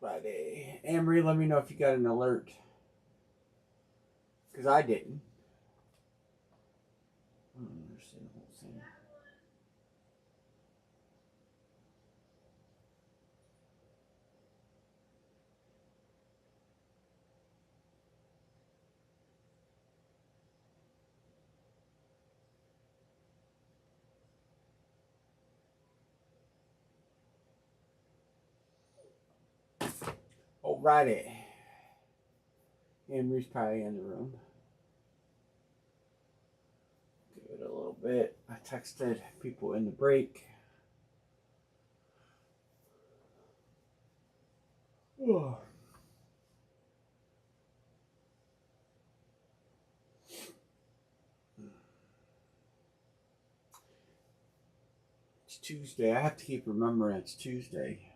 Friday. Amory, let me know if you got an alert. Because I didn't. I don't understand the whole thing. Alrighty. Amory's probably in the room. Give it a little bit. I texted people in the break. Oh. It's Tuesday. I have to keep remembering it's Tuesday.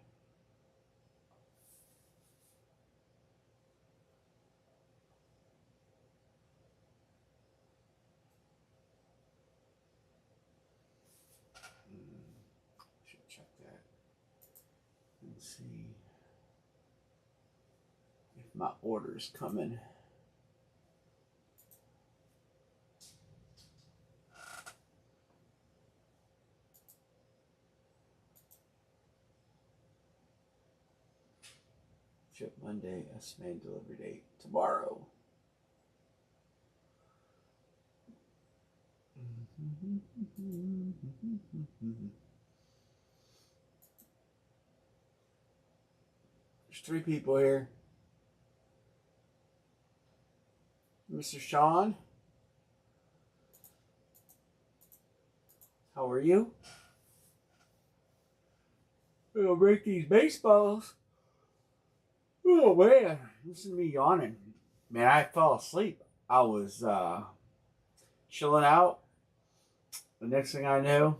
Should check that and see if my order's coming. Ship Monday, estimated delivery date tomorrow. There's 3 people here. Mr. Sean, how are you? We'll break these baseballs. Oh man, listen to me yawning. Man, I fell asleep. I was chilling out. The next thing I knew,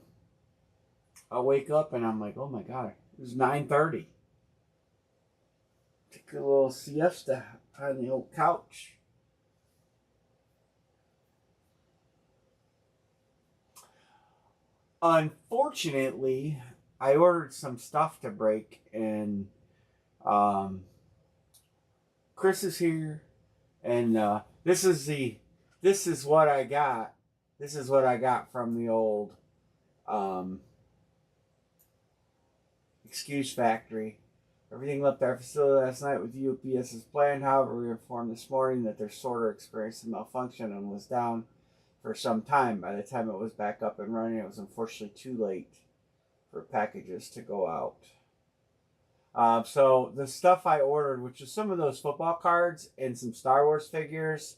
I wake up and I'm like, oh my god, it was 9:30. Take a little siesta on the old couch. Unfortunately, I ordered some stuff to break, and Chris is here, and this is what I got. This is what I got from the old excuse factory. Everything left our facility last night with UPS as planned. However, we were informed this morning that their sorter experienced a malfunction and was down for some time. By the time it was back up and running, it was unfortunately too late for packages to go out. So the stuff I ordered, which is some of those football cards and some Star Wars figures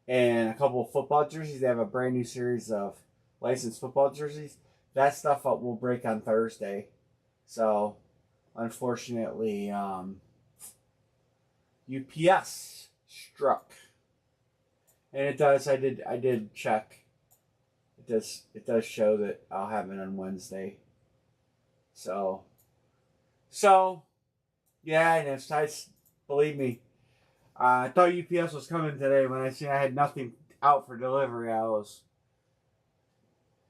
and a couple of football jerseys. They have a brand new series of licensed football jerseys. That stuff will break on Thursday. So unfortunately, UPS struck. And it does. I did check. It does show that I'll have it on Wednesday. So yeah, and it's believe me. I thought UPS was coming today. When I seen I had nothing out for delivery, I was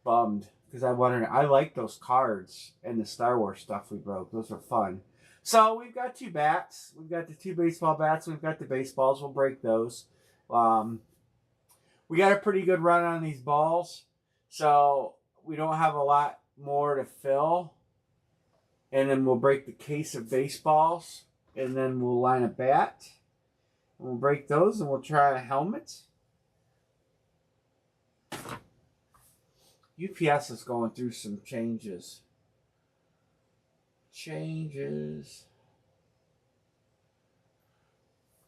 bummed because I like those cards and the Star Wars stuff we broke. Those were fun. So we've got 2 bats. We've got the 2 baseball bats. We've got the baseballs. We'll break those. We got a pretty good run on these balls, so we don't have a lot more to fill. And then we'll break the case of baseballs, and then we'll line a bat. And we'll break those, and we'll try a helmet. UPS is going through some changes. So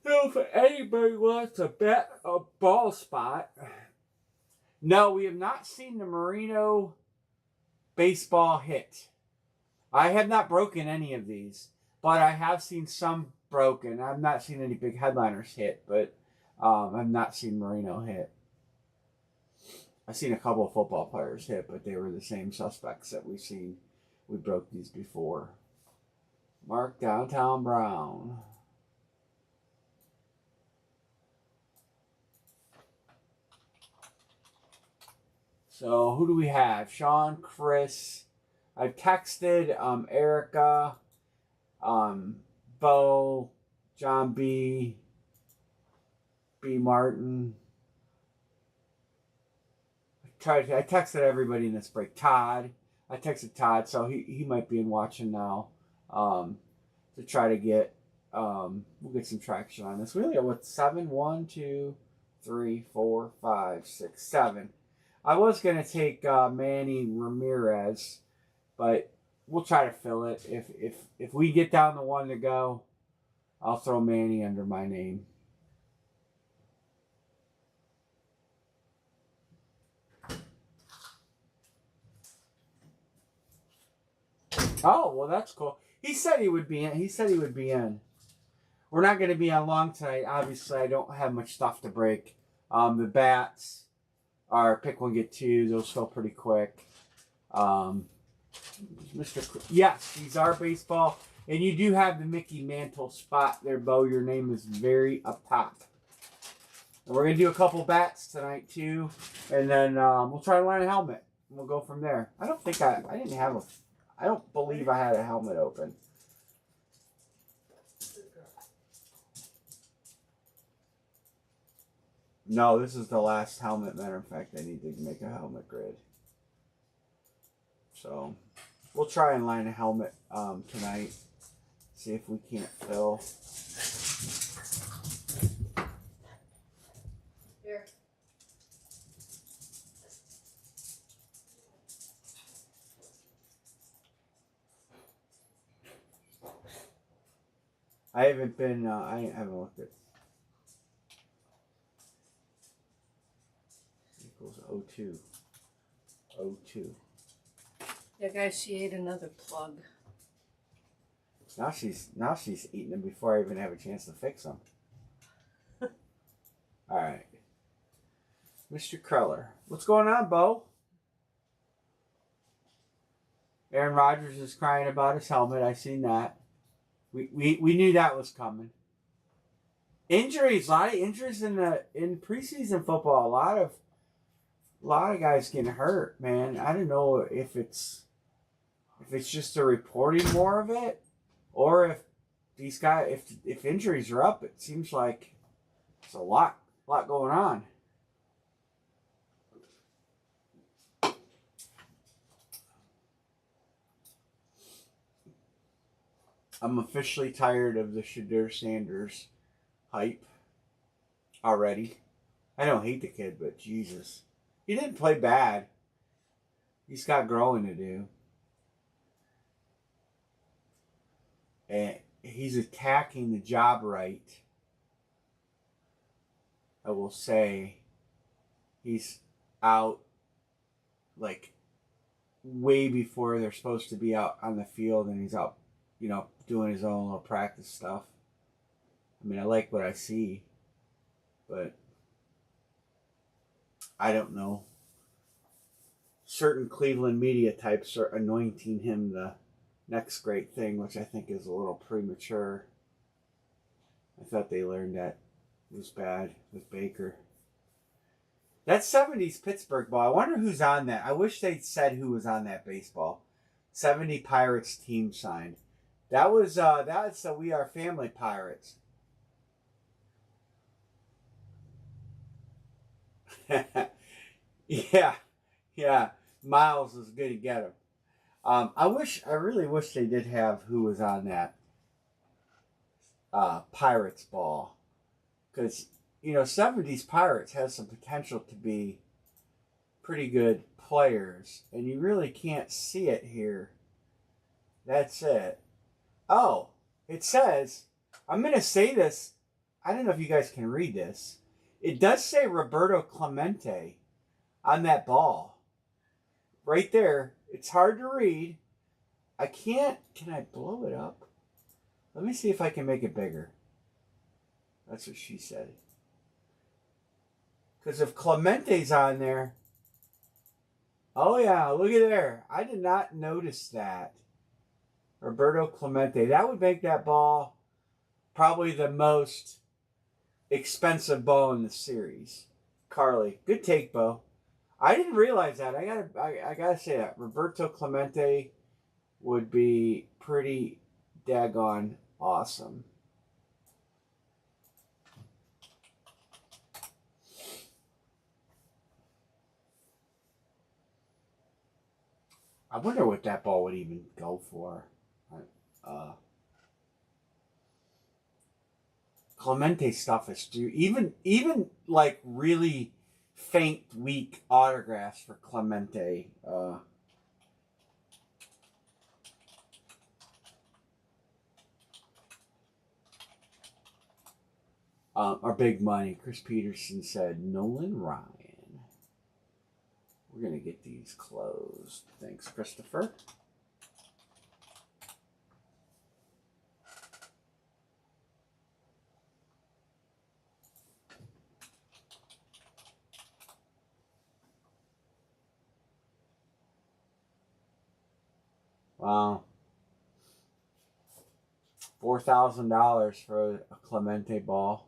if anybody wants to bet a ball spot, no, we have not seen the Merino baseball hit. I have not broken any of these, but I have seen some broken. I've not seen any big headliners hit, but I've not seen Merino hit. I've seen a couple of football players hit, but they were the same suspects that we've seen. We broke these before. Mark Downtown Brown. So who do we have? Sean, Chris. I've texted Erica, Bo, John B, B Martin. I texted everybody in this break. Todd. I texted Todd, so he might be in watching now. To try to get we'll get some traction on this. We only got what 7? 1, 2, 3, 4, 5, 6, 7. I was gonna take Manny Ramirez, but we'll try to fill it. If we get down to one to go, I'll throw Manny under my name. Oh, well, that's cool. He said he would be in. We're not going to be on long tonight. Obviously, I don't have much stuff to break. The bats are pick one, get two. Those fell pretty quick. Yes, these are baseball. And you do have the Mickey Mantle spot there, Bo. Your name is very up top. And we're going to do a couple bats tonight, too. And then we'll try to line a helmet. And we'll go from there. I don't think I didn't have a... I don't believe I had a helmet open. No, this is the last helmet. Matter of fact, I need to make a helmet grid. So, we'll try and line a helmet tonight. See if we can't fill. Here. I haven't been, I haven't looked at equals 02. 02. Yeah, guys, she ate another plug. Now she's eating them before I even have a chance to fix them. All right. Mr. Kreller. What's going on, Bo? Aaron Rodgers is crying about his helmet. I seen that. We knew that was coming. Injuries, a lot of injuries in preseason football. A lot of guys getting hurt, man. I don't know if it's just they're reporting more of it, or if these guys if injuries are up. It seems like it's a lot going on. I'm officially tired of the Shadur Sanders hype already. I don't hate the kid, but Jesus. He didn't play bad. He's got growing to do. And he's attacking the job right. I will say he's out like way before they're supposed to be out on the field, and he's out, doing his own little practice stuff. I mean, I like what I see, but I don't know. Certain Cleveland media types are anointing him the next great thing, which I think is a little premature. I thought they learned that it was bad with Baker. That 70s Pittsburgh ball, I wonder who's on that. I wish they'd said who was on that baseball. 70 Pirates team signed. That's the We Are Family Pirates. Yeah. Miles is going to get him. I really wish they did have who was on that Pirates ball. Because, 70s Pirates has some potential to be pretty good players. And you really can't see it here. That's it. Oh, it says, I'm going to say this. I don't know if you guys can read this. It does say Roberto Clemente on that ball. Right there. It's hard to read. Can I blow it up? Let me see if I can make it bigger. That's what she said. Because if Clemente's on there. Oh yeah, look at there. I did not notice that. Roberto Clemente. That would make that ball probably the most expensive ball in the series. Carly, good take, Bo. I didn't realize that. I gotta say that Roberto Clemente would be pretty daggone awesome. I wonder what that ball would even go for. Clemente stuff is too, even like really faint, weak autographs for Clemente. Are big money. Chris Peterson said Nolan Ryan. We're gonna get these closed. Thanks, Christopher. Wow. $4,000 for a Clemente ball.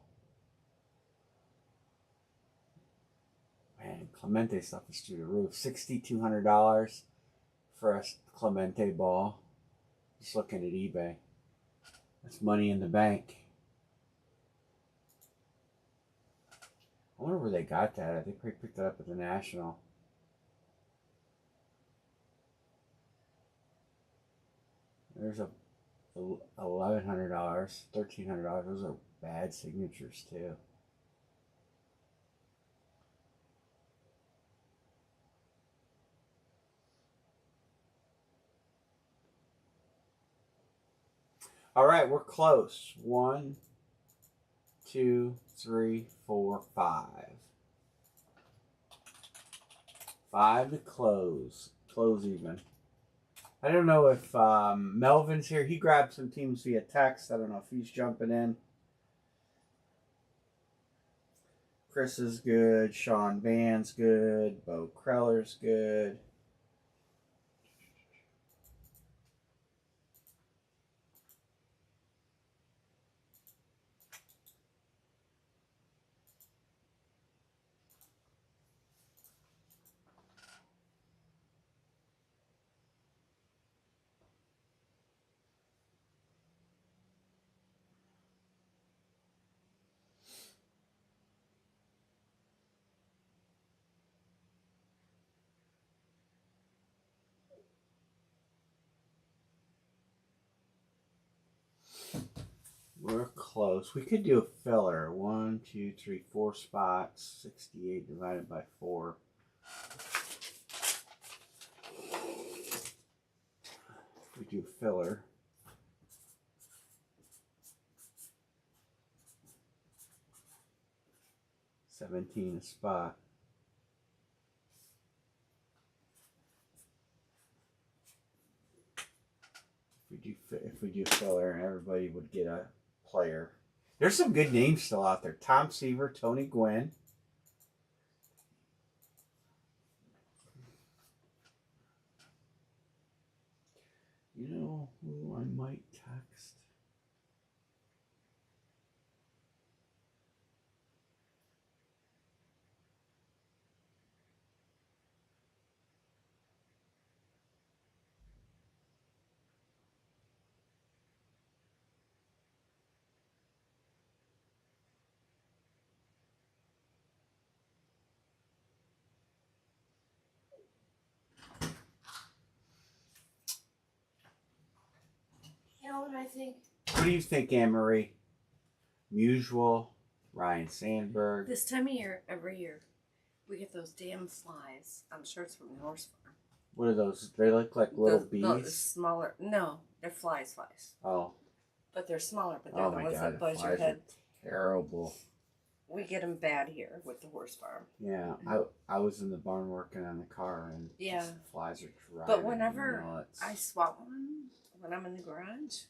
Man, Clemente stuff is through the roof. $6,200 for a Clemente ball. Just looking at eBay. That's money in the bank. I wonder where they got that. I think they picked it up at the National. There's a $1,100, $1,300. Those are bad signatures too. All right, we're close. 1, 2, 3, 4, 5. 5 to close. Close even. I don't know if Melvin's here. He grabbed some teams via text. I don't know if he's jumping in. Chris is good. Sean Van's good. Bo Kreller's good. We're close. We could do a filler. 1, 2, 3, 4 spots. 68 divided by 4. If we do filler. $17 a spot. If we do filler, everybody would get a player. There's some good names still out there. Tom Seaver, Tony Gwynn. You know who I might text? You know what I think? What do you think, Anne-Marie? Mutual, Ryan Sandberg. This time of year, every year, we get those damn flies. I'm sure it's from the horse farm. What are those? They look like little bees? The smaller. No, they're flies. Oh. But they're smaller, but they're Oh the my ones God, that buzz your flies head. are terrible. We get them bad here with the horse farm. Yeah, I was in the barn working on the car, and yeah, flies are driving. But whenever nuts. I swat one, when I'm in the garage,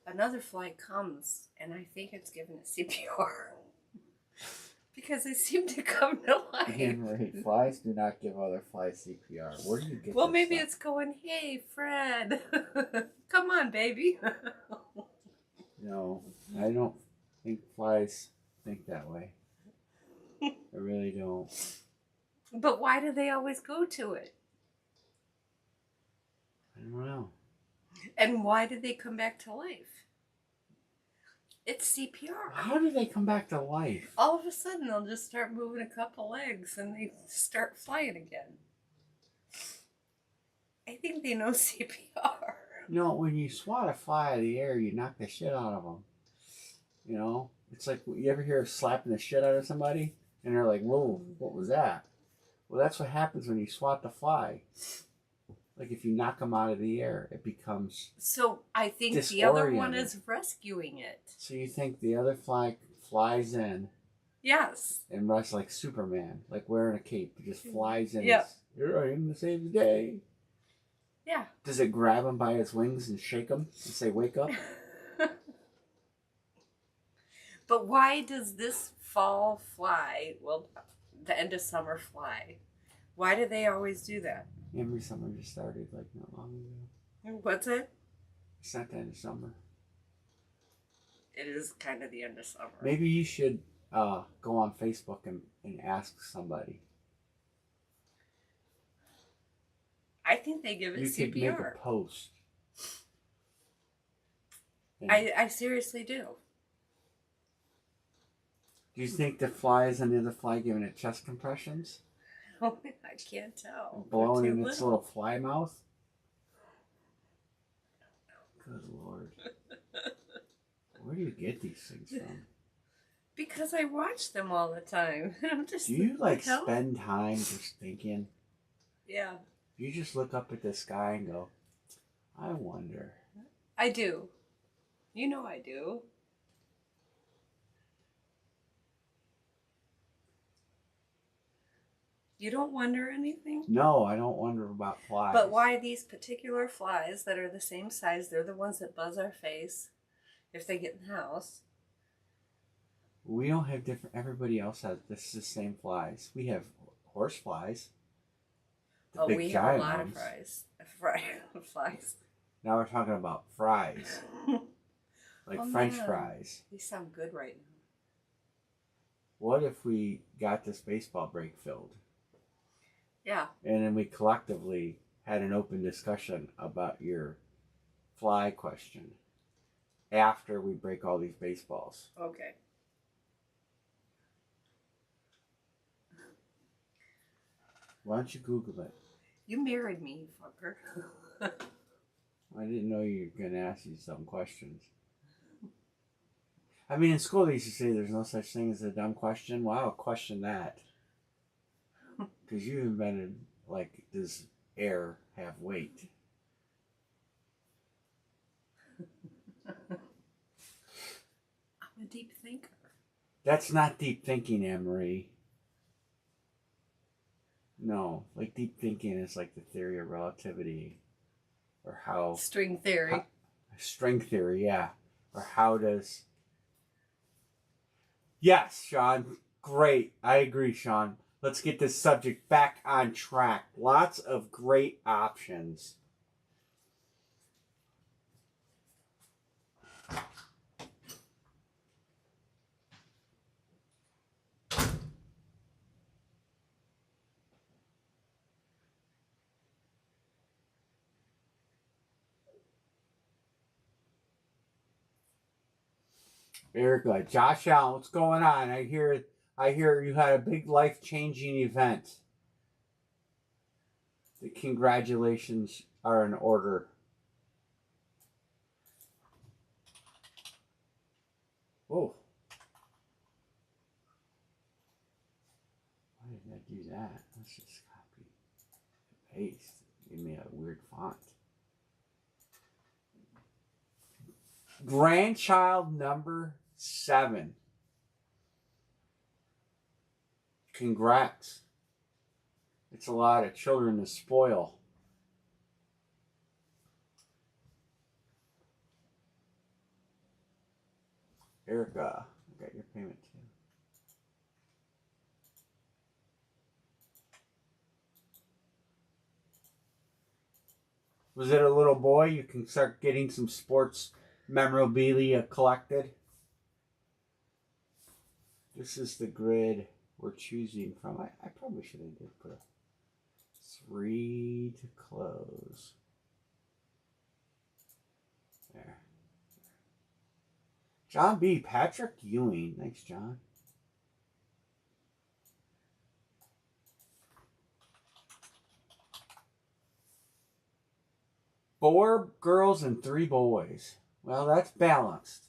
another fly comes, and I think it's giving it CPR Because they seem to come to life. Anne-Marie, flies do not give other flies CPR. Where do you get Well, this maybe stuff? it's going, hey, Fred. Come on, baby. No, I don't think flies think that way. I really don't. But why do they always go to it? I don't know. And why do they come back to life? It's CPR. How do they come back to life? All of a sudden, they'll just start moving a couple legs and they start flying again. I think they know CPR. You know, when you swat a fly out of the air, you knock the shit out of them. You know? It's like, you ever hear of slapping the shit out of somebody? And they're like, whoa, what was that? Well, that's what happens when you swat the fly. Like, if you knock them out of the air, it becomes So I think the disoriented. other one is rescuing it. So you think the other fly flies in Yes. and runs like Superman, like wearing a cape. It just flies in. Yep. Here I am to save the day. Yeah. Does it grab him by his wings and shake him and say, wake up? But why does this fall fly, well, the end of summer fly, why do they always do that? Every summer just started like not long ago. What's it? It's not the end of summer. It is kind of the end of summer. Maybe you should go on Facebook and ask somebody. I think they give it You CPR. could make a post. I seriously do. Do you think the fly is under the fly giving it chest compressions? Oh, I can't tell. Blowing They're in too its little fly mouth? Good Lord. Where do you get these things from? Because I watch them all the time. I'm just. Do you like hell? spend time just thinking? Yeah, You just look up at the sky and go, I wonder. I do. You know I do. You don't wonder anything? No, I don't wonder about flies. But why these particular flies that are the same size, they're the ones that buzz our face if they get in the house. We don't have different, everybody else has this is the same flies. We have horse flies. The big We have a giant lot ones. of flies. Now we're talking about fries. Like Oh, French man. fries. These sound good right now. What if we got this baseball break filled? Yeah. And then we collectively had an open discussion about your fly question after we break all these baseballs. Okay. Why don't you Google it? You married me, you fucker. I didn't know you were going to ask you some questions. I mean, in school they used to say there's no such thing as a dumb question. Well, I'll question that. Because you invented, like, does air have weight? I'm a deep thinker. That's not deep thinking, Anne-Marie. No, like deep thinking is like the theory of relativity. Or how... String theory. String theory, yeah. Or how does... Yes, Sean. Great. I agree, Sean. Let's get this subject back on track. Lots of great options. Very good. Josh Allen, what's going on? I hear you had a big life-changing event. The congratulations are in order. Oh. Why did I do that? Let's just copy and paste. Give me a weird font. Grandchild number 7. Congrats. It's a lot of children to spoil. Erica, I got your payment too. Was it a little boy? You can start getting some sports memorabilia collected. This is the grid we're choosing from. I probably should have did put a 3 to close. There. John B. Patrick Ewing. Thanks, John. Four girls and 3 boys. Well, that's balanced.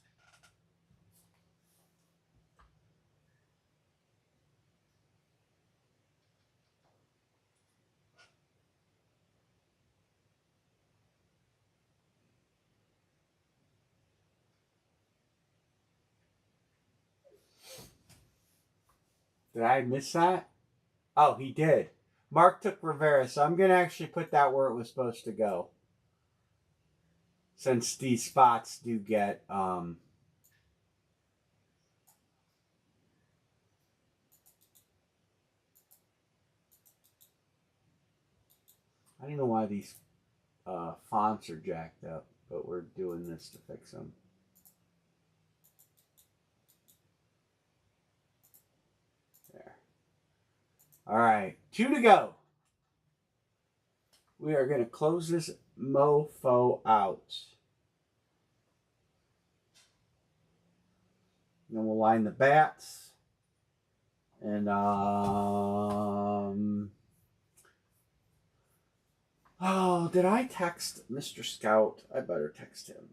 Did I miss that? Oh, he did. Mark took Rivera, so I'm going to actually put that where it was supposed to go. Since these spots do get... I don't know why these fonts are jacked up, but we're doing this to fix them. There. All right, 2 to go. We are going to close this mofo out. And then we'll line the bats. And oh, did I text Mr. Scout? I better text him.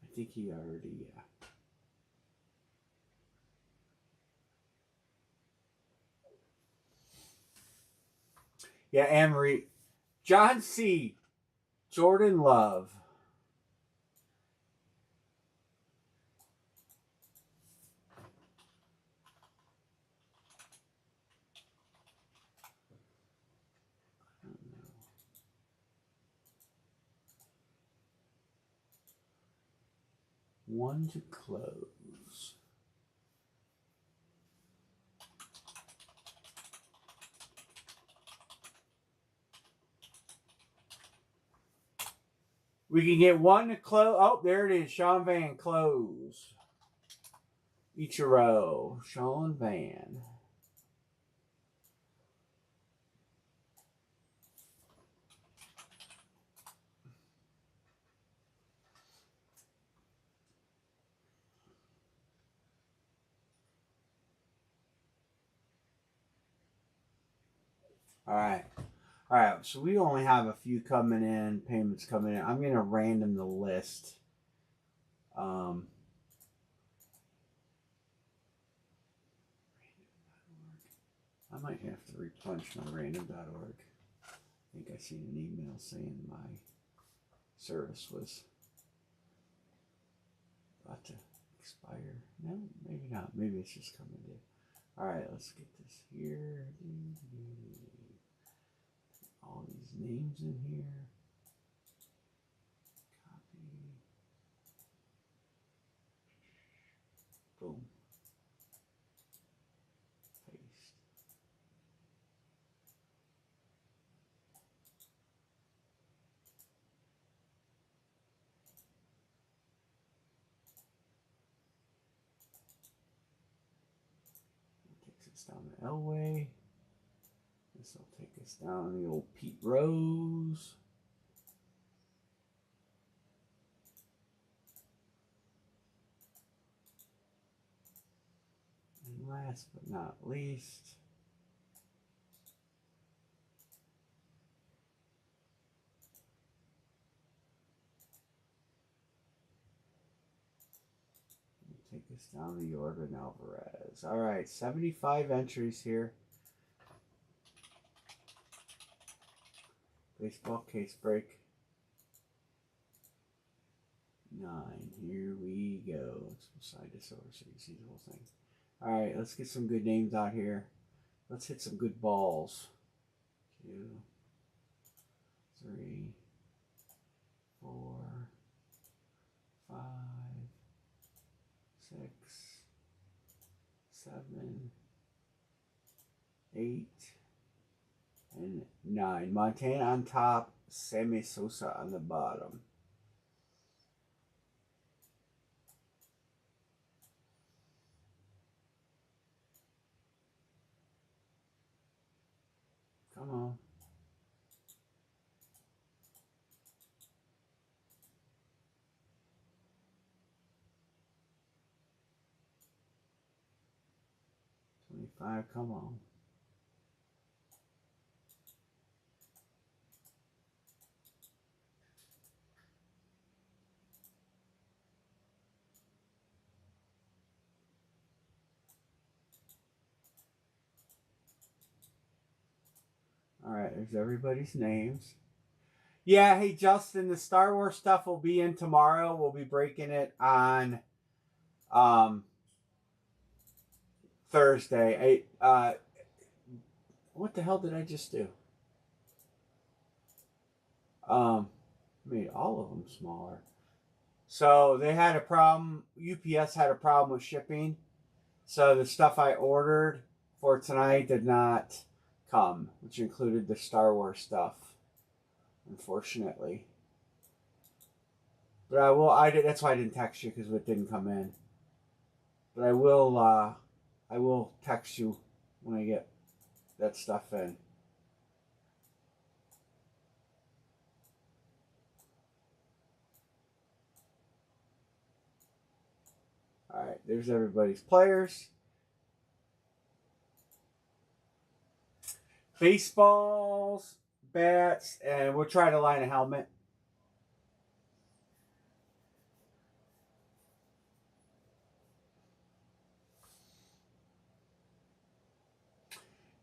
I think he already, yeah. Yeah, Anne-Marie. John C. Jordan Love. One to close. We can get 1 to close. Oh, there it is. Sean Van close. Ichiro. Sean Van. All right. All right. So we only have a few coming in, payments coming in. I'm going to random the list. I might have to replenish my random.org. I think I seen an email saying my service was about to expire. No, maybe not. Maybe it's just coming in. All right, let's get this here. All these names in here. Copy. Boom. Paste. Takes us down the Elway. This will take us down the old Pete Rose. And last but not least, take us down to Jordan Alvarez. All right, 75 entries here. Baseball case break. 9. Here we go. Let's slide this over so you can see the whole thing. All right, let's get some good names out here. Let's hit some good balls. 2, 3, 4, 5, 6, 7, 8, and 9. Montana on top, Sammy Sosa on the bottom. Come on. Come on. All right, there's everybody's names. Yeah, hey Justin, the Star Wars stuff will be in tomorrow. We'll be breaking it on Thursday. What the hell did I just do? Made all of them smaller. So they had a problem. UPS had a problem with shipping. So the stuff I ordered for tonight did not come, which included the Star Wars stuff, unfortunately. But that's why I didn't text you, because it didn't come in. But I will text you when I get that stuff in. All right, there's everybody's players. Baseballs, bats, and we'll try to line a helmet.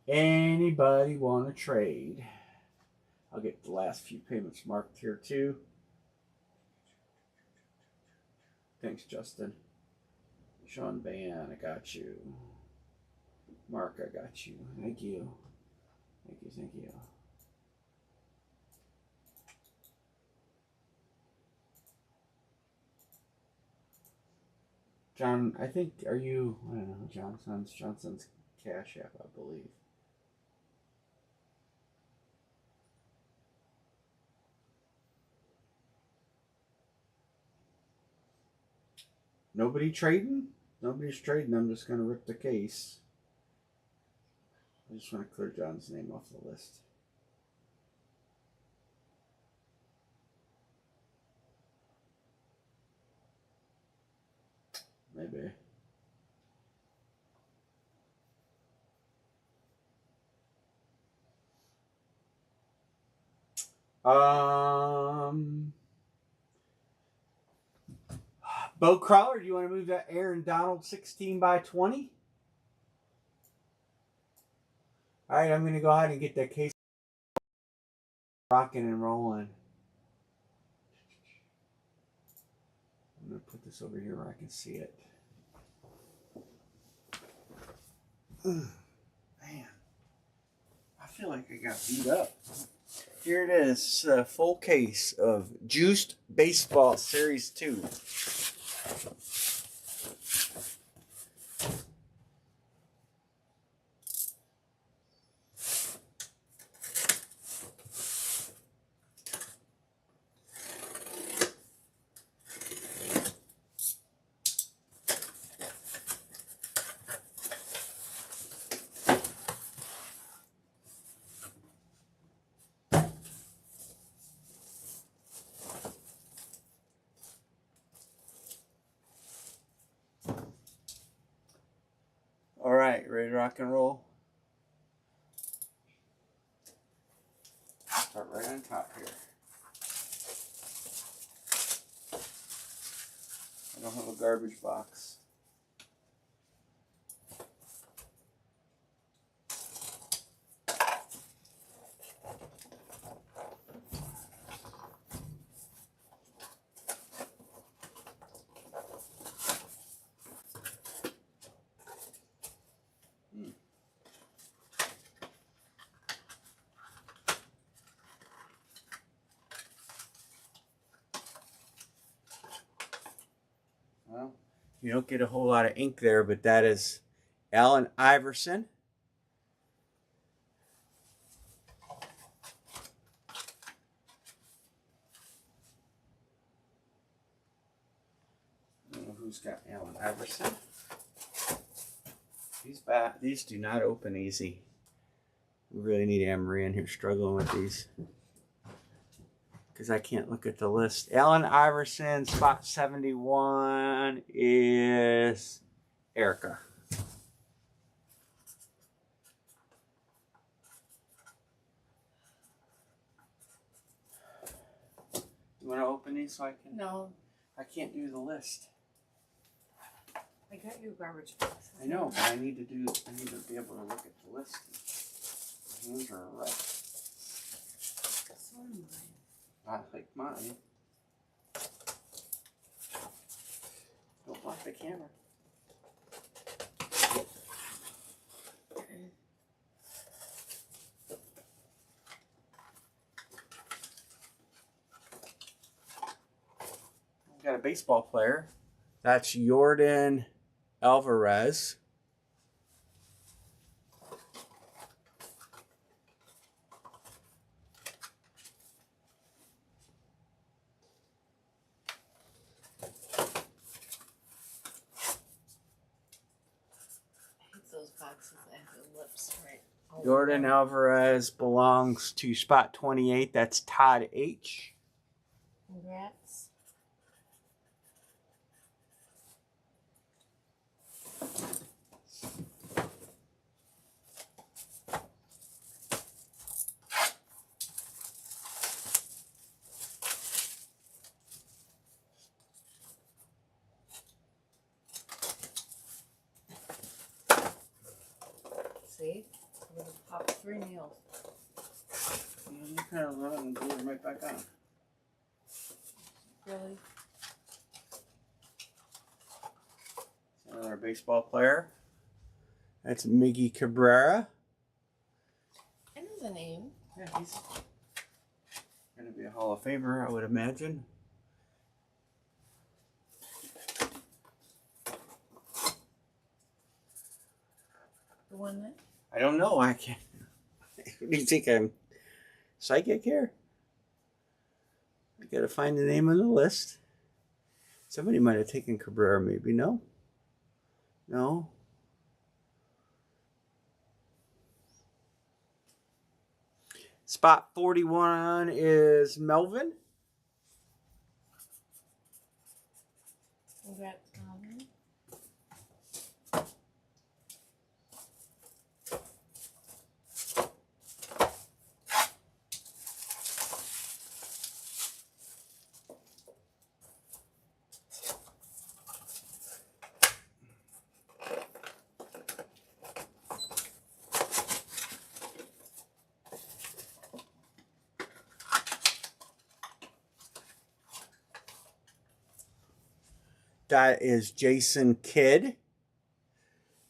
Anybody want to trade? I'll get the last few payments marked here too. Thanks, Justin. Sean Ban, I got you. Mark, I got you. Thank you. Thank you. John, I think, I don't know, Johnson's Cash App, I believe. Nobody trading? Nobody's trading. I'm just going to rip the case. I just want to clear John's name off the list. Maybe. Bo Crowler, do you want to move that Aaron Donald 16 by 20? All right, I'm going to go ahead and get that case rocking and rolling. I'm going to put this over here where I can see it. Man, I feel like I got beat up. Here it is, a full case of Juiced Baseball Series 2. All right, ready to rock and roll? Start right on top here. I don't have a garbage box. Well, you don't get a whole lot of ink there, but that is Allen Iverson. I don't know who's got Allen Iverson. These do not open easy. We really need Anne-Marie in here struggling with these, because I can't look at the list. Allen Iverson, spot 71 is Erica. You want to open these so I can? No. I can't do the list. I got you a garbage box. I know, but I need to be able to look at the list. My hands are right. So am mine. Not like mine. Don't block the camera. We got a baseball player. That's Jordan Alvarez. Those boxes that have the lips right. Jordan Alvarez belongs to spot 28. That's Todd H. Congrats. See? I'm going to pop 3 nails. You kind of run and glue them right back on. Really? Another baseball player. That's Miggy Cabrera. I know the name. Yeah, he's going to be a Hall of Famer, I would imagine. The one that? I don't know. I can't. Do you think I'm psychic here? I got to find the name on the list. Somebody might have taken Cabrera, maybe. No? No? Spot 41 is Melvin. Congrats, Melvin. That is Jason Kidd,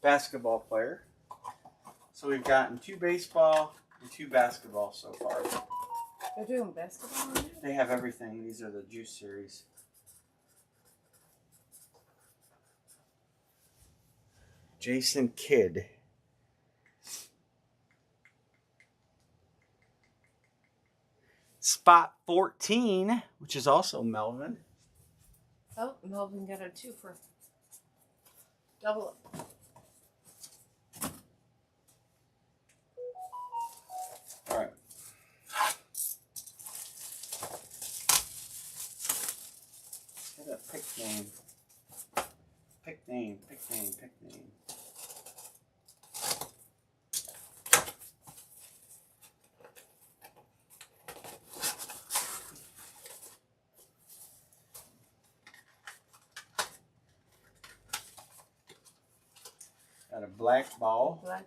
basketball player. So we've gotten 2 baseball and 2 basketball so far. They're doing basketball on it? They have everything. These are the juice series. Jason Kidd. Spot 14, which is also Melvin. Oh, Melvin got a 2 for double it. All right. Get a pick name. Pick name, pick name, pick name. Got a black ball. Black.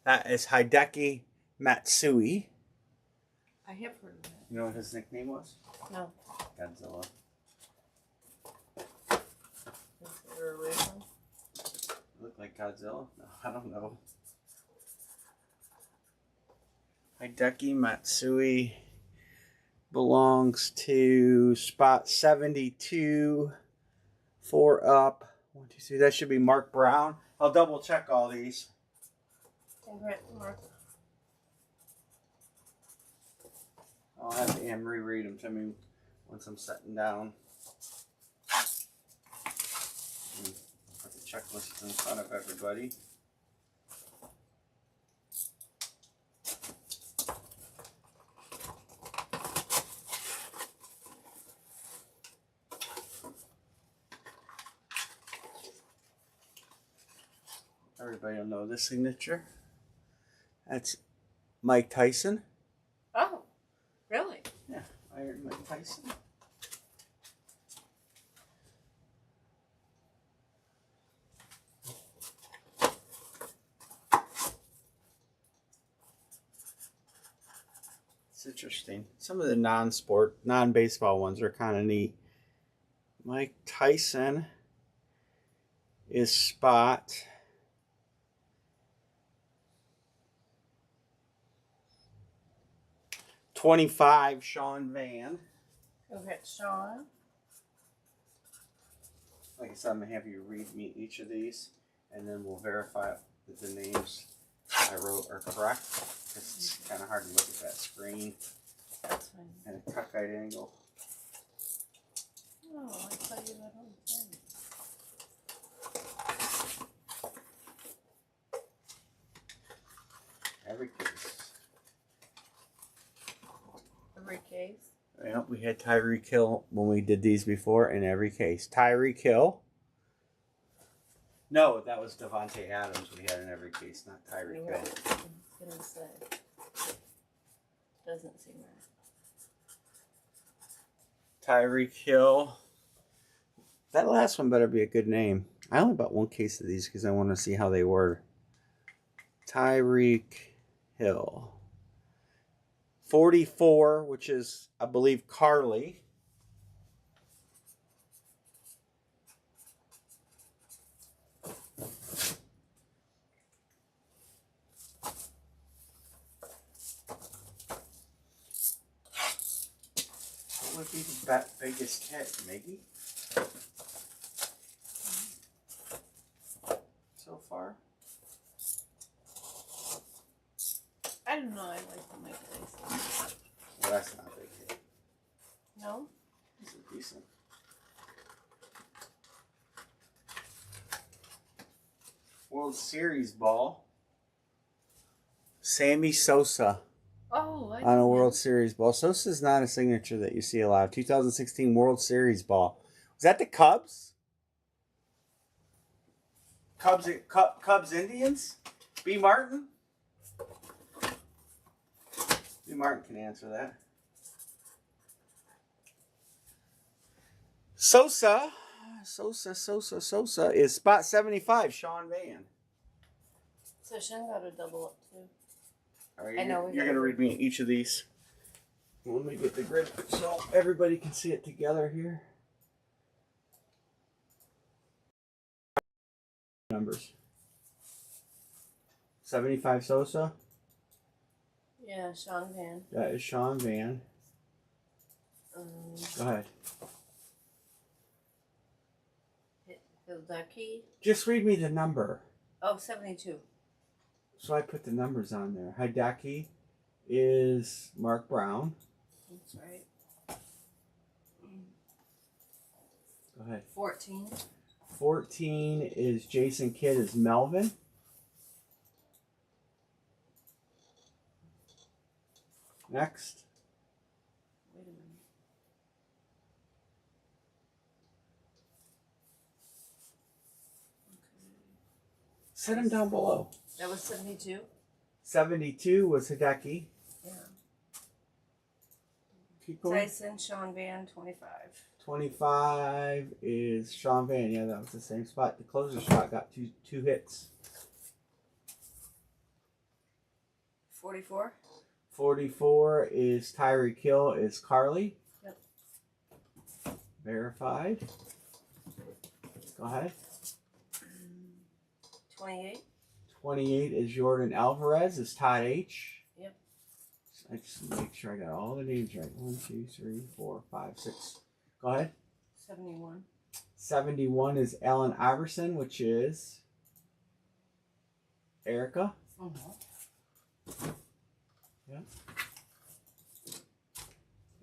That is Hideki Matsui. I have heard of that. You know what his nickname was? No. Godzilla. Is there a reason? Look like Godzilla? No, I don't know. Hideki Matsui belongs to spot 72. 4 up. 1, 2, 3. That should be Mark Brown. I'll double check all these. Mark. I'll have Anne reread them to me once I'm sitting down. Put the checklist in front of everybody. Everybody will know this signature. That's Mike Tyson. Oh, really? Yeah, Iron Mike Tyson. It's interesting. Some of the non-sport, non-baseball ones are kind of neat. Mike Tyson is spot 25, Sean Van. Okay, Sean. Like I said, I'm going to have you read me each of these, and then we'll verify that the names I wrote are correct. Because it's kind of hard to look at that screen. That's fine. And a cockeyed angle. Oh, I saw you that whole thing. Every case. Every case? Yeah, we had Tyreek Hill when we did these before in every case. Tyreek Hill. No, that was Devontae Adams we had in every case, not Tyreek Hill. I was gonna say. Doesn't seem right. Tyreek Hill. That last one better be a good name. I only bought one case of these because I want to see how they were. Tyreek Hill. 44, which is, I believe, Carly. What would be the biggest hit, Miggy? So far? I don't know. I like the Mike Tyson. Well, that's not a big hit. No? This is decent. World Series ball. Sammy Sosa Oh, I on a didn't World know. Series ball. Sosa's not a signature that you see a lot. 2016 World Series ball. Was that the Cubs? Cubs Indians? B. Martin? B. Martin can answer that. Sosa is spot 75, Sean Van. So Shen got a double up too. All right, I know. you're going to read me each of these. Let me get the grid so everybody can see it together here. Numbers. 75 Sosa. Yeah, Sean Van. That is Sean Van. Go ahead. Hideki. Just read me the number. Oh, 72. So I put the numbers on there. Hideki is Mark Brown. That's right. Go ahead. 14. 14 is Jason Kidd is Melvin. Next. Wait a minute. Set them down below. That was 72? 72 was Hideki. Yeah. Keep going. Tyson, Sean Van, 25. 25 is Sean Van. Yeah, that was the same spot. The closer spot got two hits. 44. 44 is Tyreek Hill is Carly. Yep. Verified. Go ahead. 28. 28 is Jordan Alvarez is Todd H. Yep. I just make sure I got all the names right. 1, 2, 3, 4, 5, 6. Go ahead. 71. 71 is Allen Iverson, which is Erica. Mhm. Yeah.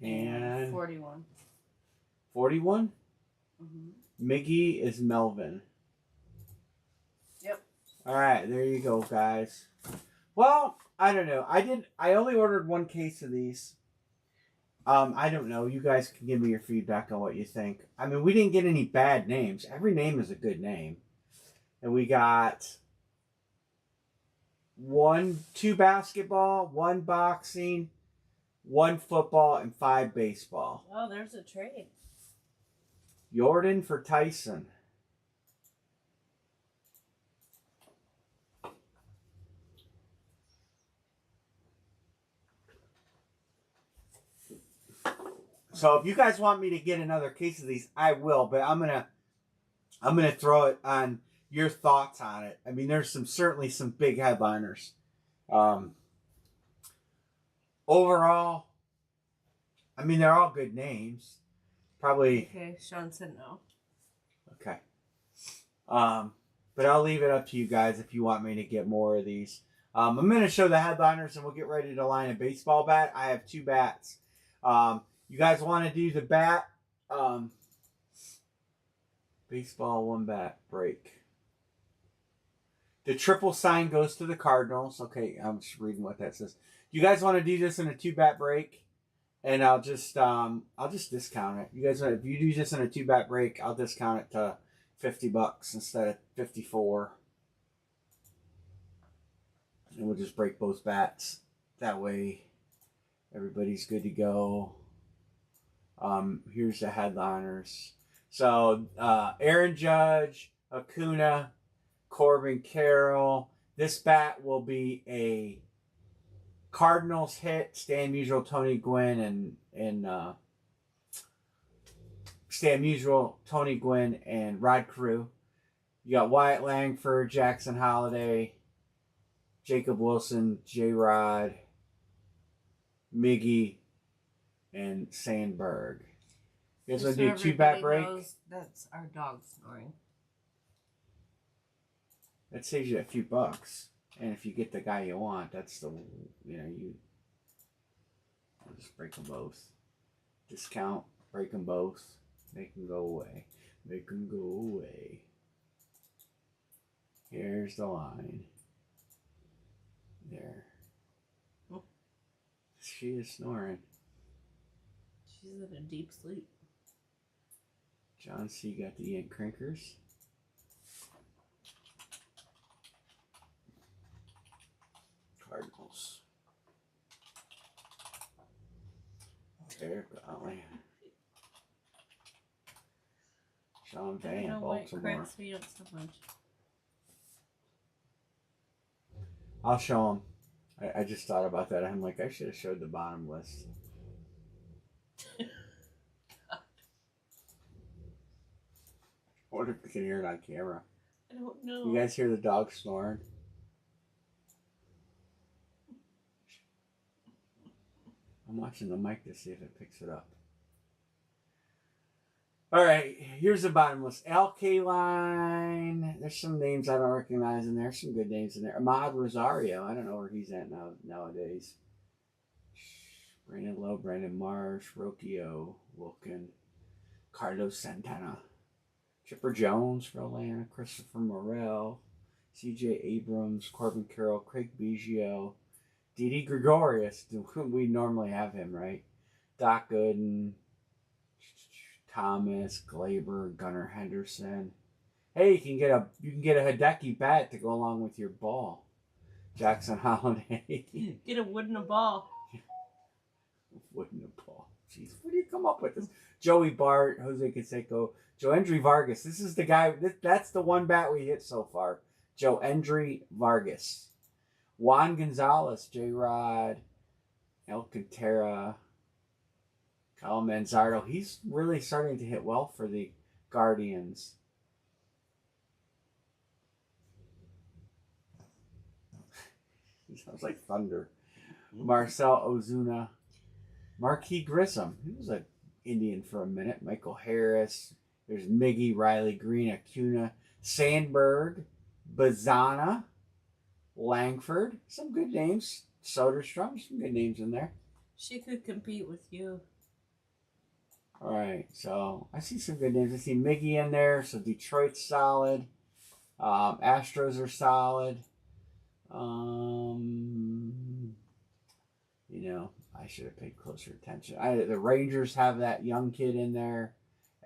And 41. 41. Mm-hmm. Miggy is Melvin. Yep. All right, there you go, guys. Well, I don't know. I only ordered one case of these. I don't know. You guys can give me your feedback on what you think. I mean, we didn't get any bad names. Every name is a good name. And we got 2 basketball, 1 boxing, 1 football, and 5 baseball. Oh, there's a trade. Jordan for Tyson. So if you guys want me to get another case of these, I will. But I'm gonna throw it on your thoughts on it. I mean, there's certainly some big headliners. Overall, I mean, they're all good names. Probably. Okay, Sean said no. Okay. But I'll leave it up to you guys if you want me to get more of these. I'm going to show the headliners and we'll get ready to line a baseball bat. I have 2 bats. You guys want to do the bat? Baseball, 1 bat, break. The triple sign goes to the Cardinals. Okay, I'm just reading what that says. You guys want to do this in a 2-bat break? And I'll just discount it. You guys, if you do this in a 2-bat break, I'll discount it to $50 instead of 54. And we'll just break both bats. That way, everybody's good to go. Here's the headliners. So, Aaron Judge, Acuna, Corbin Carroll. This bat will be a Cardinals hit. Stan Musial, Tony Gwynn, and Stan Musial, Tony Gwynn, and Rod Carew. You got Wyatt Langford, Jackson Holliday, Jacob Wilson, J-Rod, Miggy, and Sandberg. You guys want to do a 2-bat break? That's our dog snoring. That saves you a few bucks. And if you get the guy you want, that's the, I'll just break them both. Discount, break them both, make them go away. Make them go away. Here's the line. There. Oh. She is snoring. She's in a deep sleep. John C. got the Ian Crinkers. Cardinals. Eric Allen. Sean Van, Baltimore. Cracks me up so much. I'll show him. I just thought about that. I'm like, I should have showed the bottom list. I wonder if we can hear it on camera. I don't know. You guys hear the dog snoring? I'm watching the mic to see if it picks it up. All right, here's the bottom list. Al Kaline. There's some names I don't recognize in there. Some good names in there. Ahmad Rosario. I don't know where he's at nowadays. Brandon Lowe, Brandon Marsh, Rocchio, Wilkin, Carlos Santana, Chipper Jones for Atlanta, Christopher Morel, C.J. Abrams, Corbin Carroll, Craig Biggio, Didi Gregorius. We normally have him, right? Doc Gooden, Thomas, Glaber, Gunnar Henderson. Hey, you can get a Hideki bat to go along with your ball. Jackson Holiday. Get a wood and a ball. Wood and a ball. Jeez, where do you come up with this? Joey Bart, Jose Canseco, Joendry Vargas. This is the guy. That's the one bat we hit so far. Joendry Vargas. Juan Gonzalez, J-Rod, Alcantara, Kyle Manzardo. He's really starting to hit well for the Guardians. He sounds like thunder. Marcel Ozuna. Marquis Grissom. He was an Indian for a minute. Michael Harris. There's Miggy, Riley Green, Acuna, Sandberg, Bazana, Langford, some good names. Soderstrom, some good names in there. She could compete with you. All right, so I see some good names. I see Miggy in there, so Detroit's solid. Astros are solid. You know, I should have paid closer attention. The Rangers have that young kid in there.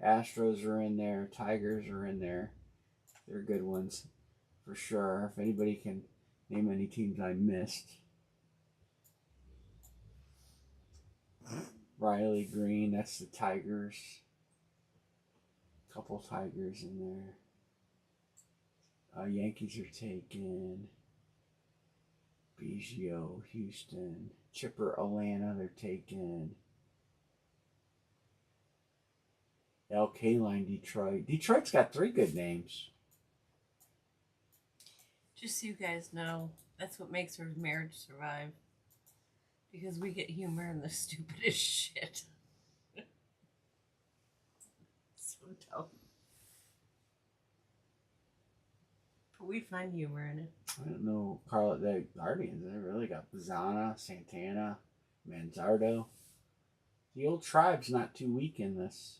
Astros are in there. Tigers are in there. They're good ones for sure. If anybody can name any teams I missed. Riley Green, that's the Tigers. Couple Tigers in there. Yankees are taken. Biggio, Houston. Chipper, Atlanta, they're taken. L. Line, Detroit. Detroit's got 3 good names. Just so you guys know, that's what makes our marriage survive. Because we get humor in the stupidest shit. So dumb. But we find humor in it. I don't know, Carl. The Guardians, they really got Pizzana, Santana, Manzardo. The old tribe's not too weak in this.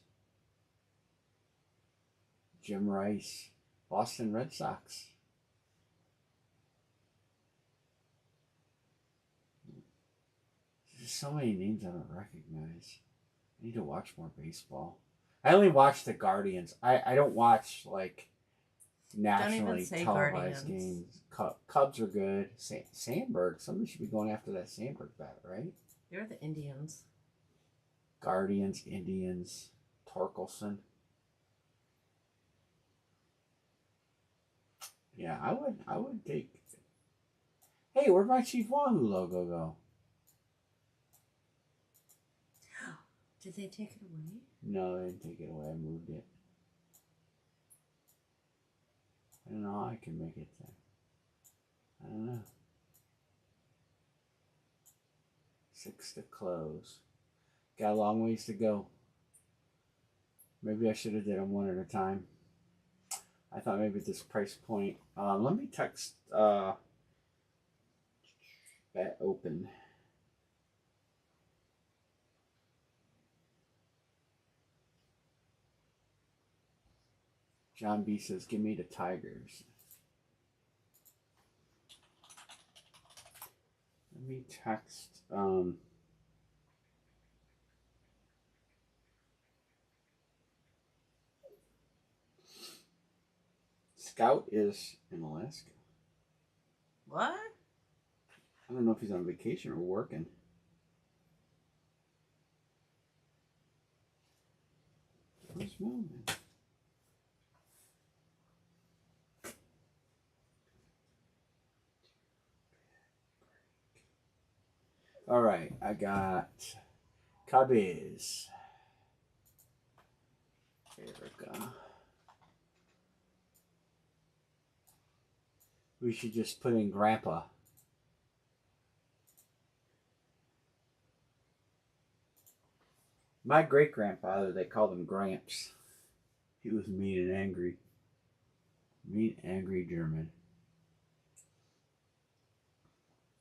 Jim Rice, Boston Red Sox. There's so many names I don't recognize. I need to watch more baseball. I only watch the Guardians. I don't watch like nationally televised games. Cubs are good. Sandberg. Somebody should be going after that Sandberg bat, right? They're the Indians. Guardians, Indians, Torkelson. Yeah, I would take. Hey, where'd my Chief Wahoo logo go? Did they take it away? No, they didn't take it away. I moved it. I don't know how I can make it there. I don't know. 6 to close. Got a long ways to go. Maybe I should have did them one at a time. I thought maybe at this price point. Let me text bet open. John B says, give me the Tigers. Let me text Scout is in Alaska. What? I don't know if he's on vacation or working. Where's Melvin? All right, I got Cubbies. There we go. We should just put in Grandpa. My great-grandfather, they called him Gramps. He was mean and angry. Mean, angry German.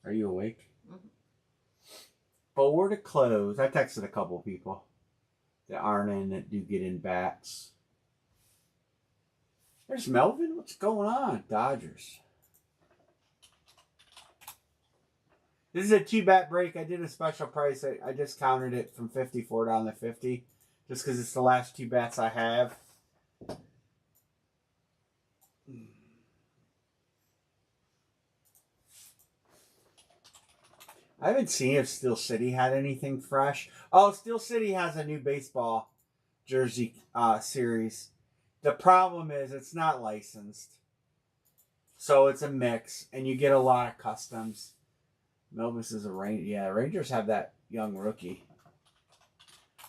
Are you awake? Mm-hmm. Forward to close. I texted a couple people that aren't in that do get in bats. There's Melvin. What's going on? Dodgers. This is a 2-bat break. I did a special price. I discounted it from 54 down to 50 just because it's the last 2 bats I have. I haven't seen if Steel City had anything fresh. Oh, Steel City has a new baseball jersey series. The problem is it's not licensed. So it's a mix, and you get a lot of customs. Melvis is a Ranger. Yeah, Rangers have that young rookie.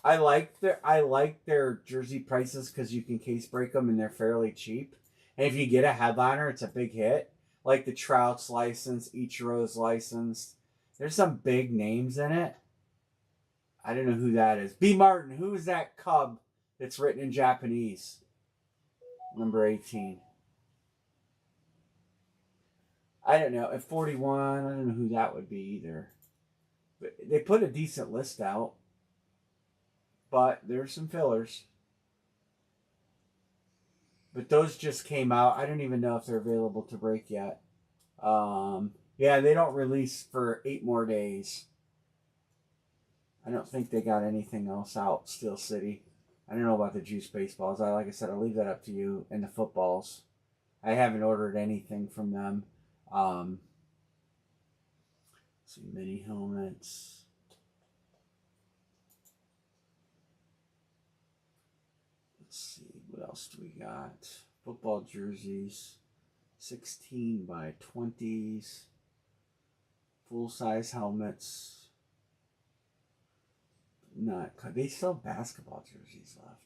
I like their jersey prices because you can case break them and they're fairly cheap. And if you get a headliner, it's a big hit. Like the Trout's license, Ichiro's license. There's some big names in it. I don't know who that is. B. Martin, who is that Cub that's written in Japanese? Number 18. I don't know. At 41, I don't know who that would be either. But they put a decent list out. But there's some fillers. But those just came out. I don't even know if they're available to break yet. Yeah, they don't release for 8 more days. I don't think they got anything else out, Steel City. I don't know about the juice baseballs. Like I said, I'll leave that up to you. And the footballs. I haven't ordered anything from them. See, mini helmets. Let's see, what else do we got? Football jerseys. 16 by 20s. Full-size helmets. Not, they still have basketball jerseys left.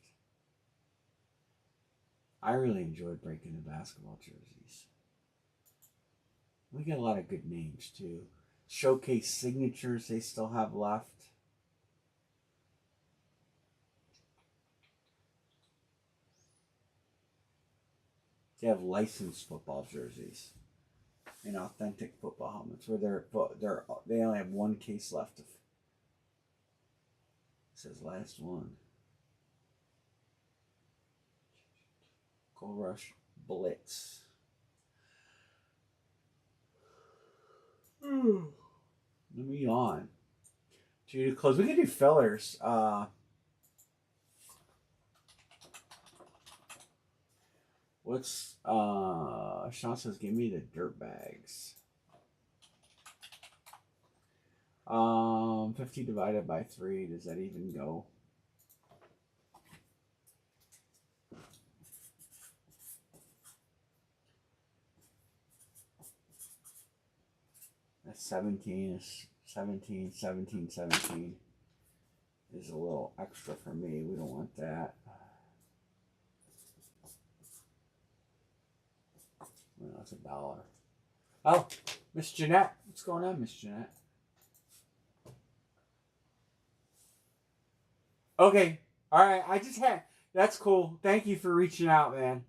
I really enjoyed breaking the basketball jerseys. We get a lot of good names too. Showcase signatures they still have left. They have licensed football jerseys and authentic football helmets where they only have one case left. It says last one. Gold Rush Blitz. Let me yawn. To close, we can do fillers. What's Sean says? Give me the dirt bags. 50 divided by 3. Does that even go? That's 17 is 17, 17, 17 is a little extra for me. We don't want that. Well, that's $1. Oh, Miss Jeanette. What's going on, Miss Jeanette? Okay. All right. That's cool. Thank you for reaching out, man.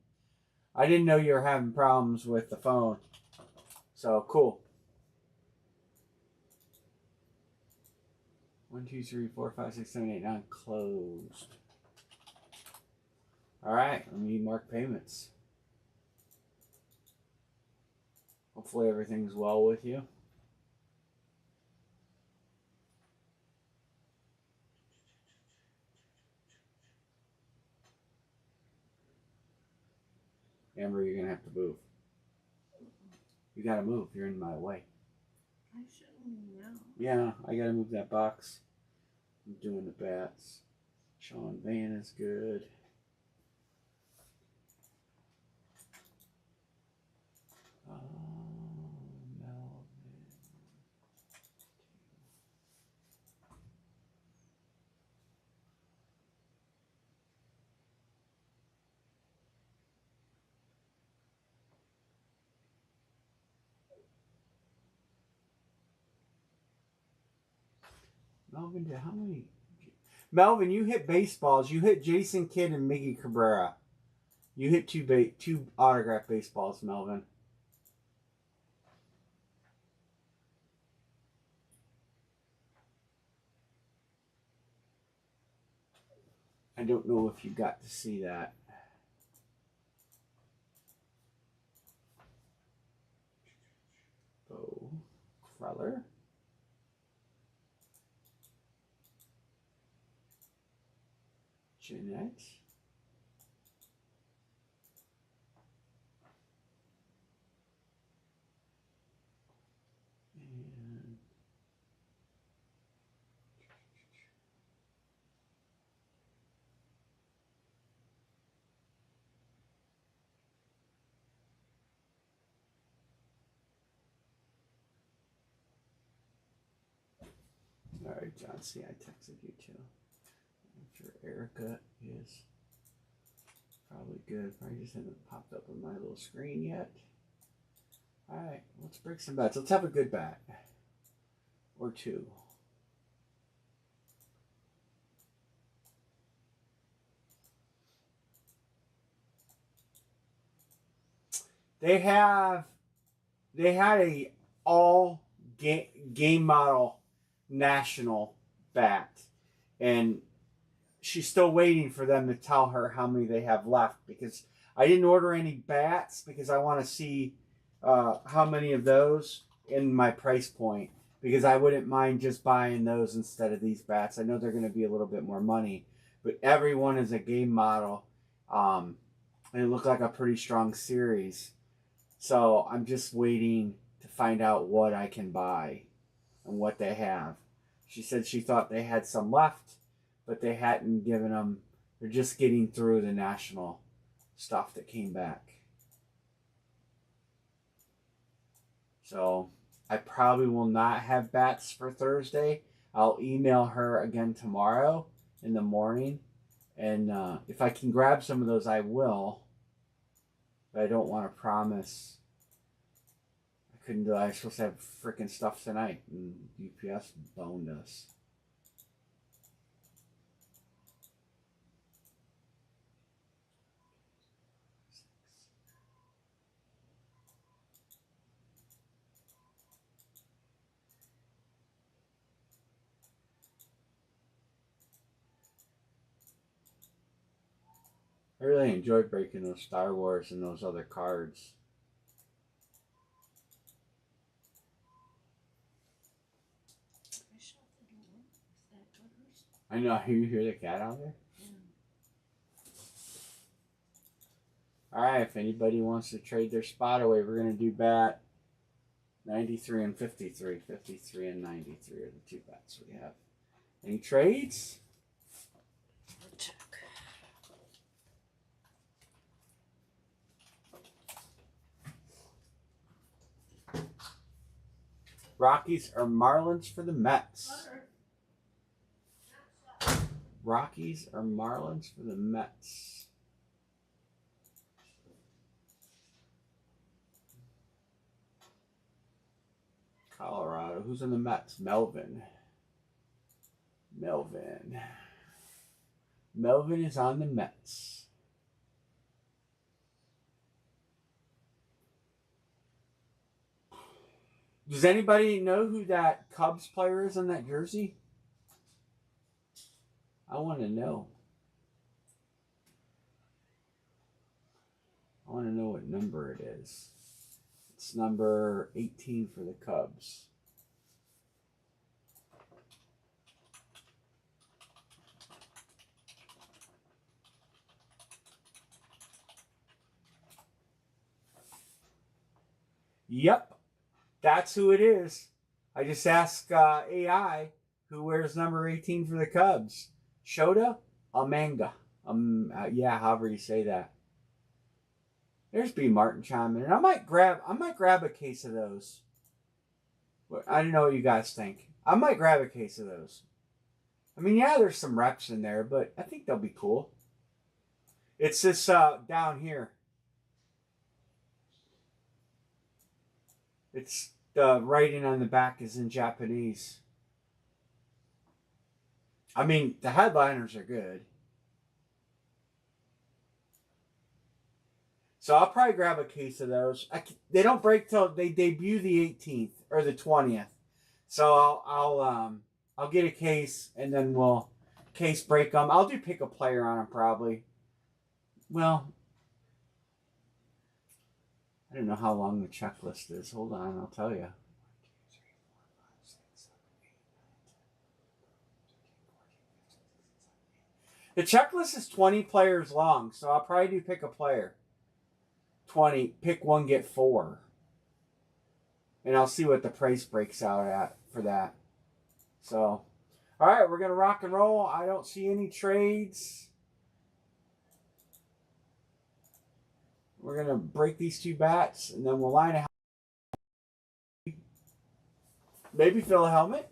I didn't know you were having problems with the phone. So, cool. 1, 2, 3, 4, 5, 6, 7, 8, 9. Closed. All right. Let me mark payments. Hopefully everything's well with you. Amber, you're going to have to move. You got to move. You're in my way. I shouldn't know. Yeah, I got to move that box. I'm doing the bats. Sean Van is good. Melvin, how many? Melvin, you hit baseballs. You hit Jason Kidd and Miggy Cabrera. You hit two autograph baseballs, Melvin. I don't know if you got to see that. Bo Kreller. Jeanette. And all right, John C. I texted you too. I'm sure Erica is probably good. Probably just hasn't popped up on my little screen yet. All right, let's break some bats. Let's have a good bat or two. They have they had a all game model national bat, and she's still waiting for them to tell her how many they have left, because I didn't order any bats because I want to see how many of those in my price point, because I wouldn't mind just buying those instead of these bats. I know they're going to be a little bit more money, but everyone is a game model, and it looked like a pretty strong series. So I'm just waiting to find out what I can buy and what they have. She said she thought they had some left, but they hadn't given them. They're just getting through the national stuff that came back. So I probably will not have bats for Thursday. I'll email her again tomorrow in the morning. And if I can grab some of those, I will. But I don't want to promise. I couldn't do it. I was supposed to have freaking stuff tonight, and UPS boned us. I really enjoyed breaking those Star Wars and those other cards. I know. You hear the cat out there? Yeah. Alright, if anybody wants to trade their spot away, we're going to do bat 93 and 53. 53 and 93 are the two bats we have. Any trades? Check. Rockies or Marlins for the Mets? Rockies or Marlins for the Mets? Colorado. Who's in the Mets? Melvin. Melvin is on the Mets. Does anybody know who that Cubs player is on that jersey? I want to know. I want to know what number it is. It's number 18 for the Cubs. Yep. That's who it is. I just asked AI who wears number 18 for the Cubs. Shota Amanga. Yeah, however you say that. There's B. Martin chiming in. I might grab a case of those. I don't know what you guys think. I might grab a case of those. I mean, yeah, there's some reps in there, but I think they'll be cool. It's this down here. It's the writing on the back is in Japanese. I mean, the headliners are good. So I'll probably grab a case of those. They don't break till they debut the 18th or the 20th. So I'll get a case and then we'll case break them. I'll do pick a player on them probably. Well, I don't know how long the checklist is. Hold on, I'll tell you. The checklist is 20 players long, so I'll probably do pick a player. 20, pick one, get 4. And I'll see what the price breaks out at for that. So, all right, we're going to rock and roll. I don't see any trades. We're going to break these two bats, and then we'll line a maybe fill a helmet.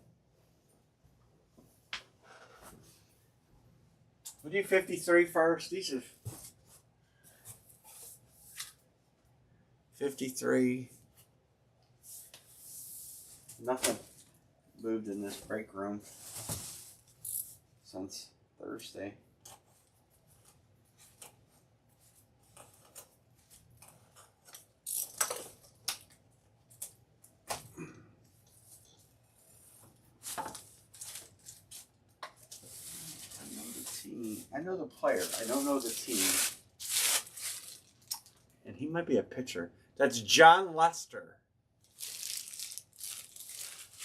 We'll do 53 first. These are 53. Nothing moved in this break room since Thursday. know the player. I don't know the team. And he might be a pitcher. That's John Lester.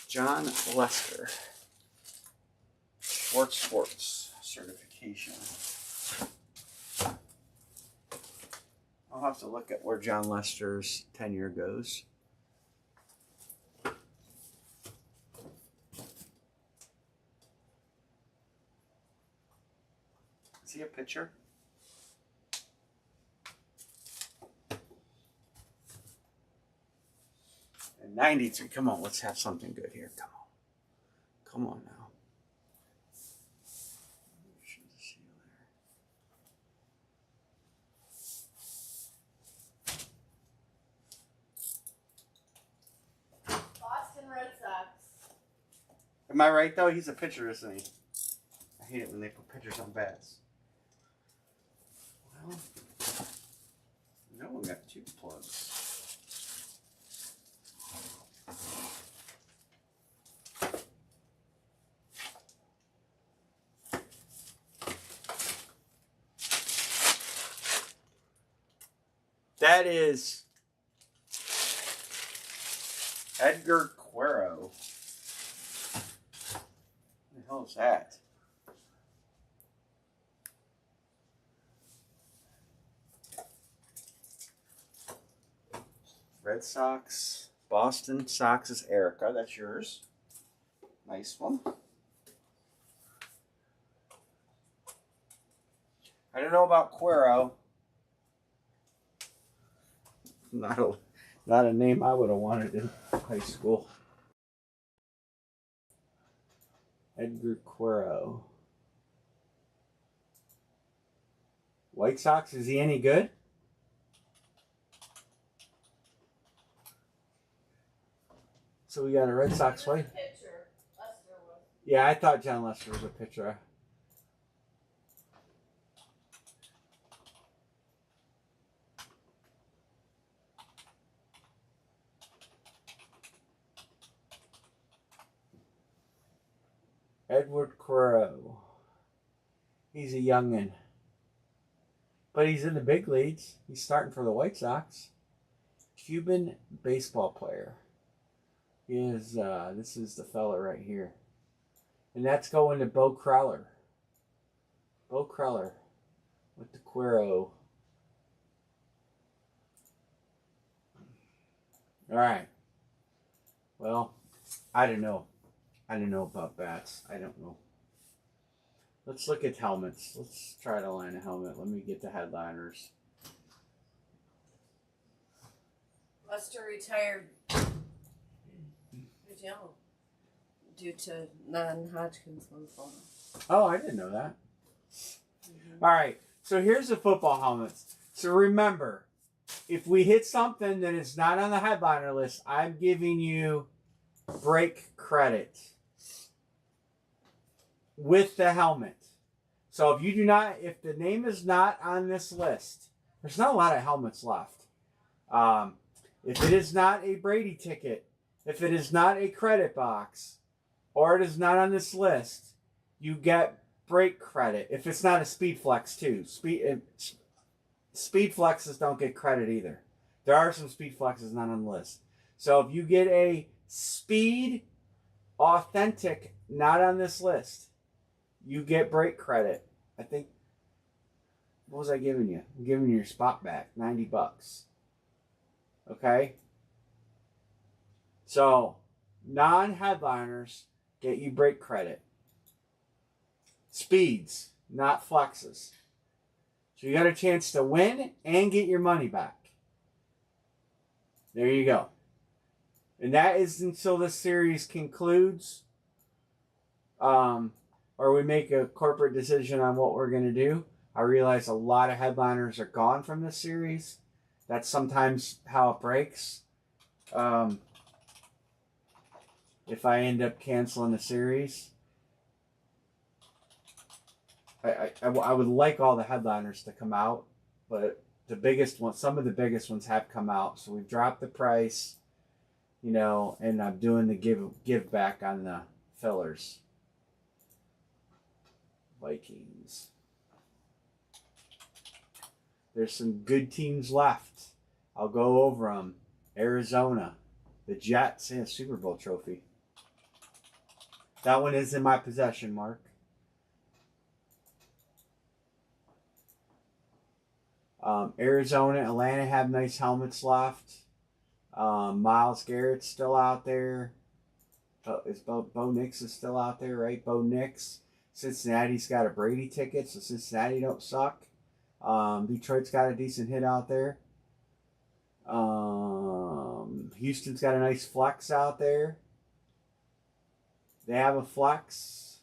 John Lester. Sports certification. I'll have to look at where John Lester's tenure goes. Is he a pitcher? And 93. Come on, let's have something good here. Come on. Come on now. Red Sox. Am I right though? He's a pitcher, isn't he? I hate it when they put pitchers on bats. Well, no one got 2 plugs. That is Edgar Cuero. What the hell is that? Red Sox. Boston Sox is Erica. That's yours. Nice one. I don't know about Cuero. Not a name I would have wanted in high school. Edgar Cuero. White Sox, is he any good? So we got a Red Sox White. Yeah, I thought John Lester was a pitcher. Edward Cuero. He's a youngin'. But he's in the big leagues. He's starting for the White Sox. Cuban baseball player. This is the fella right here. And that's going to Bo Crowler. Bo Crowler with the Cuero. Alright. Well, I don't know. I don't know about bats. I don't know. Let's look at helmets. Let's try to line a helmet. Let me get the headliners. Lester retired due to non-Hodgkin's lymphoma. Oh, I didn't know that. Mm-hmm. All right. So here's the football helmets. So remember, if we hit something that is not on the headliner list, I'm giving you break credit with the helmet. So if the name is not on this list, there's not a lot of helmets left. If it is not a Brady ticket, if it is not a credit box, or it is not on this list, you get break credit. If it's not a Speed Flex too. Speed Flexes don't get credit either. There are some Speed Flexes not on the list. So if you get a Speed Authentic not on this list, you get break credit. I think, what was I giving you? I'm giving you your spot back, $90. Okay? So, non-headliners get you break credit. Speeds, not flexes. So you got a chance to win and get your money back. There you go. And that is until this series concludes. Or we make a corporate decision on what we're going to do. I realize a lot of headliners are gone from this series. That's sometimes how it breaks. If I end up canceling the series, I would like all the headliners to come out, but the biggest ones, some of the biggest ones have come out. So we've dropped the price, and I'm doing the give back on the fillers. Vikings. There's some good teams left. I'll go over them. Arizona, the Jets, and a Super Bowl trophy. That one is in my possession, Mark. Arizona, Atlanta have nice helmets left. Miles Garrett's still out there. Bo Nix is still out there, right? Bo Nix. Cincinnati's got a Brady ticket, so Cincinnati don't suck. Detroit's got a decent hit out there. Houston's got a nice flex out there. They have a flex.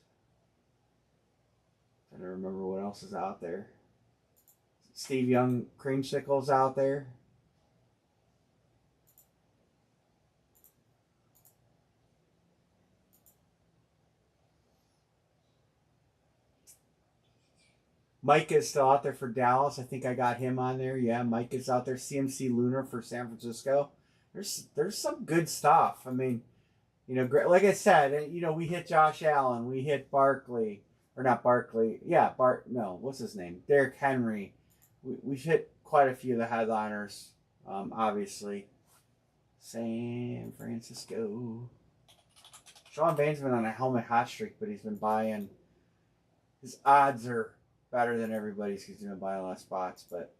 I don't remember what else is out there. Steve Young creamsicles out there. Mike is still out there for Dallas. I think I got him on there. Yeah, Mike is out there. CMC Lunar for San Francisco. There's some good stuff. I mean, like I said, we hit Josh Allen, we hit Barkley, or not Barkley. Yeah, No, what's his name? Derrick Henry. We've hit quite a few of the headliners. Obviously, San Francisco. Sean Bain's been on a helmet hot streak, but he's been buying. His odds are better than everybody's. He's going to buy a lot of spots, but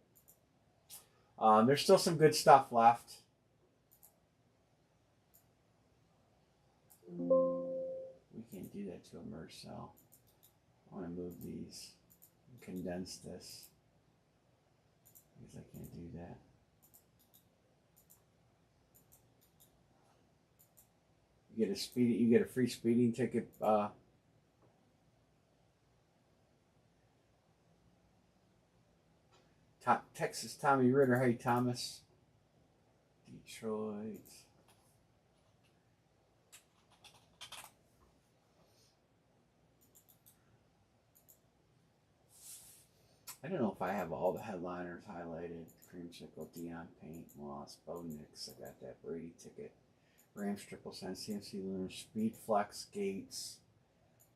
there's still some good stuff left. We can't do that to a merge cell. I want to move these and condense this because I can't do that. You get a free speeding ticket. Texas Tommy Ritter. Hey, Thomas. Detroit. I don't know if I have all the headliners highlighted. Creamsicle, Dion Paint, Moss, Bo Nix. I got that Brady ticket. Rams Triple Sen, CMC Lunar, Speed Flex, Gates,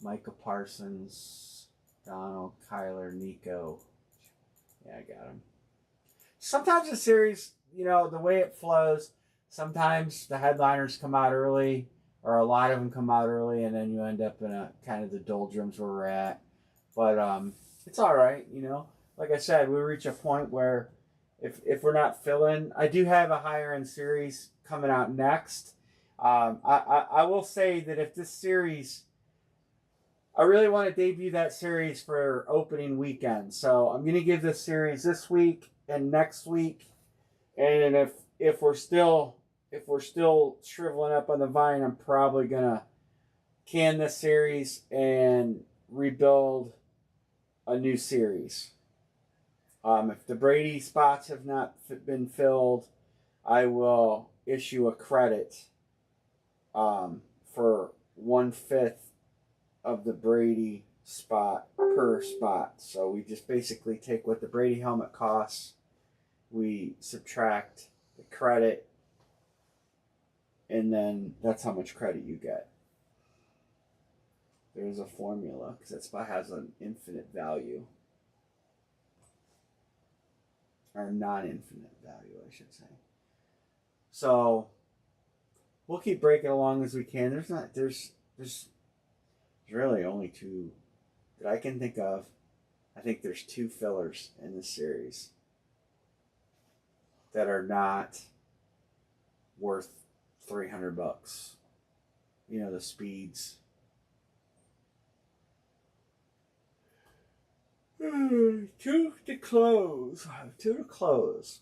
Micah Parsons, Donald, Kyler, Nico. Yeah, I got him. Sometimes the series, the way it flows, sometimes the headliners come out early, or a lot of them come out early, and then you end up in a kind of the doldrums where we're at. But it's all right, Like I said, we reach a point where if we're not filling, I do have a higher end series coming out next. I will say that if this series, I really want to debut that series for opening weekend. So I'm going to give this series this week and next week. And if we're still shriveling up on the vine, I'm probably going to can this series and rebuild a new series. If the Brady spots have not been filled, I will issue a credit for 1/5 of the Brady spot per spot. So we just basically take what the Brady helmet costs, we subtract the credit, and then that's how much credit you get. There's a formula because that spot has an infinite value. Or non-infinite value, I should say. So we'll keep breaking along as we can. There's really only two that I can think of. I think there's 2 fillers in this series that are not worth $300. The speeds. 2 to close. 2 to close.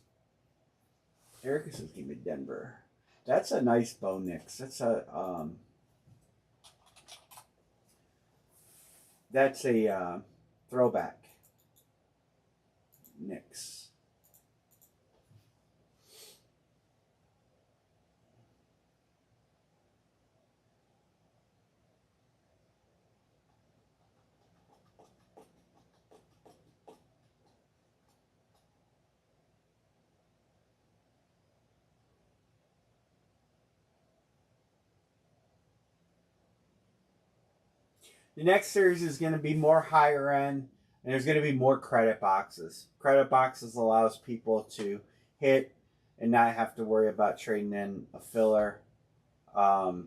Eric is going to give me Denver. That's a nice Bo Nix. That's a throwback Nix. The next series is going to be more higher end, And there's going to be more credit boxes. Credit boxes allows people to hit and not have to worry about trading in a filler, or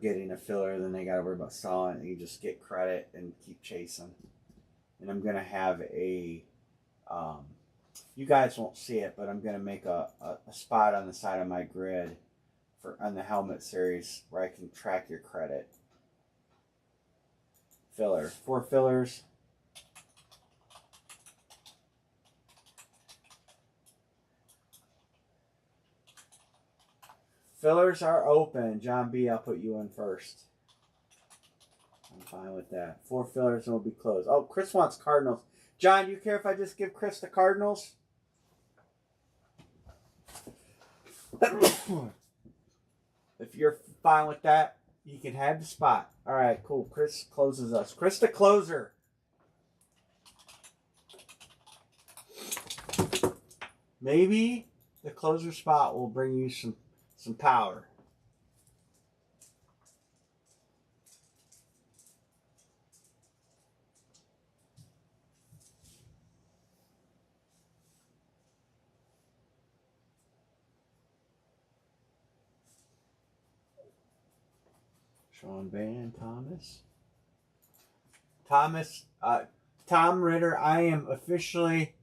getting a filler, and then they got to worry about selling it. You just get credit and keep chasing. And I'm going to have a, you guys won't see it, but I'm going to make a spot on the side of my grid on the helmet series where I can track your credit. Filler. 4 fillers. Fillers are open. John B, I'll put you in first. I'm fine with that. 4 fillers and we'll be closed. Oh, Chris wants Cardinals. John, you care if I just give Chris the Cardinals? If you're fine with that, you can have the spot. All right, cool. Chris closes us. Chris the closer. Maybe the closer spot will bring you some power. Sean Van Thomas. Tom Ritter, I am officially,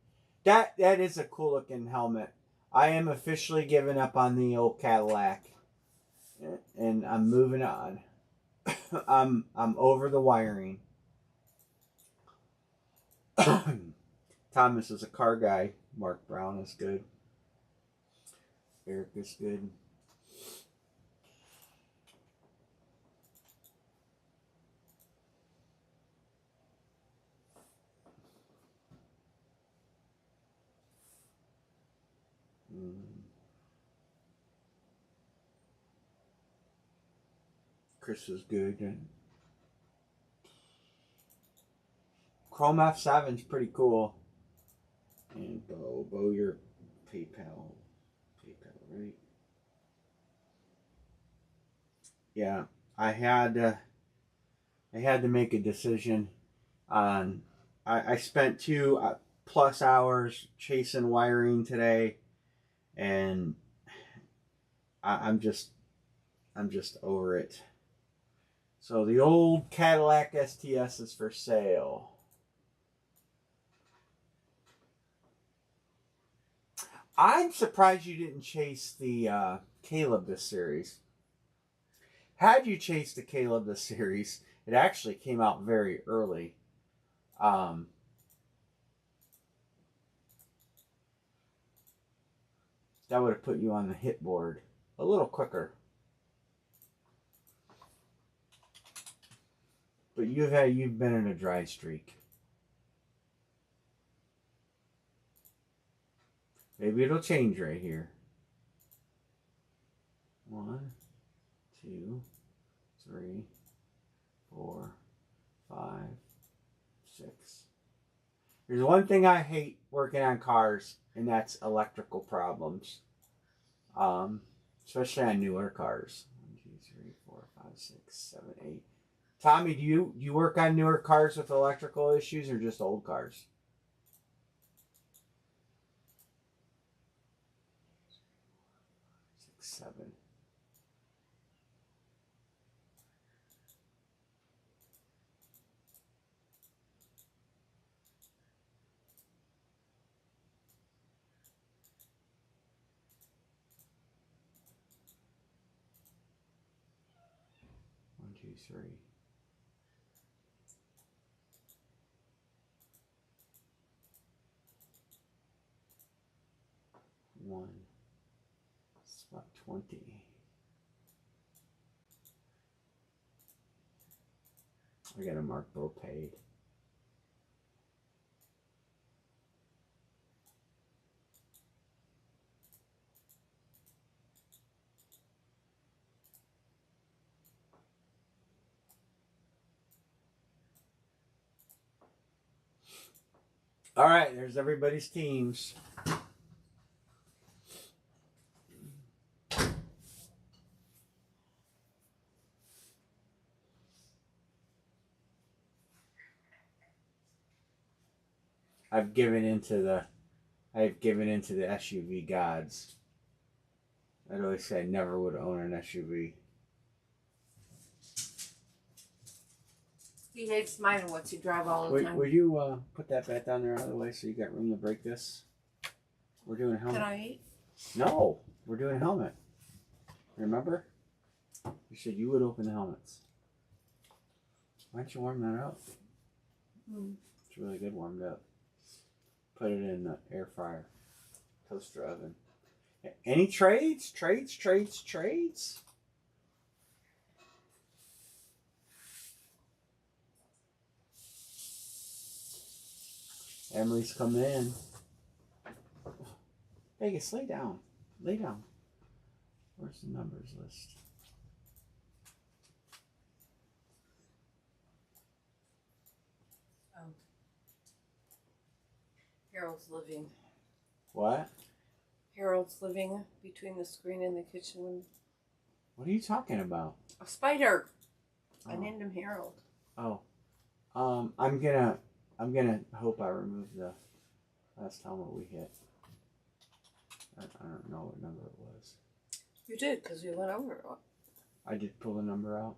that is a cool looking helmet. I am officially giving up on the old Cadillac, and I'm moving on. I'm over the wiring. Thomas is a car guy. Mark Brown is good. Eric is good. Chris is good. And Chrome F7 is pretty cool. And Bo, your PayPal, right? Yeah, I had to make a decision on. I spent 2+ hours chasing wiring today, and I'm just over it. So the old Cadillac STS is for sale. I'm surprised you didn't chase the Caleb this series. Had you chased the Caleb this series, it actually came out very early. That would have put you on the hit board a little quicker. But you've been in a dry streak. Maybe it'll change right here. 1, 2, 3, 4, 5, 6. There's one thing I hate working on cars, and that's electrical problems. Especially on newer cars. 1, 2, 3, 4, 5, 6, 7, 8. Tommy, do you work on newer cars with electrical issues or just old cars? 6, 7. One, two, three. One. It's about 20. I gotta mark Bo paid. All right, there's everybody's teams. I've given into the SUV gods. I'd always say I never would own an SUV. He hates mine and what's he drive all the time. Would you put that back down there out of the way so you got room to break this? We're doing a helmet. Can I eat? No, we're doing a helmet. Remember? You said you would open the helmets. Why don't you warm that up? It's really good warmed up. Put it in the air fryer. Toaster oven. Any trades? Trades? Emery's coming in. Vegas, lay down. Lay down. Where's the numbers list? Oh. Harold's living. What? Harold's living between the screen and the kitchen window. What are you talking about? A spider. Oh. I named him Harold. Oh. I'm gonna hope I remove the last helmet we hit. I don't know what number it was. You did, because we went over it. I did pull the number out.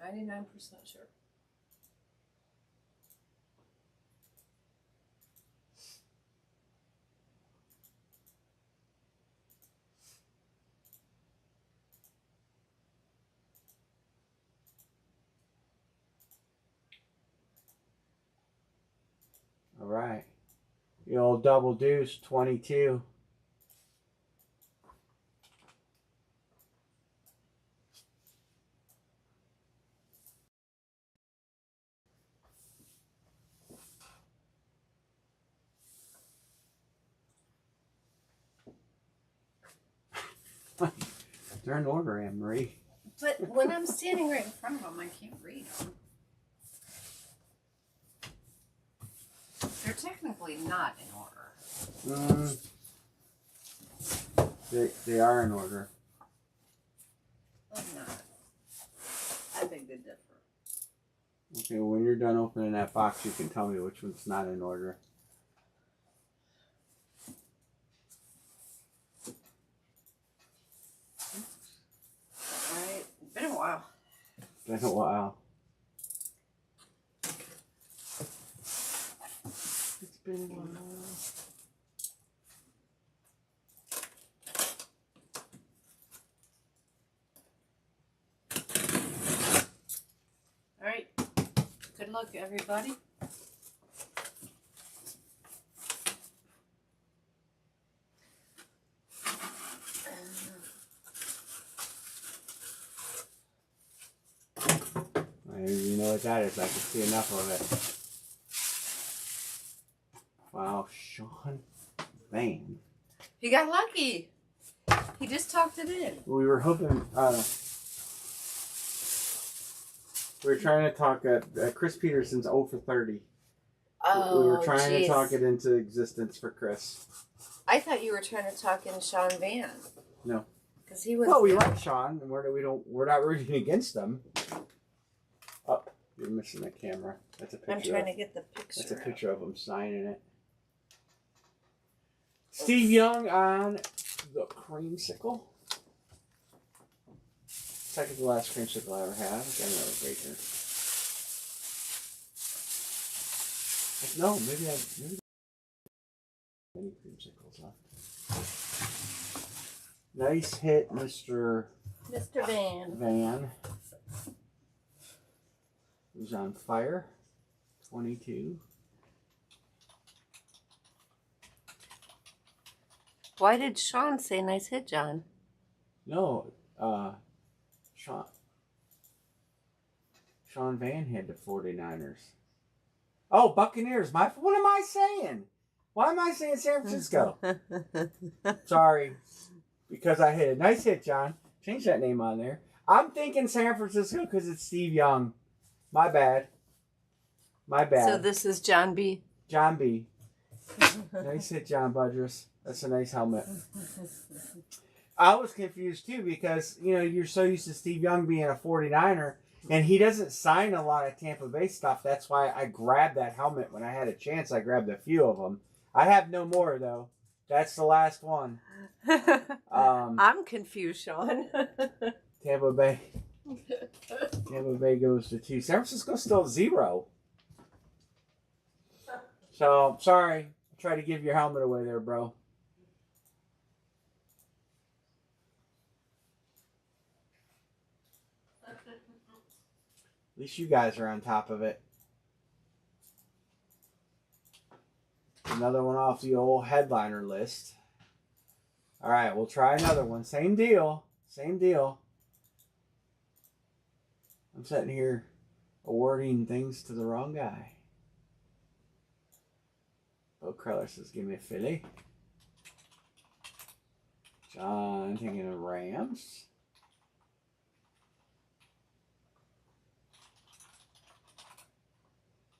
99% sure. All right. The old double deuce, 22. They're in order, Anne-Marie. But when I'm standing right in front of them, I can't read them. They're technically not in order. They are in order. I'm not. I beg to differ. Okay, well, when you're done opening that box, you can tell me which one's not in order. Alright, been a while. Been a while. It's been a while. Alright, good luck, everybody. You know what that is. I can see enough of it. Wow, Sean Van. He got lucky. He just talked it in. We were hoping, we were trying to talk Chris Peterson's 0 for 30. Oh, we were trying to talk it into existence for Chris. I thought you were trying to talk in Sean Van. No. Because he was. Well, we like Sean, and we're not rooting against him. Oh, you're missing the camera. That's a picture. I'm trying to get the picture. That's a picture of him signing it. Steve Young on the creamsicle. Second to last creamsicle I ever had. Got another baker. No, maybe many creamsicles left. Nice hit, Mr. Van. Who's on fire? 22. Why did Sean say nice hit, John? No, Sean Van had the 49ers. Oh, Buccaneers. What am I saying? Why am I saying San Francisco? Sorry. Because I hit a nice hit, John. Change that name on there. I'm thinking San Francisco because it's Steve Young. My bad. So this is John B. John B. Nice hit, John Budrus. That's a nice helmet. I was confused too because, you're so used to Steve Young being a 49er And he doesn't sign a lot of Tampa Bay stuff. That's why I grabbed that helmet when I had a chance. I grabbed a few of them. I have no more, though. That's the last one. I'm confused, Sean. Tampa Bay. Tampa Bay goes to 2. San Francisco still 0. So, sorry. I tried to give your helmet away there, bro. At least you guys are on top of it. Another one off the old headliner list. All right, we'll try another one. Same deal. Same deal. I'm sitting here awarding things to the wrong guy. Bo Kreller says, give me a Philly. John taking the Rams.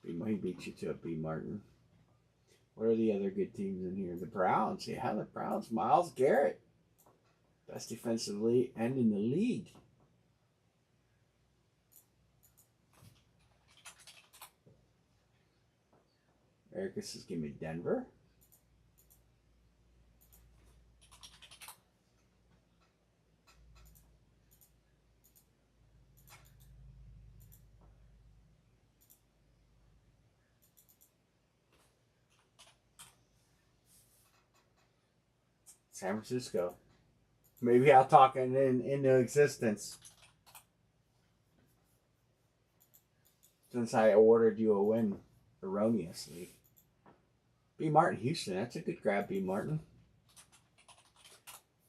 He beat you to a B. Martin. What are the other good teams in here? The Browns. Yeah, the Browns. Myles Garrett. Best defensive end in the league. Erica says, give me Denver. San Francisco. Maybe I'll talk it into existence. Since I ordered you a win erroneously. B. Martin, Houston. That's a good grab, B. Martin.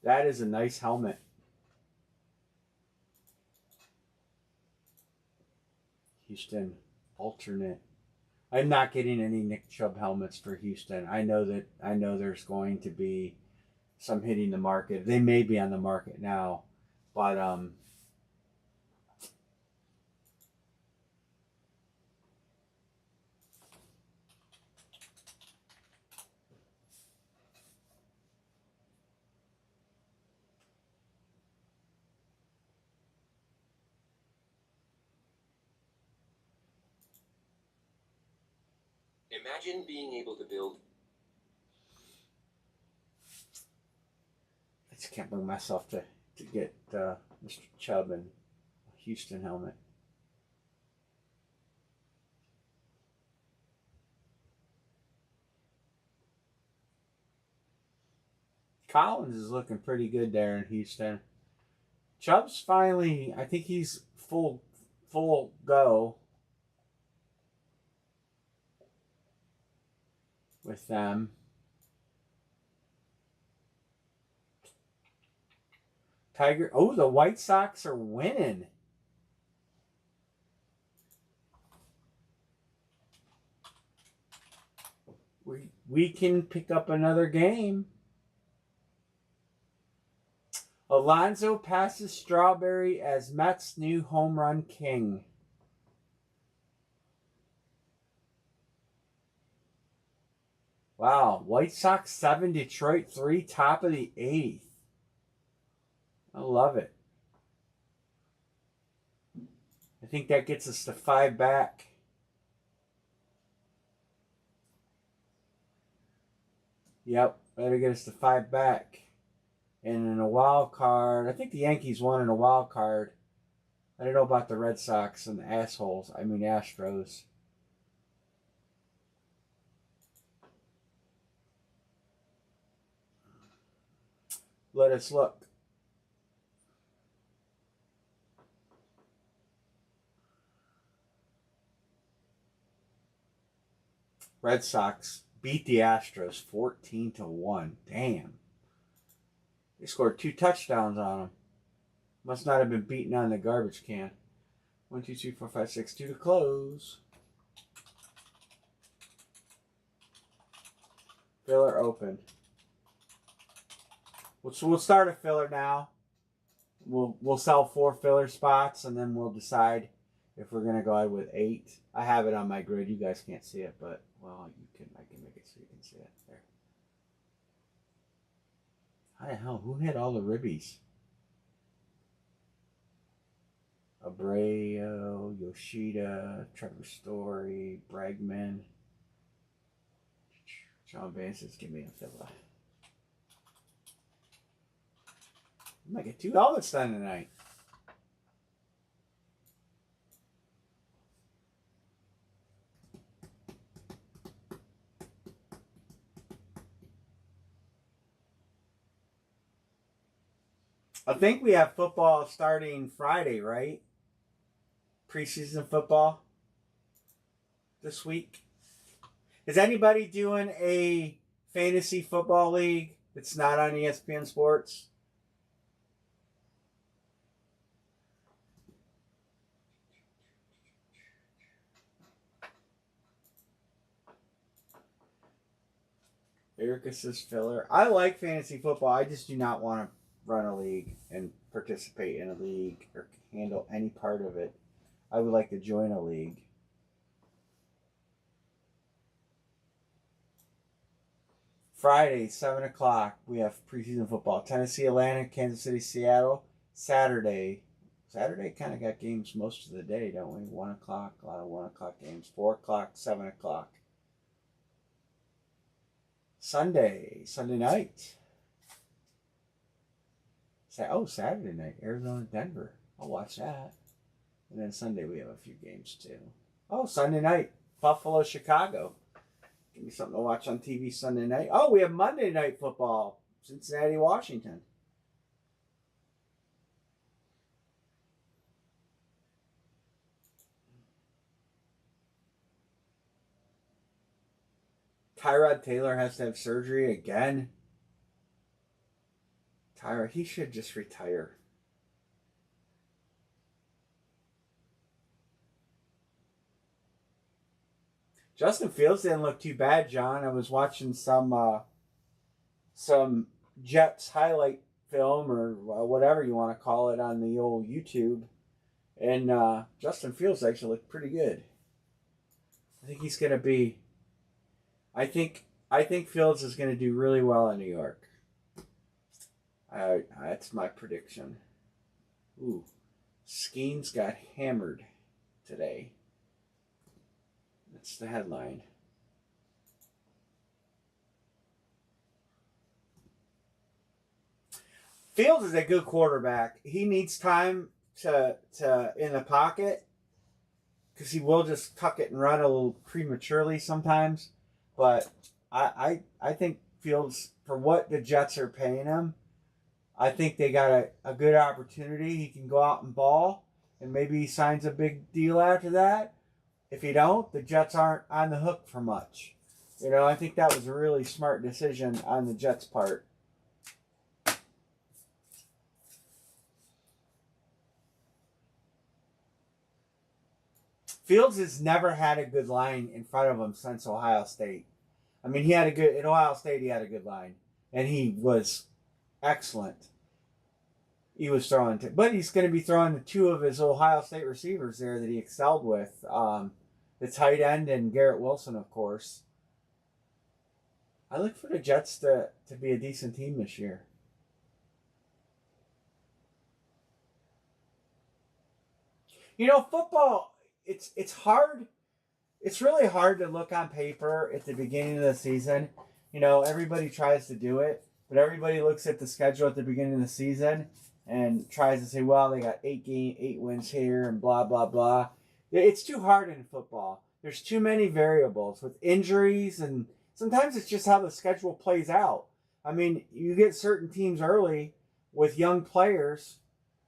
That is a nice helmet. Houston, alternate. I'm not getting any Nick Chubb helmets for Houston. I know there's going to be some hitting the market. They may be on the market now, but imagine being able to build. I just can't bring myself to get Mr. Chubb and a Houston helmet. Collins is looking pretty good there in Houston. Chubb's finally, I think he's full go with them. Tiger. Oh, the White Sox are winning. We can pick up another game. Alonso passes Strawberry as Mets' new home run king. Wow. White Sox 7, Detroit 3, top of the 8th. I love it. I think that gets us to 5 back. Yep, that'll get us to 5 back. And in a wild card, I think the Yankees won in a wild card. I don't know about the Red Sox and the Astros. Let us look. Red Sox beat the Astros 14-1. Damn. They scored 2 touchdowns on them. Must not have been beaten on the garbage can. 1, 2, 3, 4, 5, 6, 2 to close. Filler open. We'll start a filler now. We'll sell 4 filler spots and then we'll decide if we're gonna go ahead with 8. I have it on my grid. You guys can't see it, but well, I can make it so you can see it there. How the hell? Who hit all the ribbies? Abreu, Yoshida, Trevor Story, Bregman. John Bassett, give me a filler. I might get 2 helmets done tonight. I think we have football starting Friday, right? Preseason football this week. Is anybody doing a fantasy football league that's not on ESPN Sports? Erica says filler. I like fantasy football. I just do not want to run a league and participate in a league or handle any part of it. I would like to join a league. Friday, 7 o'clock, we have preseason football. Tennessee, Atlanta, Kansas City, Seattle. Saturday kind of got games most of the day, don't we? 1 o'clock, a lot of 1 o'clock games. 4 o'clock, 7 o'clock. Sunday night. Saturday night, Arizona, Denver. I'll watch that. And then Sunday we have a few games too. Oh, Sunday night, Buffalo, Chicago. Give me something to watch on TV Sunday night. Oh, we have Monday night football, Cincinnati, Washington. Tyrod Taylor has to have surgery again. He should just retire. Justin Fields didn't look too bad, John. I was watching some Jets highlight film or whatever you want to call it on the old YouTube, and Justin Fields actually looked pretty good. I think he's gonna be. I think Fields is gonna do really well in New York. That's my prediction. Ooh, Skeens got hammered today. That's the headline. Fields is a good quarterback. He needs time to in the pocket because he will just tuck it and run a little prematurely sometimes. But I think Fields, for what the Jets are paying him, I think they got a good opportunity. He can go out and ball, and maybe he signs a big deal after that. If he don't, the Jets aren't on the hook for much. I think that was a really smart decision on the Jets' part. Fields has never had a good line in front of him since Ohio State. I mean, in Ohio State, he had a good line, and he was excellent. He was throwing but he's going to be throwing to 2 of his Ohio State receivers there that he excelled with. The tight end and Garrett Wilson, of course. I look for the Jets to be a decent team this year. Football, it's hard. It's really hard to look on paper at the beginning of the season. Everybody tries to do it, but everybody looks at the schedule at the beginning of the season and tries to say, well, they got 8 wins here and blah, blah, blah. It's too hard in football. There's too many variables with injuries, and sometimes it's just how the schedule plays out. I mean, you get certain teams early with young players.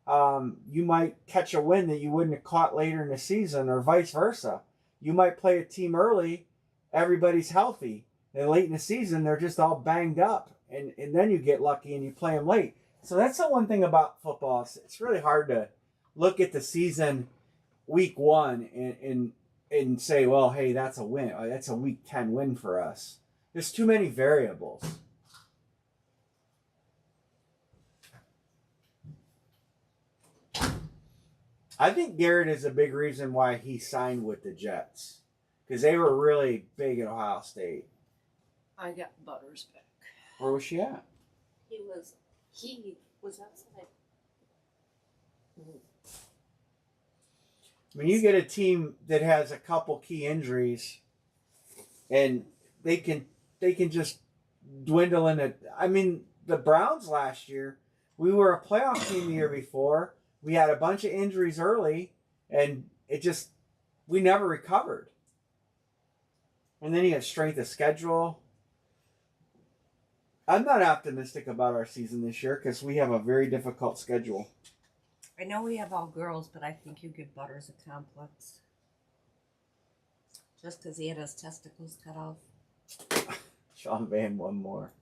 You might catch a win that you wouldn't have caught later in the season, or vice versa. You might play a team early, everybody's healthy, and late in the season they're just all banged up, and then you get lucky and you play them late. So that's the one thing about football. It's really hard to look at the season week 1 and say, well, hey, that's a win. That's a week 10 win for us. There's too many variables. I think Garrett is a big reason why he signed with the Jets, because they were really big at Ohio State. I got Butters back. Where was she at? He was outside. When you get a team that has a couple key injuries, and they can just dwindle in it. I mean, the Browns last year, we were a playoff team the year before. We had a bunch of injuries early, and it just we never recovered. And then you have strength of schedule. I'm not optimistic about our season this year because we have a very difficult schedule. I know we have all girls, but I think you give Butters a complex. Just because he had his testicles cut off. Sean Van, one more.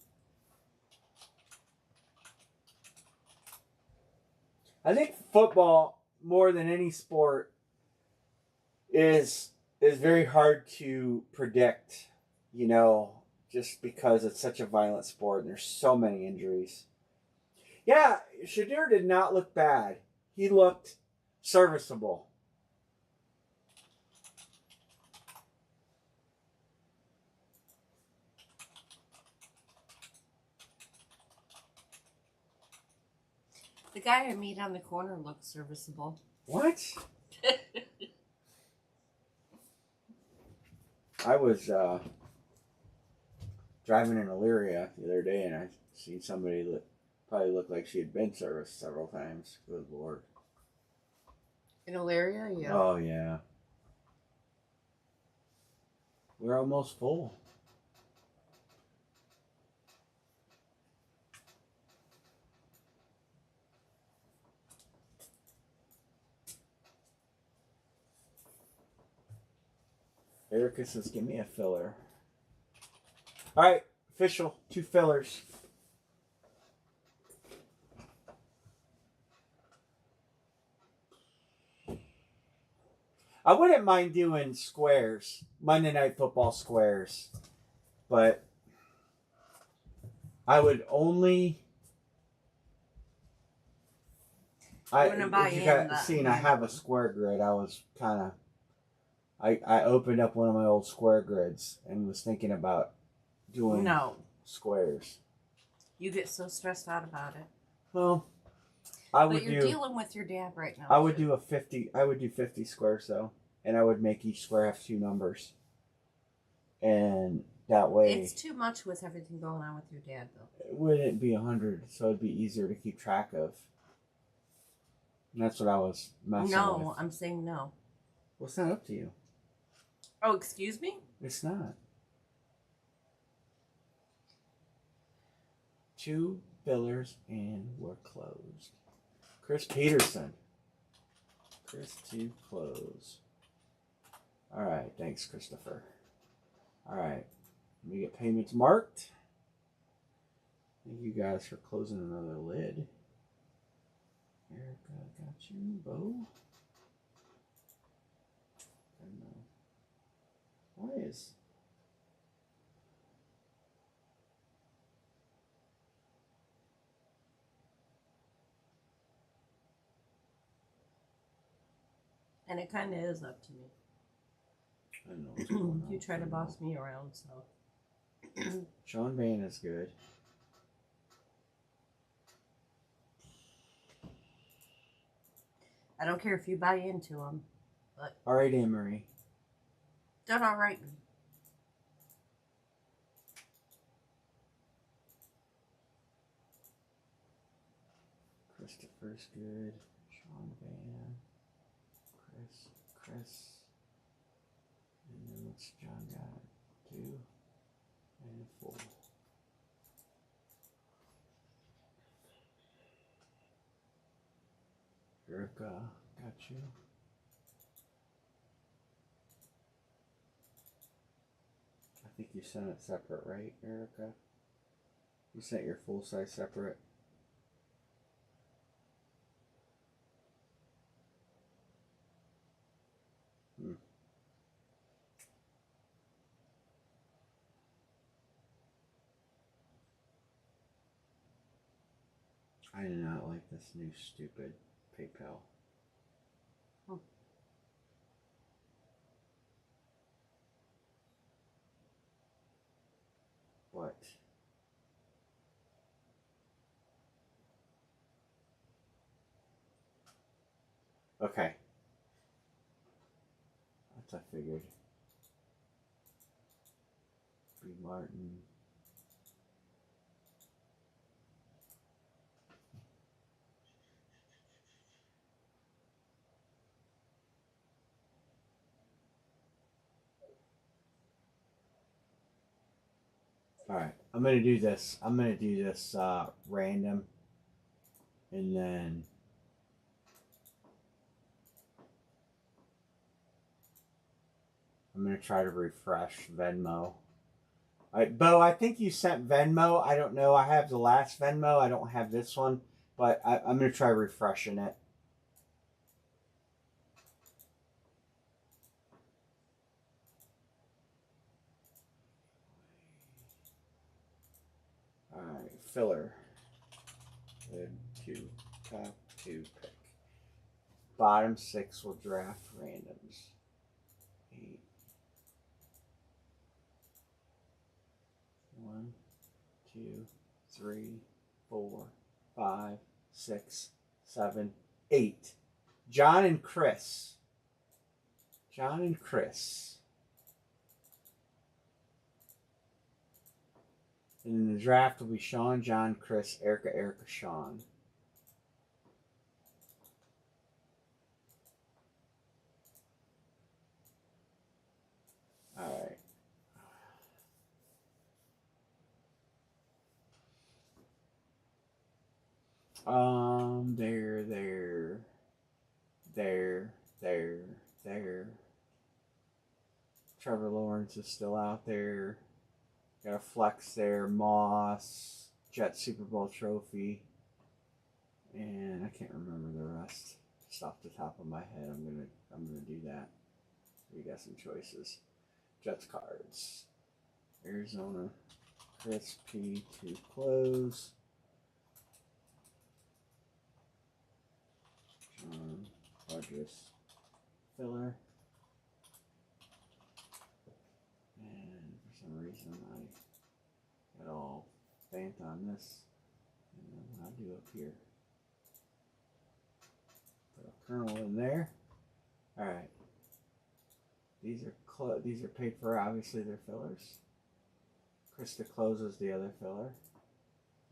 I think football, more than any sport, is very hard to predict, you know, just because it's such a violent sport and there's so many injuries. Yeah, Shadir did not look bad. He looked serviceable. The guy I meet on the corner looks serviceable. What? I was driving in Elyria the other day, and I seen somebody that probably looked like she had been serviced several times. Good Lord. In Elyria, yeah. Oh, yeah. We're almost full. Erica says, give me a filler. All right, official, 2 fillers. I wouldn't mind doing squares, Monday Night Football squares, but I would only. I have a square grid. I was kind of. I opened up one of my old square grids and was thinking about doing squares. You get so stressed out about it. Well, but you're dealing with your dad right now. I would do 50 squares though, and I would make each square have 2 numbers. And that way it's too much with everything going on with your dad though. It wouldn't be 100, so it'd be easier to keep track of. And that's what I was messing with. No, I'm saying no. Well, it's not up to you. Oh, excuse me? It's not. 2 fillers and we're closed. Chris Peterson. Chris to close. All right. Thanks, Christopher. All right. Let me get payments marked. Thank you guys for closing another lid. Erica, got you. Bo. Why is... And it kind of is up to me. I don't know what's going on. You try to boss me around, so. Sean Van is good. I don't care if you buy into them, but. All right, Anne-Marie. Don't all right me. Christopher's good. Sean Van. Chris. And then what's John got? 2 and 4. Erica, got you. I think you sent it separate, right, Erica? You sent your full size separate. I do not like this new stupid PayPal. What? Okay. I figured. B. Martin. Alright, I'm going to do this. I'm going to do this random. And then I'm going to try to refresh Venmo. Alright, Bo, I think you sent Venmo. I don't know. I have the last Venmo. I don't have this one. But I'm going to try refreshing it. Alright, filler. Good, two, top two, pick. Bottom six will draft randoms. 8. 1, 2, 3, 4, 5, 6, 7, 8. John and Chris. John and Chris. And then the draft will be Sean, John, Chris, Erica, Erica, Sean. All right. There. Trevor Lawrence is still out there. Got a flex there. Moss, Jet Super Bowl trophy, and I can't remember the rest. Just off the top of my head, I'm gonna do that. We got some choices. Jets cards. Arizona, Chris P to close. John Rodgers filler. And for some reason I got all bent on this. And I'll do up here. Put a kernel in there. Alright. These are paid for, obviously they're fillers. Krista closes the other filler.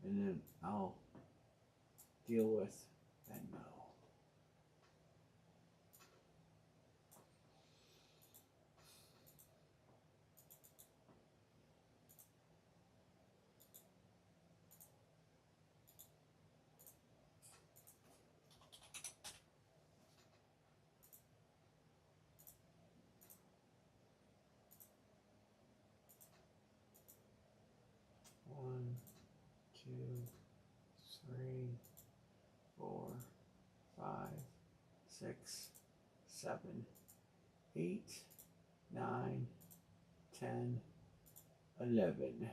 And then I'll deal with Venmo. One, 2, 3, 4, 5, 6, 7, 8, 9, 10, 11.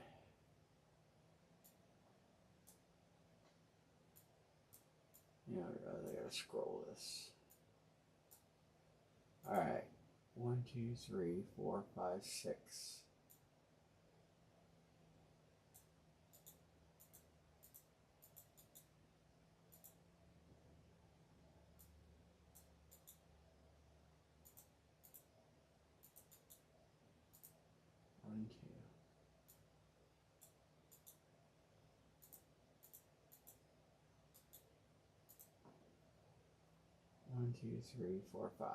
Yeah, I gotta scroll this. Alright. 1, 2, 3, 4, 5, 6. One, two. One, two, three, four, 5.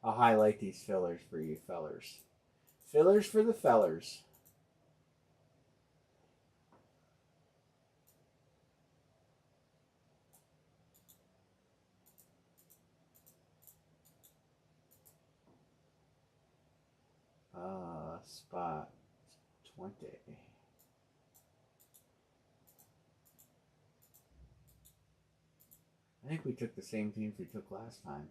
I'll highlight these fillers for you fellers. Fillers for the fellers. Spot 20. I think we took the same teams we took last time.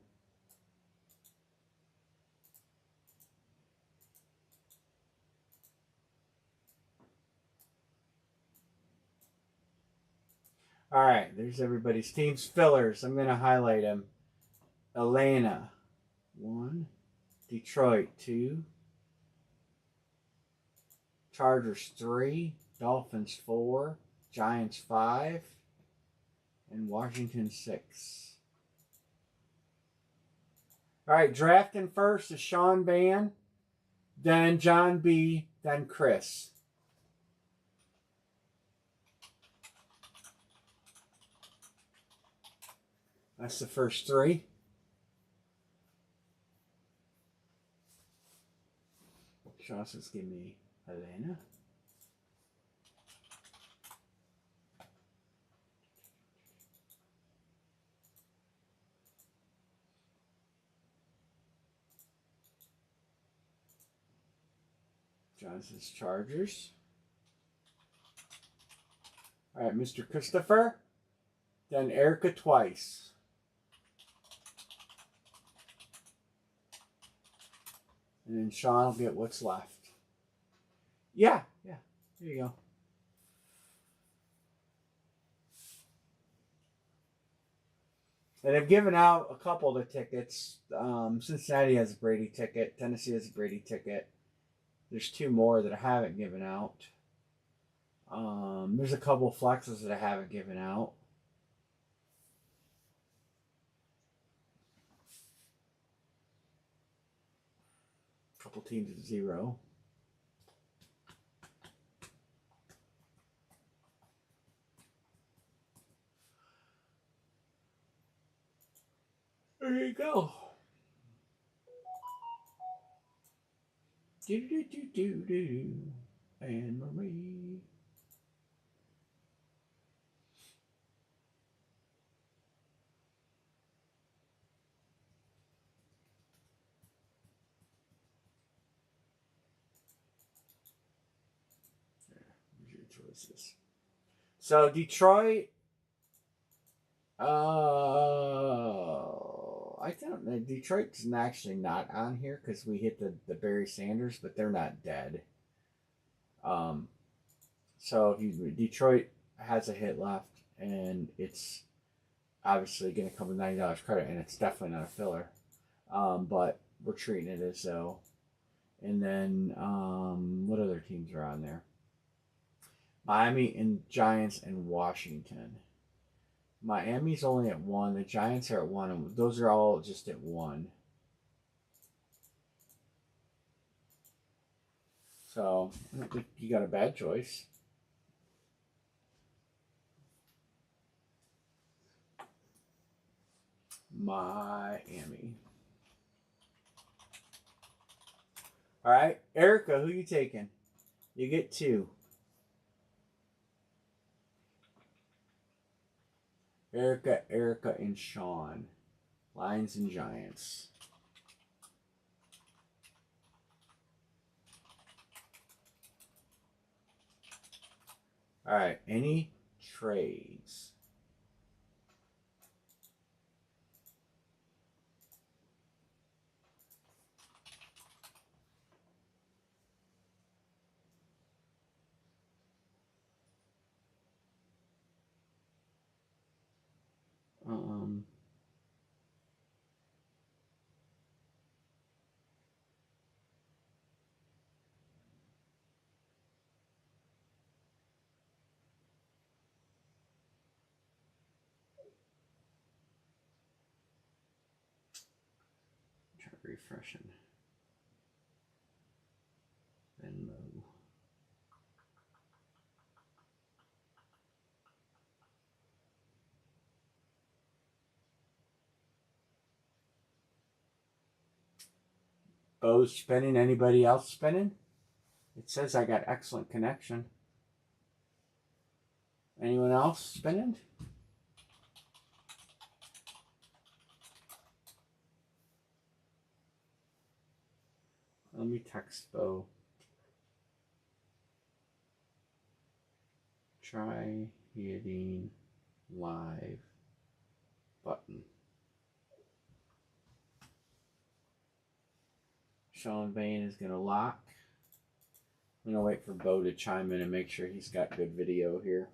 All right, there's everybody's team's fillers. I'm going to highlight them. Atlanta, 1. Detroit, 2. Chargers, 3. Dolphins, 4. Giants, 5. And Washington, 6. All right, drafting first is Sean Van, then John B, then Chris. That's the first three. Sean says, give me Elena. John says, Chargers. All right, Mr. Christopher. Then Erica twice. And then Sean will get what's left. Yeah. There you go. And they've given out a couple of the tickets. Cincinnati has a Brady ticket. Tennessee has a Brady ticket. There's two more that I haven't given out. There's a couple of flexes that I haven't given out. A couple teams at 0. There you go. Do. And Marie. There's your choices. So Detroit. I don't know. Detroit's actually not on here because we hit the Barry Sanders, but they're not dead. So if you, Detroit has a hit left, and it's obviously going to come with $90 credit, and it's definitely not a filler. But we're treating it as though. And then what other teams are on there? Miami and Giants and Washington. Miami's only at 1. The Giants are at 1. And those are all just at 1. So I don't think you got a bad choice. Miami. All right, Erica, who you taking? You get 2. Erica, and Sean. Lions and Giants. All right, any trades? Try refreshing. Venmo. Bo's spinning. Anybody else spinning? It says I got excellent connection. Anyone else spinning? Let me text Bo. Try hitting live button. Sean Bain is going to lock. I'm going to wait for Bo to chime in and make sure he's got good video here.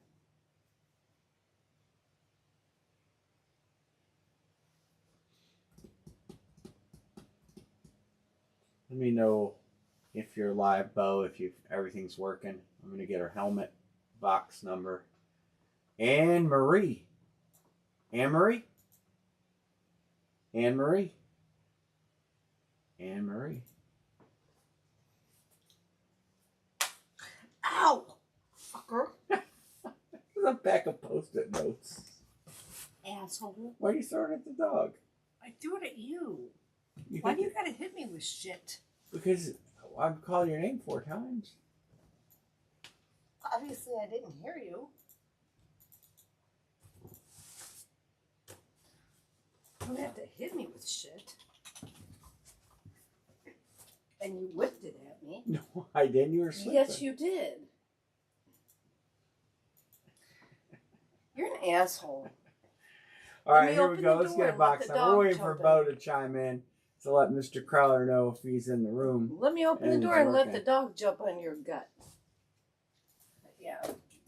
Let me know if you're live, Bo, if everything's working. I'm going to get her helmet box number. Anne Marie. Anne Marie? Anne Marie? Anne Marie. Ow! Fucker. There's a pack of Post-it notes. Asshole. Why are you throwing it at the dog? I threw it at you. Why do you gotta hit me with shit? Because I'm calling your name 4 times. Obviously, I didn't hear you. You don't have to hit me with shit. And you whipped it at me. No, I didn't. You were sleeping. Yes, you did. You're an asshole. All right, here we go. Let's get a box number. We're waiting for Bo to chime in to let Mr. Crowler know if he's in the room. Let me open the door and let the dog jump on your gut. Yeah,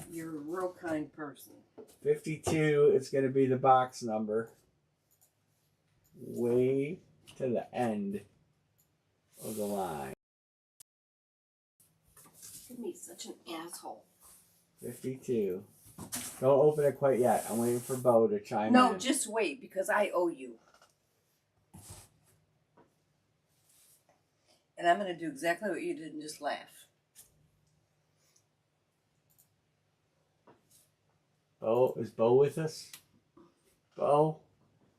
you're a real kind person. 52 is going to be the box number. Way to the end of the line. Give me such an asshole. 52. Don't open it quite yet. I'm waiting for Bo to chime in. No, just wait because I owe you. And I'm going to do exactly what you did and just laugh. Bo, is Bo with us? Bo?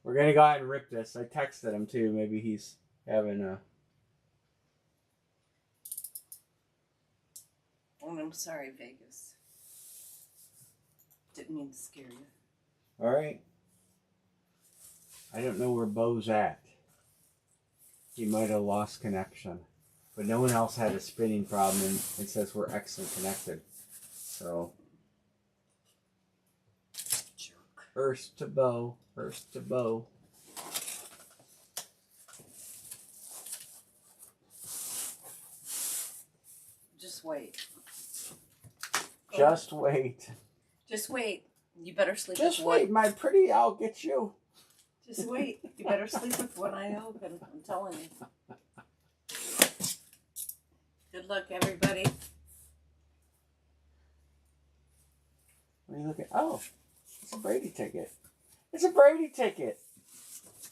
We're going to go ahead and rip this. I texted him too. Maybe he's having a... Oh, I'm sorry, Vegas. Didn't mean to scare you. All right. I don't know where Bo's at. He might have lost connection. But no one else had a spinning problem, and it says we're excellent connected. So... Jerk. First to Bo. First to Bo. Just wait. Just wait. Just wait. You better sleep Just with wait, one. my pretty. I'll get you. Just wait. You better sleep with one eye open. I'm telling you. Good luck, everybody. What are you looking? Oh, it's a Brady ticket. It's a Brady ticket.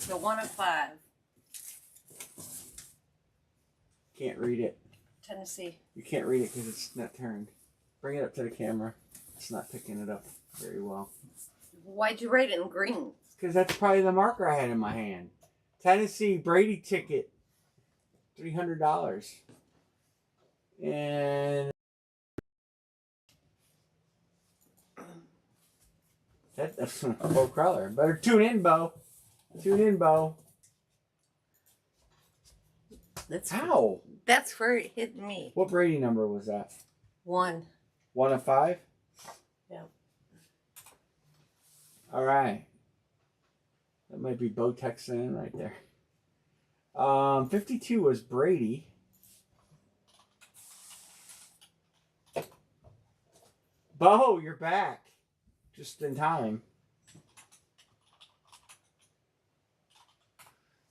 The 1 of 5. Can't read it. Tennessee. You can't read it because it's not turned. Bring it up to the camera. It's not picking it up very well. Why'd you write it in green? Because that's probably the marker I had in my hand. Tennessee Brady ticket. $300. And that's Bo Crowler. Better tune in, Bo. Tune in, Bo. How? That's where it hit me. What Brady number was that? 1. 1 of 5? Yeah. All right. That might be Bo texting in right there. 52 was Brady. Bo, you're back. Just in time.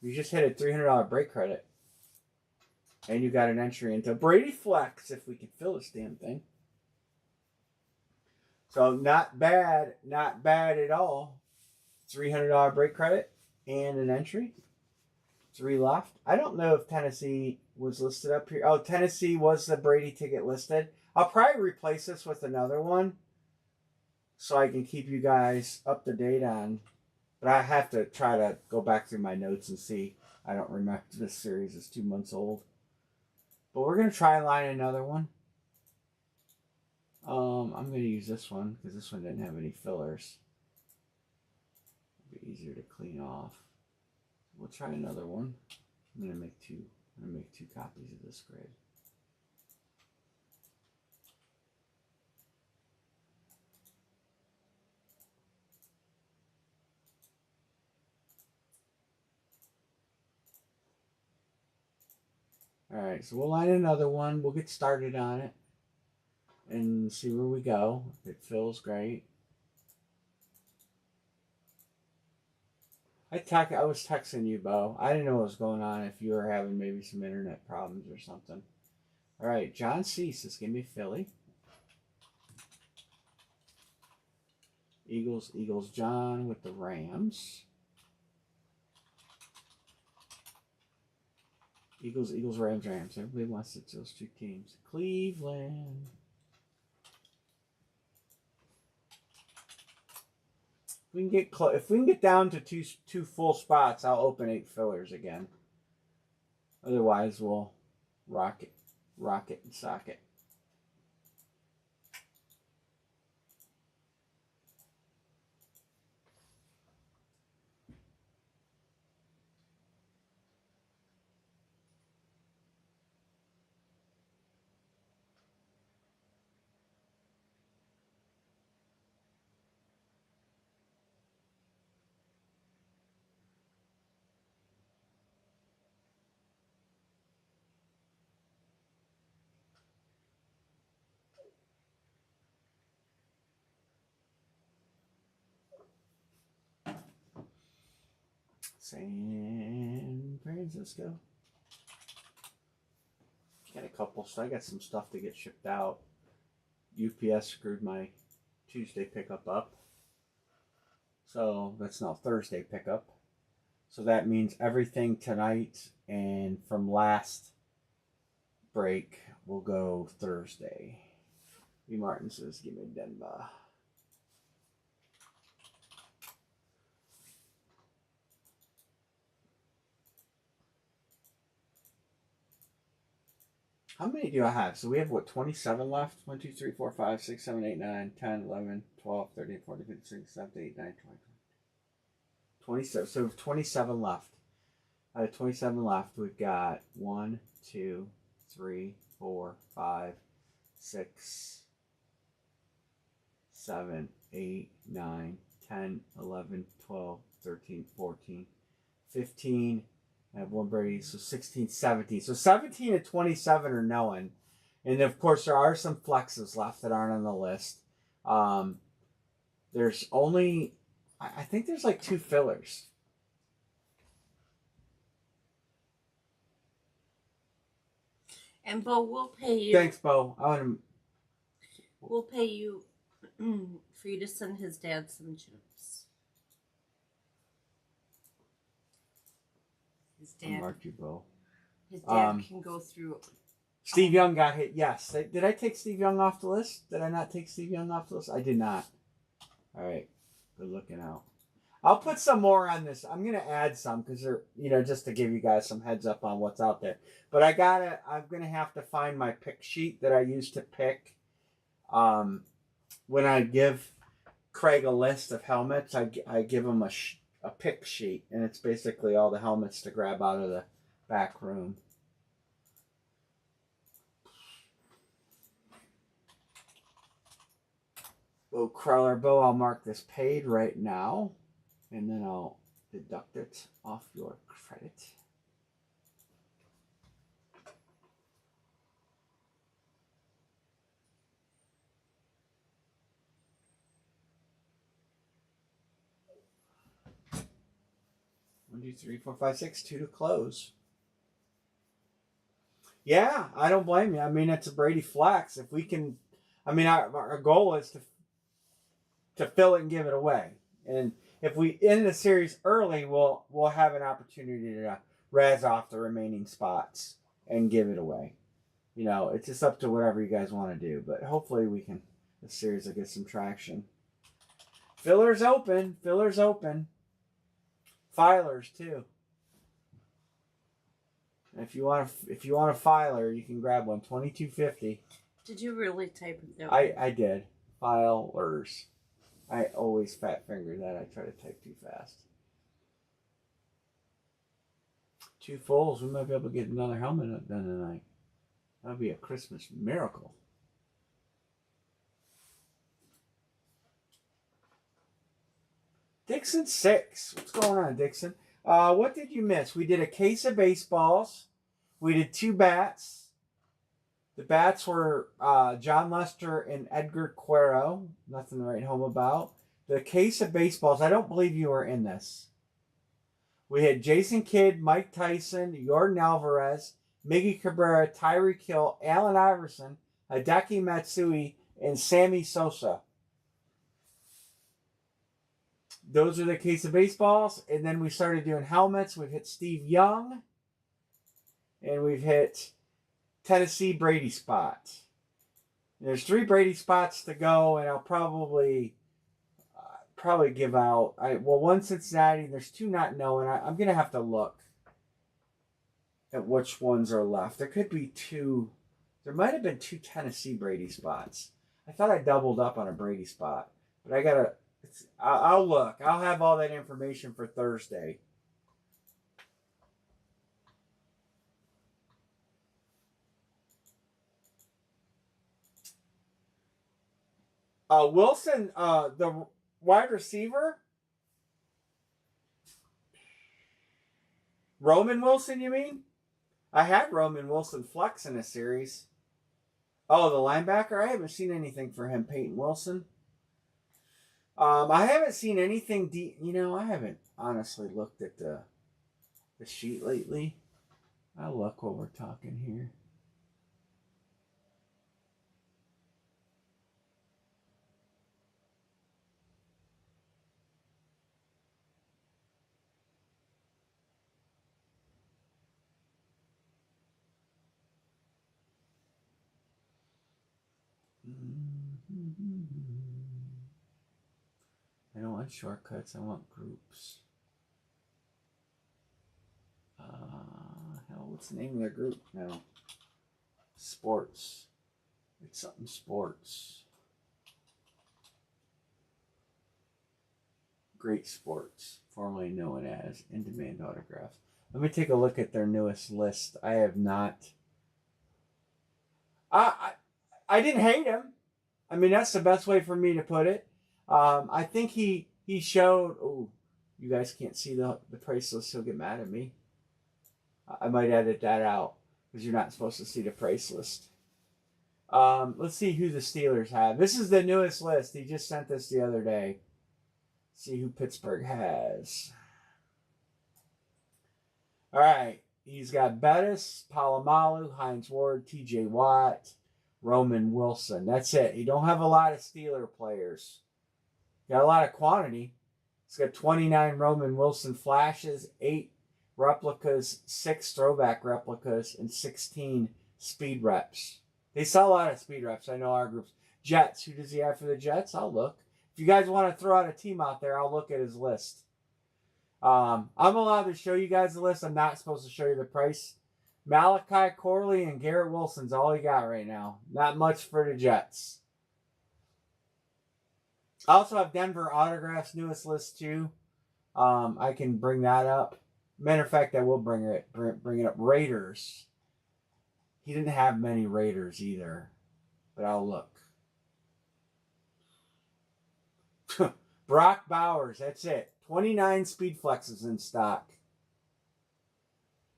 You just hit a $300 break credit. And you got an entry into Brady Flex, if we can fill this damn thing. So not bad at all. $300 break credit and an entry. 3 left. I don't know if Tennessee was listed up here. Oh, Tennessee was the Brady ticket listed. I'll probably replace this with another one so I can keep you guys up to date on. But I have to try to go back through my notes and see. I don't remember. This series is 2 months old. But we're going to try and line another one. I'm going to use this one because this one didn't have any fillers. It'll be easier to clean off. We'll try another one. I'm going to make 2. I'm going to make 2 copies of this grid. Alright, so we'll line another one. We'll get started on it. And see where we go. If it feels great. I was texting you, Bo. I didn't know what was going on, if you were having maybe some internet problems or something. Alright, John Cease is going to be Philly. Eagles John with the Rams. Eagles, Rams, Rams. Everybody wants it, those two teams. Cleveland. If we can get down to two full spots, I'll open 8 fillers again. Otherwise, we'll rock it, and sock it. San Francisco. Got a couple, so I got some stuff to get shipped out. UPS screwed my Tuesday pickup up. So that's now Thursday pickup. So that means everything tonight and from last break will go Thursday. B. Martin says, give me Denver. How many do I have? So we have, what, 27 left? 1, 2, 3, 4, 5, 6, 7, 8, 9, 10, 11, 12, 13, 14, 15, 16, 17, 18, 19, 20. 27. So we have 27 left. Out of 27 left, we've got 1, 2, 3, 4, 5, 6, 7, 8, 9, 10, 11, 12, 13, 14, 15. I have one Brady, so 16, 17. So 17 and 27 are known. And of course, there are some flexes left that aren't on the list. There's only, I think there's like 2 fillers. And Bo, we'll pay you. Thanks, Bo. We'll pay you for you to send his dad some chips. His dad. Mark you, Bo. His dad can go through. Steve Young got hit. Yes. Did I take Steve Young off the list? Did I not take Steve Young off the list? I did not. All right. Good looking out. I'll put some more on this. I'm going to add some because they're, just to give you guys some heads up on what's out there. But I'm going to have to find my pick sheet that I used to pick. When I give Craig a list of helmets, I give him a pick sheet, and it's basically all the helmets to grab out of the back room. Bo, I'll mark this paid right now, and then I'll deduct it off your credit. One, 2, 3, 4, 5, 6, 2 to close. Yeah, I don't blame you. I mean, it's a Brady flex. If we can, our goal is to fill it and give it away. And if we end the series early, we'll have an opportunity to razz off the remaining spots and give it away. It's just up to whatever you guys want to do. But hopefully the series will get some traction. Fillers open. Filers too. And if you want a filer, you can grab one. $22.50. Did you really type it down? I did. Filers. I always fat finger that. I try to type too fast. 2 fulls. We might be able to get another helmet done tonight. That'd be a Christmas miracle. Dixon 6. What's going on, Dixon? What did you miss? We did a case of baseballs. We did 2 bats. The bats were John Lester and Edgar Cuero. Nothing to write home about. The case of baseballs, I don't believe you were in this. We had Jason Kidd, Mike Tyson, Jordan Alvarez, Miggy Cabrera, Tyreek Hill, Allen Iverson, Hideki Matsui, and Sammy Sosa. Those are the case of baseballs. And then we started doing helmets. We've hit Steve Young. and we've hit Tennessee Brady spot. There's 3 Brady spots to go, and I'll probably give out. One Cincinnati. There's 2 not knowing. I'm gonna have to look at which ones are left. There could be 2. There might have been 2 Tennessee Brady spots. I thought I doubled up on a Brady spot, but I gotta. I'll look. I'll have all that information for Thursday. Wilson, the wide receiver, Roman Wilson. You mean? I had Roman Wilson flex in a series. Oh, the linebacker. I haven't seen anything for him, Peyton Wilson. I haven't seen anything deep. I haven't honestly looked at the sheet lately. I'll look while we're talking here. I don't want shortcuts. I want groups. Hell, what's the name of the group now? Sports. It's something sports. Great Sports, formerly known as In-Demand Autographs. Let me take a look at their newest list. I have not. I didn't hate him. I mean, that's the best way for me to put it. I think he showed. Oh, you guys can't see the price list. He'll get mad at me. I might edit that out because you're not supposed to see the price list. Let's see who the Steelers have. This is the newest list. He just sent this the other day. See who Pittsburgh has. All right. He's got Bettis, Palomalu, Hines Ward, T.J. Watt, Roman Wilson. That's it. He don't have a lot of Steeler players. Got a lot of quantity. He's got 29 Roman Wilson flashes, 8 replicas, 6 throwback replicas, and 16 speed reps. They sell a lot of speed reps. I know our groups. Jets. Who does he have for the Jets? I'll look. If you guys want to throw out a team out there, I'll look at his list. I'm allowed to show you guys the list. I'm not supposed to show you the price. Malachi Corley and Garrett Wilson's all you got right now. Not much for the Jets. I also have Denver Autographs newest list too. I can bring that up. Matter of fact, I will bring it up. Raiders. He didn't have many Raiders either, but I'll look. Brock Bowers, that's it. 29 speed flexes in stock.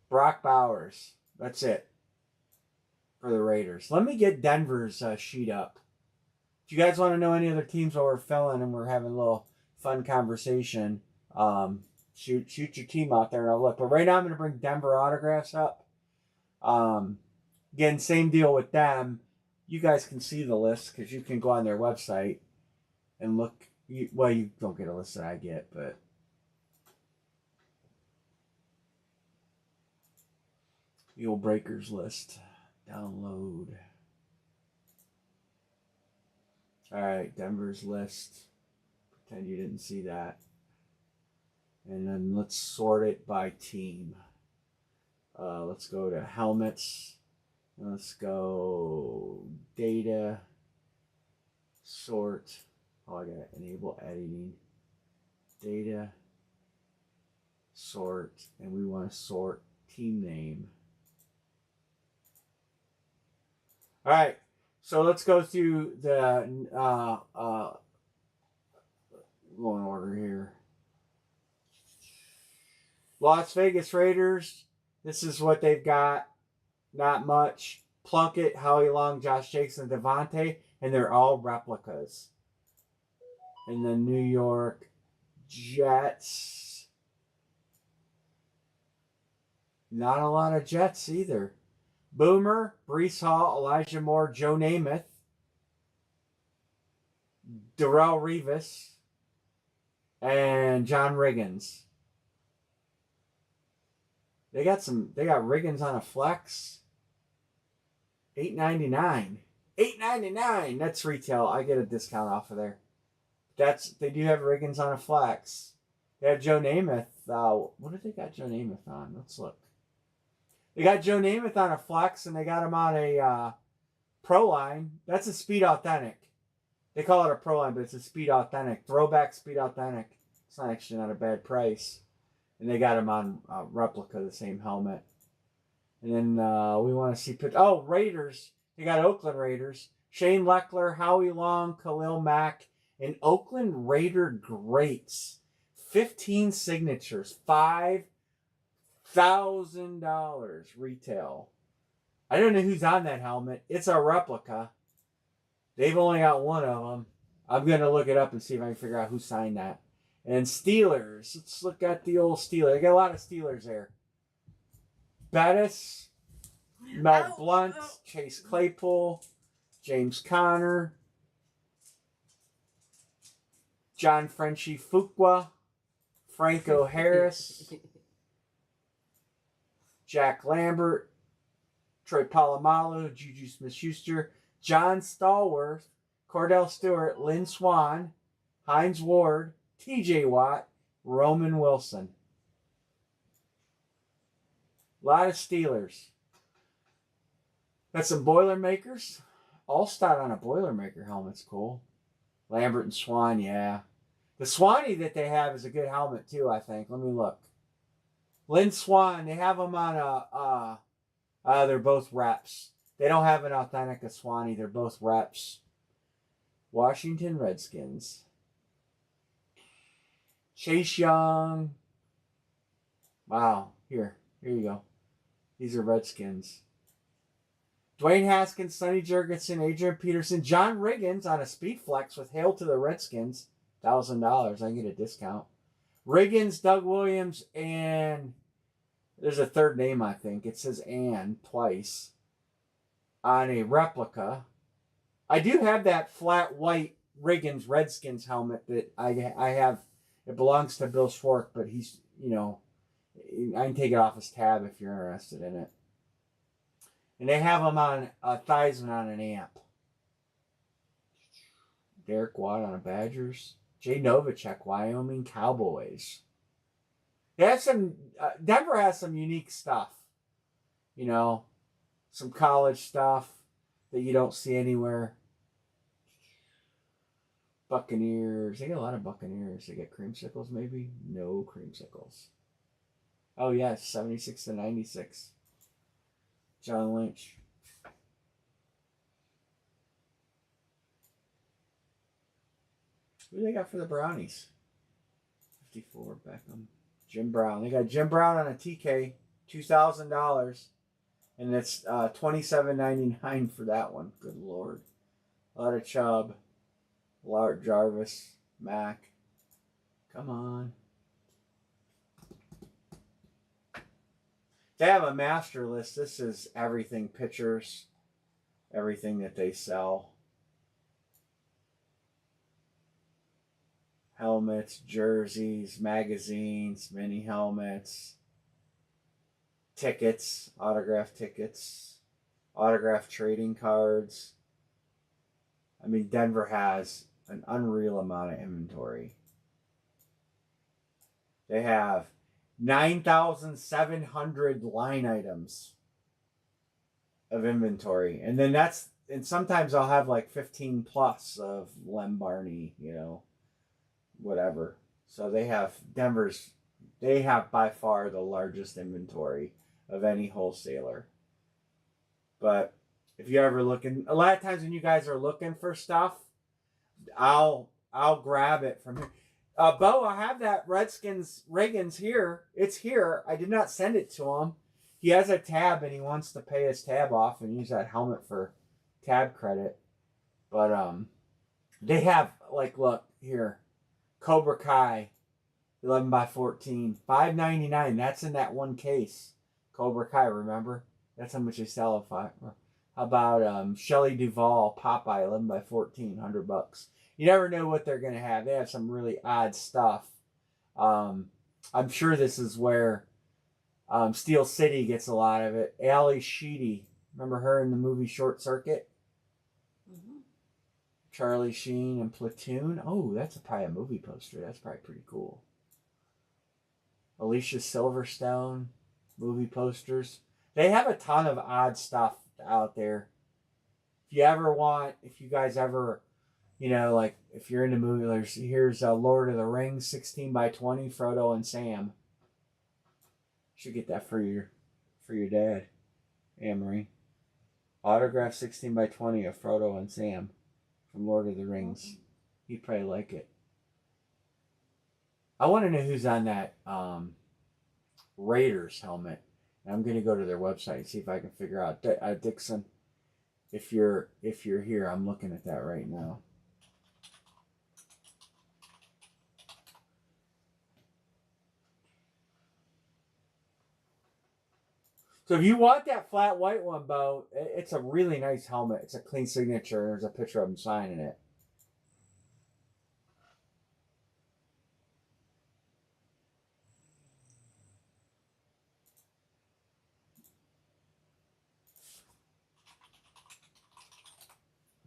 Brock Bowers, that's it for the Raiders. Let me get Denver's sheet up. If you guys want to know any other teams while we're filling and we're having a little fun conversation, shoot your team out there and I'll look. But right now I'm going to bring Denver Autographs up. Again, same deal with them. You guys can see the list because you can go on their website and look. You don't get a list that I get, but the old Breakers list. Download. All right, Denver's list. Pretend you didn't see that. And then let's sort it by team. Let's go to helmets. Let's go data. Sort. Oh, I gotta enable editing. Data. Sort. And we want to sort team name. All right. So let's go through the go in order here. Las Vegas Raiders. This is what they've got. Not much. Plunkett, Howie Long, Josh Jacobs, and Devontae. And they're all replicas. And the New York Jets. Not a lot of Jets either. Boomer, Breece Hall, Elijah Moore, Joe Namath, Darrelle Revis, and John Riggins. They got riggins on a flex. $8.99. $8.99. That's retail. I get a discount off of there. They do have riggins on a flex. They have Joe Namath. What did they got Joe Namath on? Let's look. They got Joe Namath on a flex, and they got him on a Pro Line. That's a Speed Authentic. They call it a Pro Line, but it's a Speed Authentic. Throwback Speed Authentic. It's not a bad price. And they got him on replica, the same helmet. And then we want to see... Raiders. They got Oakland Raiders. Shane Leckler, Howie Long, Khalil Mack, and Oakland Raider greats. 15 signatures. $5,000 retail. I don't know who's on that helmet. It's a replica. They've only got one of them. I'm going to look it up and see if I can figure out who signed that. And Steelers. Let's look at the old Steelers. They got a lot of Steelers there. Bettis, Mel Blount, Chase Claypool, James Conner, John Frenchie Fuqua, Franco Harris, Jack Lambert, Troy Polamalu, Juju Smith-Schuster, John Stallworth, Cordell Stewart, Lynn Swan, Hines Ward, TJ Watt, Roman Wilson. A lot of Steelers. Got some Boilermakers. All-Star on a Boilermaker helmet's cool. Lambert and Swan, yeah. The Swanee that they have is a good helmet too, I think. Let me look. Lynn Swan, they have them on they're both reps. They don't have an authentic Swanee. They're both reps. Washington Redskins. Chase Young. Wow. Here you go. These are Redskins. Dwayne Haskins, Sonny Jurgensen, Adrian Peterson, John Riggins on a Speed Flex with Hail to the Redskins. $1,000. I can get a discount. Riggins, Doug Williams, and there's a third name, I think. It says "and" twice. On a replica. I do have that flat white Riggins Redskins helmet that I have. It belongs to Bill Schwartz, but he's, I can take it off his tab if you're interested in it. And they have him on a Theismann on an amp. Derek Watt on a Badgers. Jay Novacek, Wyoming Cowboys. They have some... Denver has some unique stuff. Some college stuff that you don't see anywhere. Buccaneers. They got a lot of Buccaneers. They get creamsicles, maybe? No creamsicles. Oh, yes. 76 to 96. John Lynch. Who do they got for the Brownies? 54, Beckham. Jim Brown. They got Jim Brown on a TK. $2,000. And it's $27.99 for that one. Good Lord. A lot of Chubb. Lart Jarvis. Mac. Come on. They have a master list. This is everything pictures. Everything that they sell. Helmets, jerseys, magazines, mini helmets. Tickets, autograph tickets, autograph trading cards. I mean, Denver has an unreal amount of inventory. They have 9,700 line items of inventory. And then and sometimes I'll have like 15 plus of Lem Barney, whatever. So they have by far the largest inventory of any wholesaler. But if you're ever looking, a lot of times when you guys are looking for stuff, I'll grab it from here. Bo, I have that Redskins Riggins here. It's here. I did not send it to him. He has a tab and he wants to pay his tab off and use that helmet for tab credit. But they have, look here, Cobra Kai 11x14, $5.99. That's in that one case. Cobra Kai, remember? That's how much they sell it for. How about Shelley Duvall Popeye 11x14, $100. You never know what they're going to have. They have some really odd stuff. I'm sure this is where Steel City gets a lot of it. Ali Sheedy, remember her in the movie Short Circuit? Mm-hmm. Charlie Sheen and Platoon. Oh, that's probably a movie poster. That's probably pretty cool. Alicia Silverstone, movie posters. They have a ton of odd stuff out there. If you guys ever, like if you're into movies, here's Lord of the Rings, 16 by 20, Frodo and Sam. Should get that for your dad, Anne-Marie. Autograph 16 by 20 of Frodo and Sam from Lord of the Rings. He'd probably like it. I want to know who's on that Raiders helmet. And I'm going to go to their website and see if I can figure out. Dixon, if you're here, I'm looking at that right now. So if you want that flat white one, Bo, it's a really nice helmet. It's a clean signature. There's a picture of him signing it.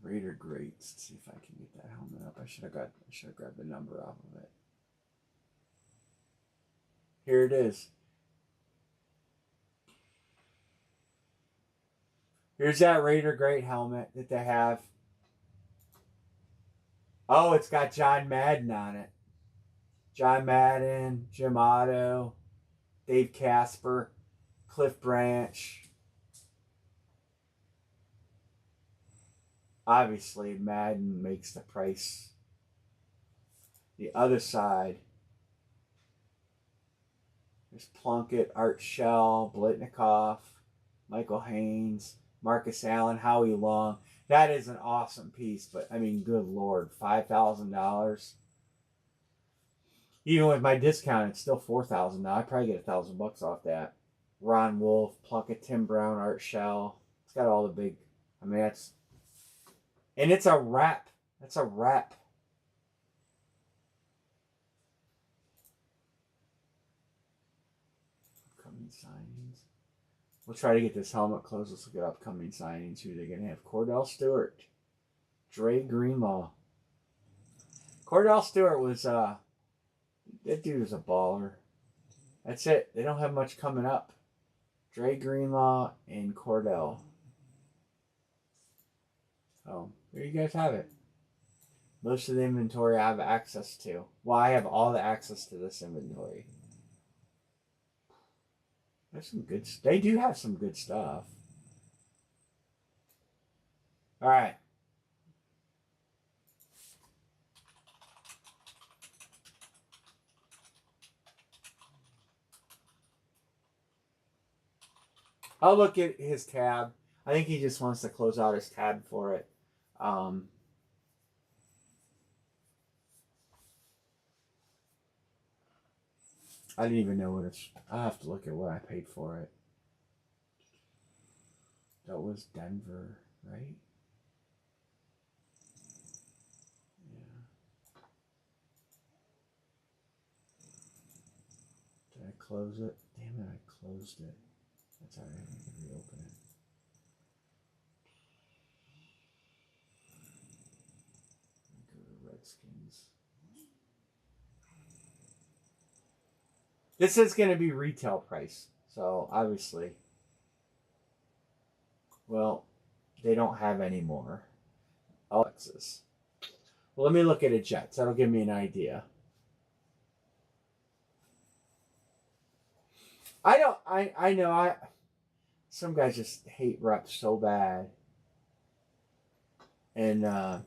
Raider Greats. Let's see if I can get that helmet up. I should have grabbed the number off of it. Here it is. Here's that Raider Great helmet that they have. Oh, it's got John Madden on it. John Madden, Jim Otto, Dave Casper, Cliff Branch. Obviously, Madden makes the price. The other side, there's Plunkett, Art Shell, Blitnikoff, Michael Haynes, Marcus Allen, Howie Long. That is an awesome piece, but I mean, good Lord, $5,000. Even with my discount, it's still $4,000 now. I probably get $1,000 off that. Ron Wolf, Plunkett, Tim Brown, Art Shell. It's got all the big. I mean, and it's a rep. That's a rep. Upcoming signings. We'll try to get this helmet closed. Let's look at upcoming signings. Who they're going to have? Cordell Stewart. Dre Greenlaw. Cordell Stewart was, that dude was a baller. That's it. They don't have much coming up. Dre Greenlaw and Cordell. Oh, there you guys have it. Most of the inventory I have access to. Well, I have all the access to this inventory. There's some good. They do have some good stuff. All right. I'll look at his tab. I think he just wants to close out his tab for it. I didn't even know what it's. I'll have to look at what I paid for it. That was Denver, right? Yeah. Did I close it? Damn it, I closed it. That's alright, I can reopen it. Go to Redskins. This is going to be retail price. So, obviously, well, they don't have any more. Alexis. Well, let me look at a Jets. That'll give me an idea. I know some guys just hate reps so bad. And, I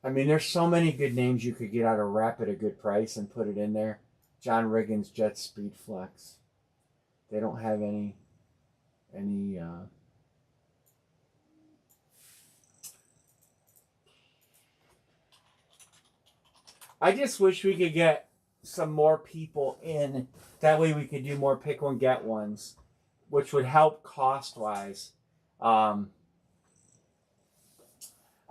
mean, there's so many good names you could get out of rep at a good price and put it in there. John Riggins, Jets Speed Flex. They don't have any I just wish we could get some more people in. That way we could do more pick one, get ones, which would help cost-wise. I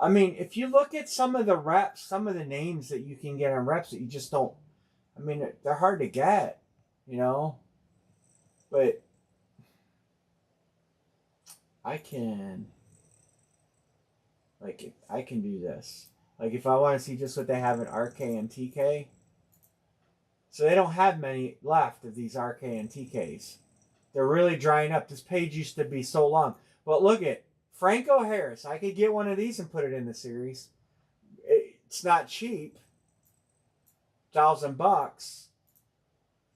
mean, if you look at some of the reps, some of the names that you can get on reps that you just don't, I mean, they're hard to get, you know? But I can, like, I can do this. Like, if I want to see just what they have in RK and TK, so they don't have many left of these RK and TKs. They're really drying up. This page used to be so long. But look at Franco Harris. I could get one of these and put it in the series. It's not cheap, $1,000,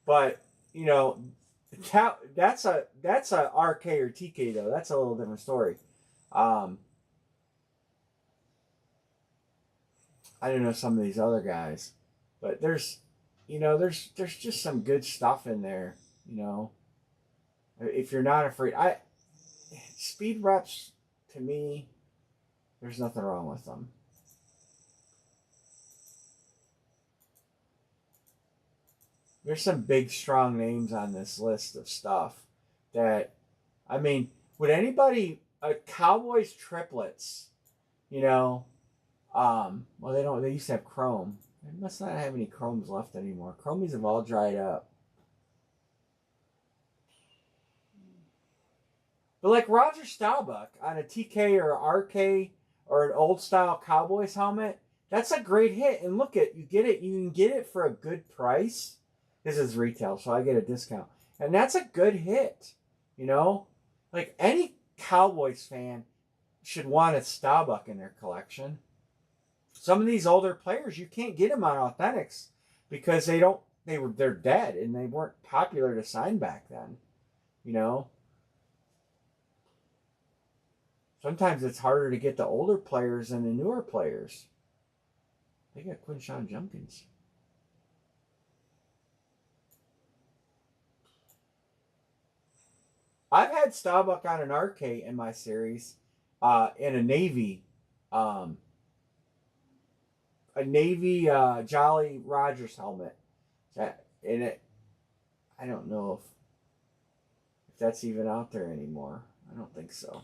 but you know, that's a RK or TK though. That's a little different story. I don't know some of these other guys, but there's just some good stuff in there. If you're not afraid, speed reps to me, there's nothing wrong with them. There's some big, strong names on this list of stuff that, I mean, would anybody, Cowboys triplets, well, they used to have chrome. They must not have any chromes left anymore. Chromies have all dried up. But like Roger Staubach on a TK or RK or an old style Cowboys helmet, that's a great hit. And look at, you can get it for a good price. This is retail, so I get a discount. And that's a good hit. Like any Cowboys fan should want a Staubach in their collection. Some of these older players, you can't get them on Authentics because they're dead and they weren't popular to sign back then. Sometimes it's harder to get the older players than the newer players. They got Quinshawn Junkins. I've had Staubach on an RK in my series, in a Navy, Jolly Rogers helmet. I don't know if that's even out there anymore. I don't think so.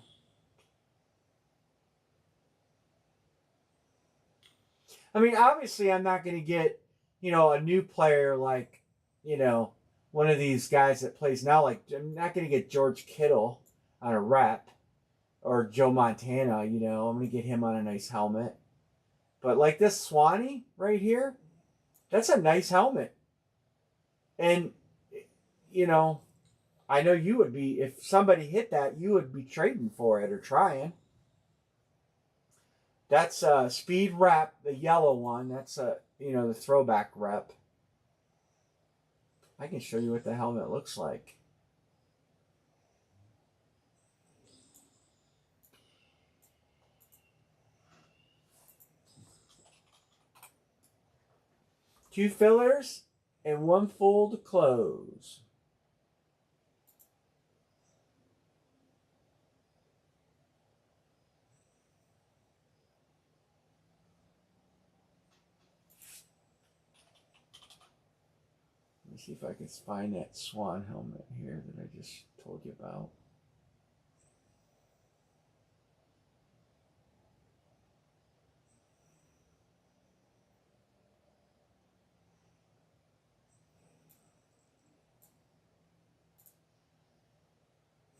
I mean, obviously, I'm not going to get, a new player like, one of these guys that plays now. Like, I'm not going to get George Kittle on a rep or Joe Montana. I'm going to get him on a nice helmet. But like this Swanee right here, that's a nice helmet. And, I know you would be, if somebody hit that, you would be trading for it or trying. That's a Speed Rep, the yellow one. That's the throwback rep. I can show you what the helmet looks like. Two fillers and one fold to close. Let me see if I can find that Swan helmet here that I just told you about.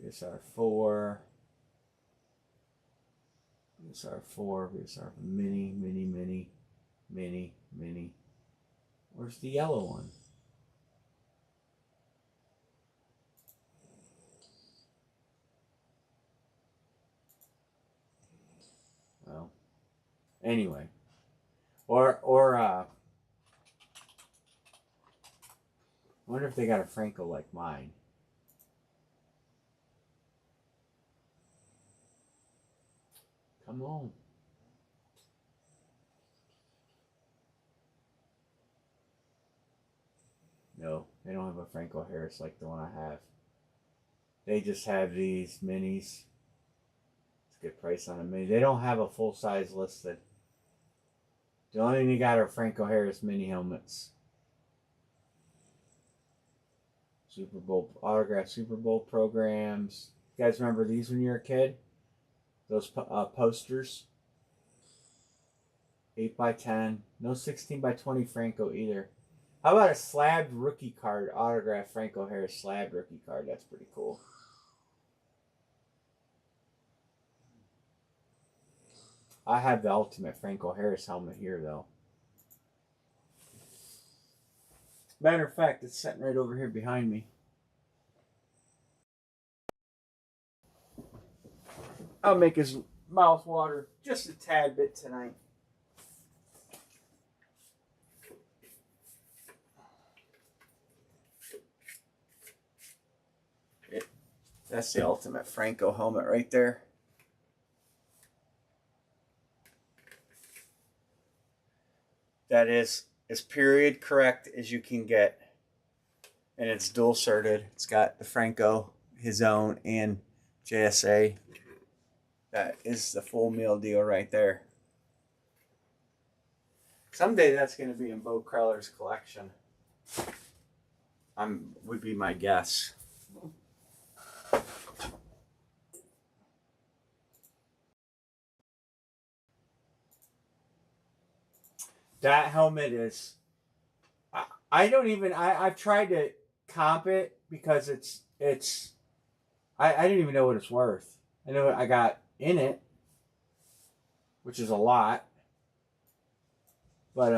BSR4, BSR mini. Where's the yellow one? Well, anyway, or I wonder if they got a Franco like mine. Come on. No, they don't have a Franco Harris like the one I have. They just have these minis. It's a good price on a mini. They don't have a full size listed. The only thing they got are Franco Harris mini helmets. Super Bowl autograph Super Bowl programs. You guys remember these when you were a kid? Those posters. 8x10. No 16x20 Franco either. How about a slabbed rookie card, autographed Franco Harris slabbed rookie card? That's pretty cool. I have the ultimate Franco Harris helmet here, though. Matter of fact, it's sitting right over here behind me. I'll make his mouth water just a tad bit tonight. That's the ultimate Franco helmet right there. That is as period correct as you can get. And it's dual shirted. It's got the Franco, his own, and JSA. That is the full meal deal right there. Someday that's going to be in Bo Kreller's collection. Would be my guess. That helmet is. I don't even. I've tried to comp it because it's. I didn't even know what it's worth. I know what I got in it, which is a lot. But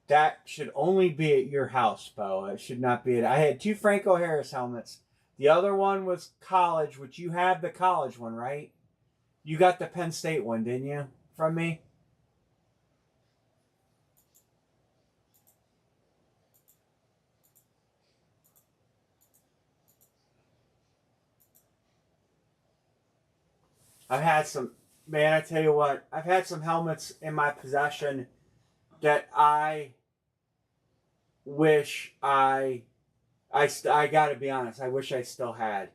that should only be at your house, Bo. It should not be at. I had 2 Franco Harris helmets. The other one was college, which you have the college one, right? You got the Penn State one, didn't you? From me? I've had some, man, I tell you what, I've had some helmets in my possession that I wish I gotta be honest, I wish I still had.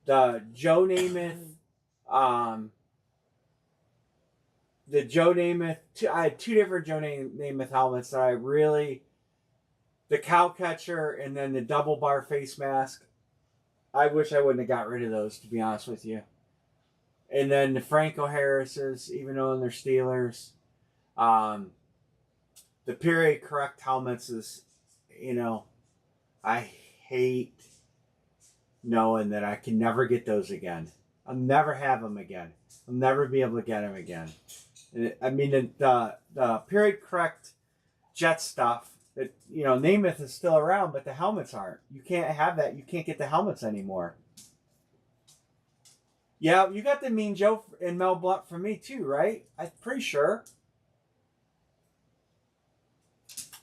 The Joe Namath, I had 2 different Joe Namath helmets that I really, the cow catcher and then the double bar face mask. I wish I wouldn't have got rid of those, to be honest with you. And then the Franco Harris's, even though they're Steelers. The period correct helmets is, I hate knowing that I can never get those again. I'll never have them again. I'll never be able to get them again. I mean, the period correct jet stuff, that Namath is still around, but the helmets aren't. You can't have that. You can't get the helmets anymore. Yeah, you got the Mean Joe and Mel Blunt from me too, right? I'm pretty sure.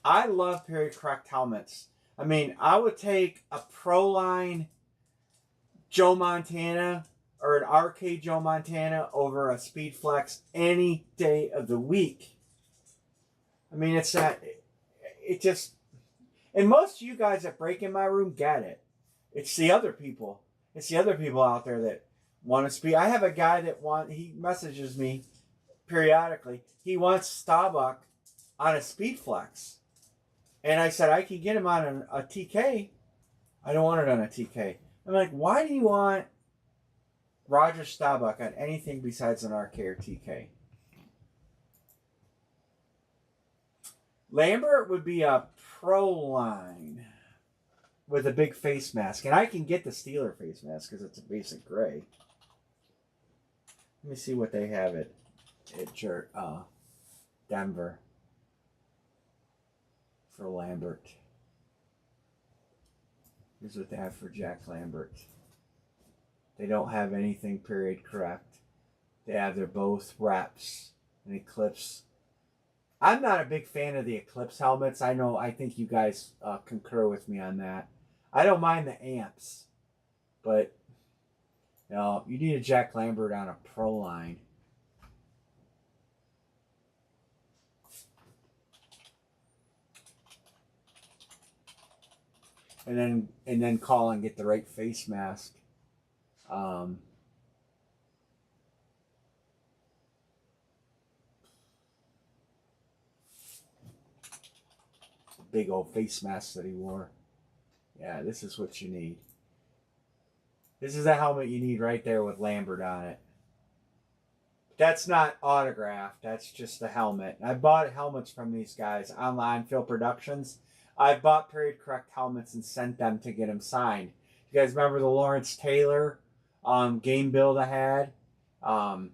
I love period correct helmets. I mean, I would take a Proline Joe Montana or an RK Joe Montana over a Speedflex any day of the week. I mean, it's that. It just. And most of you guys that break in my room get it. It's the other people. It's the other people out there that want to speed. I have a guy that he messages me periodically. He wants Starbuck on a Speedflex. And I said, I can get him on a TK. I don't want it on a TK. I'm like, why do you want Roger Staubach on anything besides an RK or TK? Lambert would be a Proline with a big face mask. And I can get the Steeler face mask because it's a basic gray. Let me see what they have at Denver for Lambert. Here's what they have for Jack Lambert. They don't have anything period correct. They have their both reps and Eclipse. I'm not a big fan of the Eclipse helmets. I think you guys concur with me on that. I don't mind the amps, but you need a Jack Lambert on a Proline. And then call and get the right face mask. Big old face mask that he wore. Yeah, this is what you need. This is the helmet you need right there with Lambert on it. That's not autographed. That's just the helmet. I bought helmets from these guys online, Phil Productions. I bought period correct helmets and sent them to get them signed. You guys remember the Lawrence Taylor game build I had? I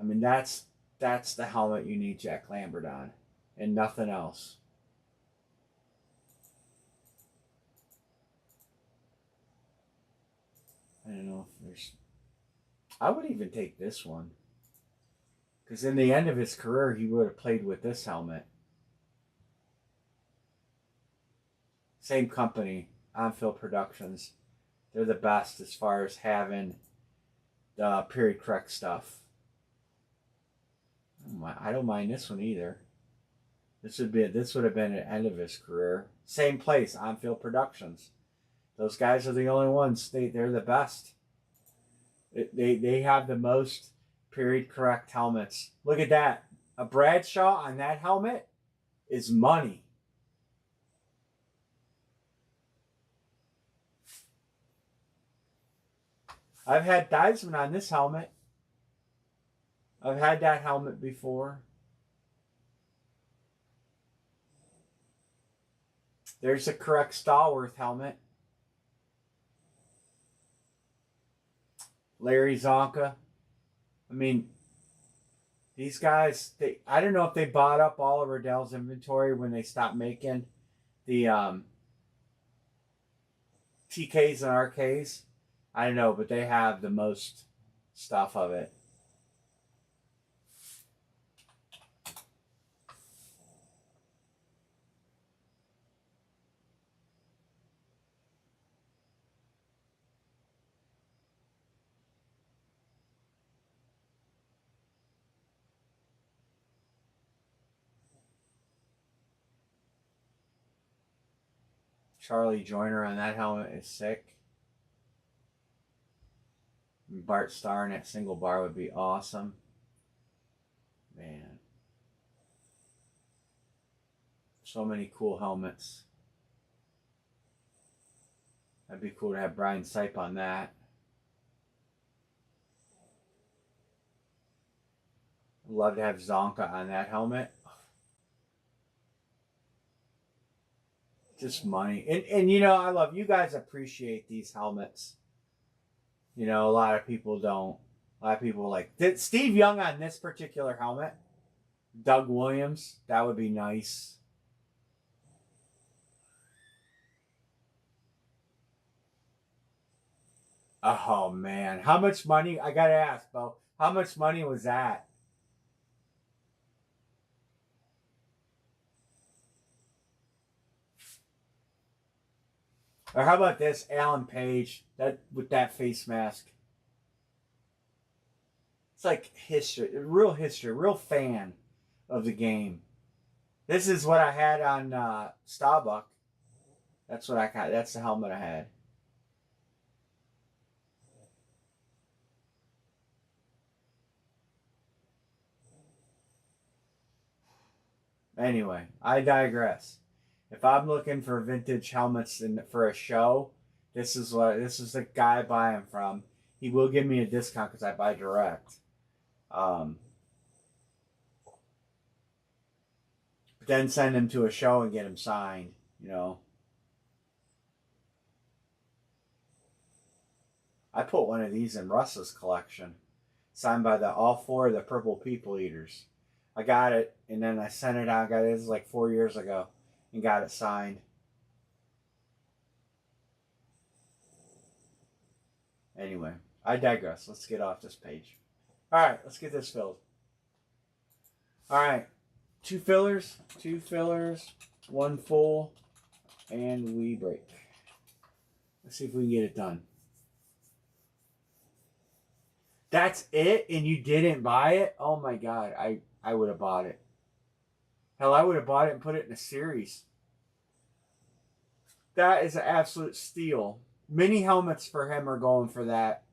mean, that's the helmet you need Jack Lambert on, and nothing else. I don't know if there's. I would even take this one. Because in the end of his career, he would have played with this helmet. Same company, Onfield Productions. They're the best as far as having the period correct stuff. I don't mind this one either. This would have been the end of his career. Same place, Onfield Productions. Those guys are the only ones. They're the best. They have the most period correct helmets. Look at that. A Bradshaw on that helmet is money. I've had Diesman on this helmet. I've had that helmet before. There's a correct Stallworth helmet. Larry Zonka. I mean, these guys, I don't know if they bought up all of Riddell's inventory when they stopped making the TKs and RKs. I don't know, but they have the most stuff of it. Charlie Joyner on that helmet is sick. Bart Starr in that single bar would be awesome. Man. So many cool helmets. That'd be cool to have Brian Sipe on that. I'd love to have Zonka on that helmet. Just money. And you know, I love you guys appreciate these helmets. You know, a lot of people don't. A lot of people like Steve Young on this particular helmet. Doug Williams, that would be nice. Oh man, how much money? I gotta ask, Bo. How much money was that? Or how about this, Alan Page, that with that face mask? It's like history, real fan of the game. This is what I had on Starbuck. That's what I got. That's the helmet I had. Anyway, I digress. If I'm looking for vintage helmets for a show, this is the guy I buy them from. He will give me a discount because I buy direct. But then send him to a show and get him signed. You know. I put one of these in Russ's collection, signed by all four of the Purple People Eaters. I got it, and then I sent it out. Got it. This was like 4 years ago, and got it signed. Anyway, I digress. Let's get off this page. All right, let's get this filled. All right, two fillers, one full, and we break. Let's see if we can get it done. That's it, and you didn't buy it? Oh my God, I would have bought it. Hell, I would have bought it and put it in a series. That is an absolute steal. Mini helmets for him are going for that.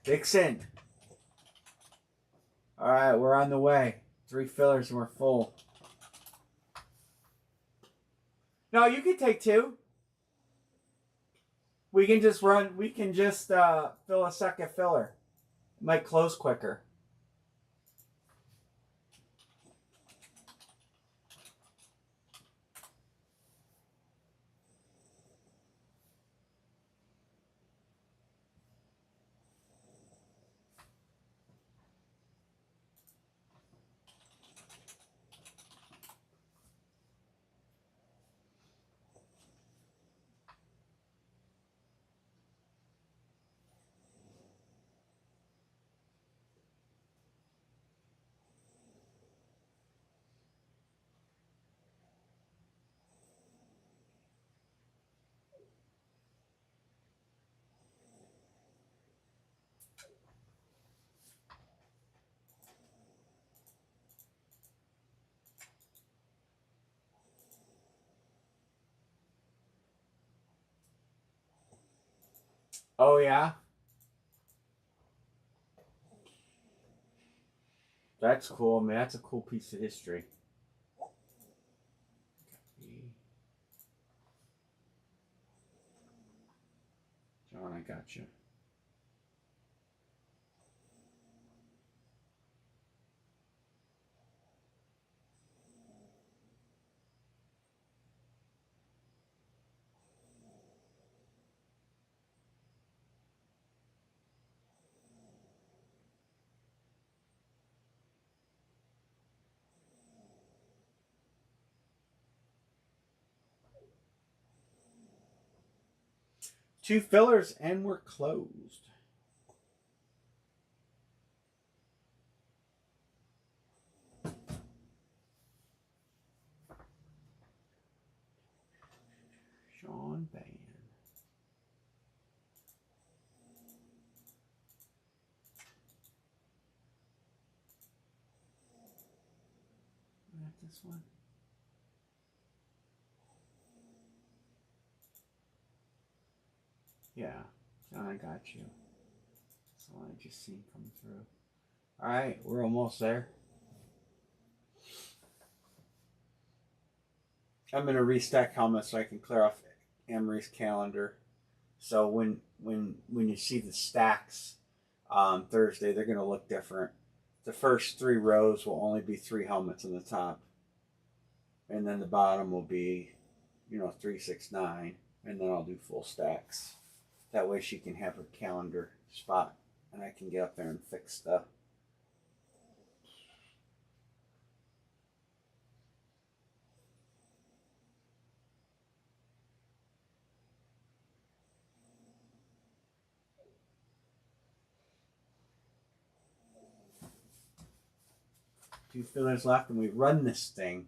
Dixon, All right, we're on the way. 3 fillers and we're full. No, you can take 2. We can just fill a second filler. It might close quicker. Oh, yeah? That's cool, man. That's a cool piece of history. John, I got you. Two fillers and we're closed. Sean Van. This one. Yeah, John, I got you. That's the one I just seen come through. All right, we're almost there. I'm gonna restack helmets so I can clear off Emery's calendar. So when you see the stacks on Thursday, they're gonna look different. The first 3 rows will only be 3 helmets on the top, and then the bottom will be, 3, 6, 9, and then I'll do full stacks. That way she can have her calendar spot, and I can get up there and fix stuff. Two fillers left, and we run this thing.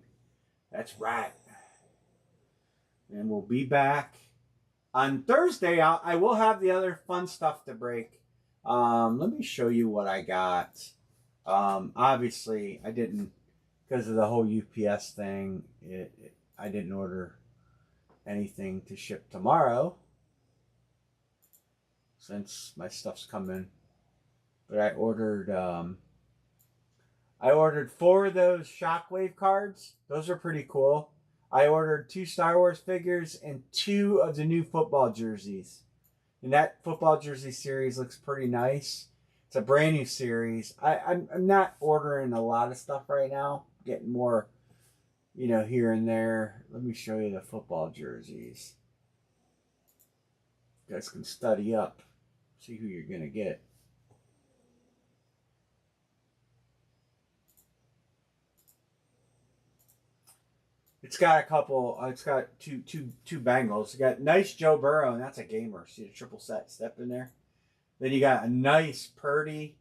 That's right. And we'll be back on Thursday. I will have the other fun stuff to break. Let me show you what I got. Obviously, I didn't, because of the whole UPS thing, I didn't order anything to ship tomorrow since my stuff's coming. But I ordered 4 of those Shockwave cards. Those are pretty cool. I ordered 2 Star Wars figures and 2 of the new football jerseys. And that football jersey series looks pretty nice. It's a brand new series. I'm not ordering a lot of stuff right now. Getting more, here and there. Let me show you the football jerseys. You guys can study up. See who you're going to get. It's got a couple. It's got two Bengals. You got nice Joe Burrow, and that's a gamer. See the triple set step in there. Then you got a nice Purdy,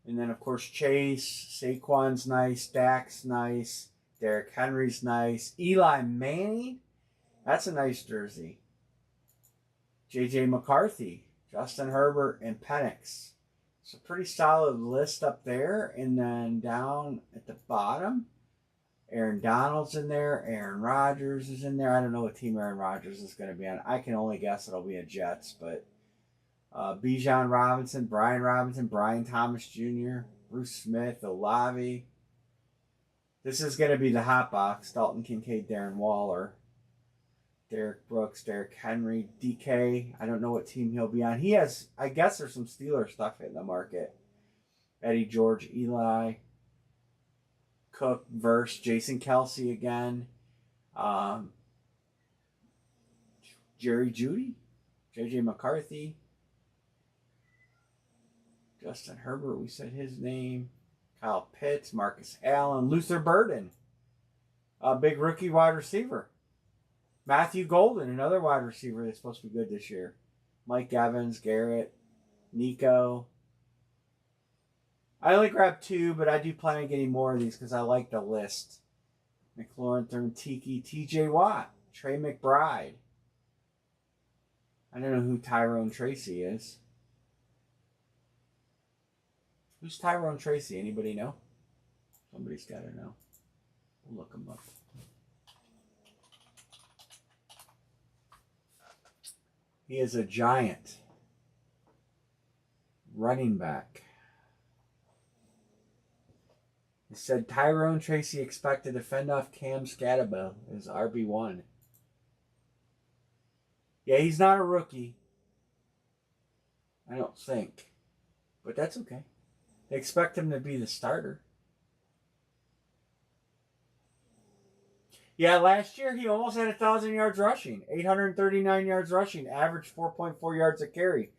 and then of course Chase, Saquon's nice, Dak's nice, Derrick Henry's nice, Eli Manning. That's a nice jersey. J.J. McCarthy, Justin Herbert, and Penix. It's a pretty solid list up there, and then down at the bottom. Aaron Donald's in there. Aaron Rodgers is in there. I don't know what team Aaron Rodgers is going to be on. I can only guess it'll be a Jets, but Bijan Robinson, Brian Thomas Jr., Bruce Smith, Olavi. This is going to be the hot box. Dalton Kincaid, Darren Waller, Derek Brooks, Derek Henry, DK. I don't know what team he'll be on. He has, I guess there's some Steelers stuff in the market. Eddie George, Eli, Cook, Verse, Jason Kelsey again. Jerry Jeudy, JJ McCarthy, Justin Herbert, we said his name. Kyle Pitts, Marcus Allen, Luther Burden, a big rookie wide receiver. Matthew Golden, another wide receiver that's supposed to be good this year. Mike Evans, Garrett, Nico. I only grabbed 2, but I do plan on getting more of these because I like the list. McLaurin, Tiki, TJ Watt, Trey McBride. I don't know who Tyrone Tracy is. Who's Tyrone Tracy? Anybody know? Somebody's got to know. We'll look him up. He is a giant running back. It said Tyrone Tracy expected to fend off Cam Scatterbo as RB1. Yeah, he's not a rookie. I don't think. But that's okay. They expect him to be the starter. Yeah, last year he almost had 1,000 yards rushing. 839 yards rushing. Average 4.4 yards a carry.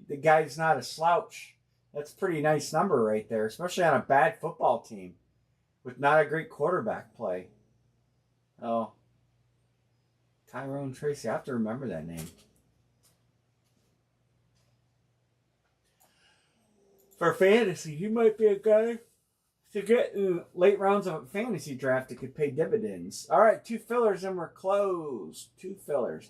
The guy's not a slouch. That's a pretty nice number right there, especially on a bad football team with not a great quarterback play. Oh. Tyrone Tracy. I have to remember that name. For fantasy, he might be a guy to get in late rounds of a fantasy draft that could pay dividends. All right, 2 fillers and we're closed. 2 fillers.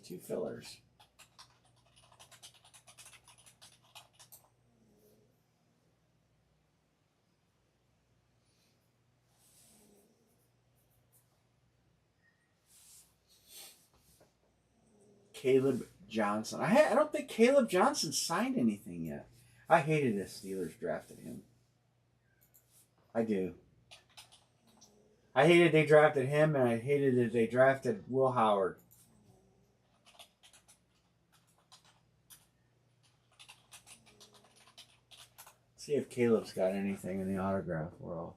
Caleb Johnson. I don't think Caleb Johnson signed anything yet. I hated the Steelers drafted him. I do. I hated they drafted him, and I hated that they drafted Will Howard. Let's see if Caleb's got anything in the autograph world.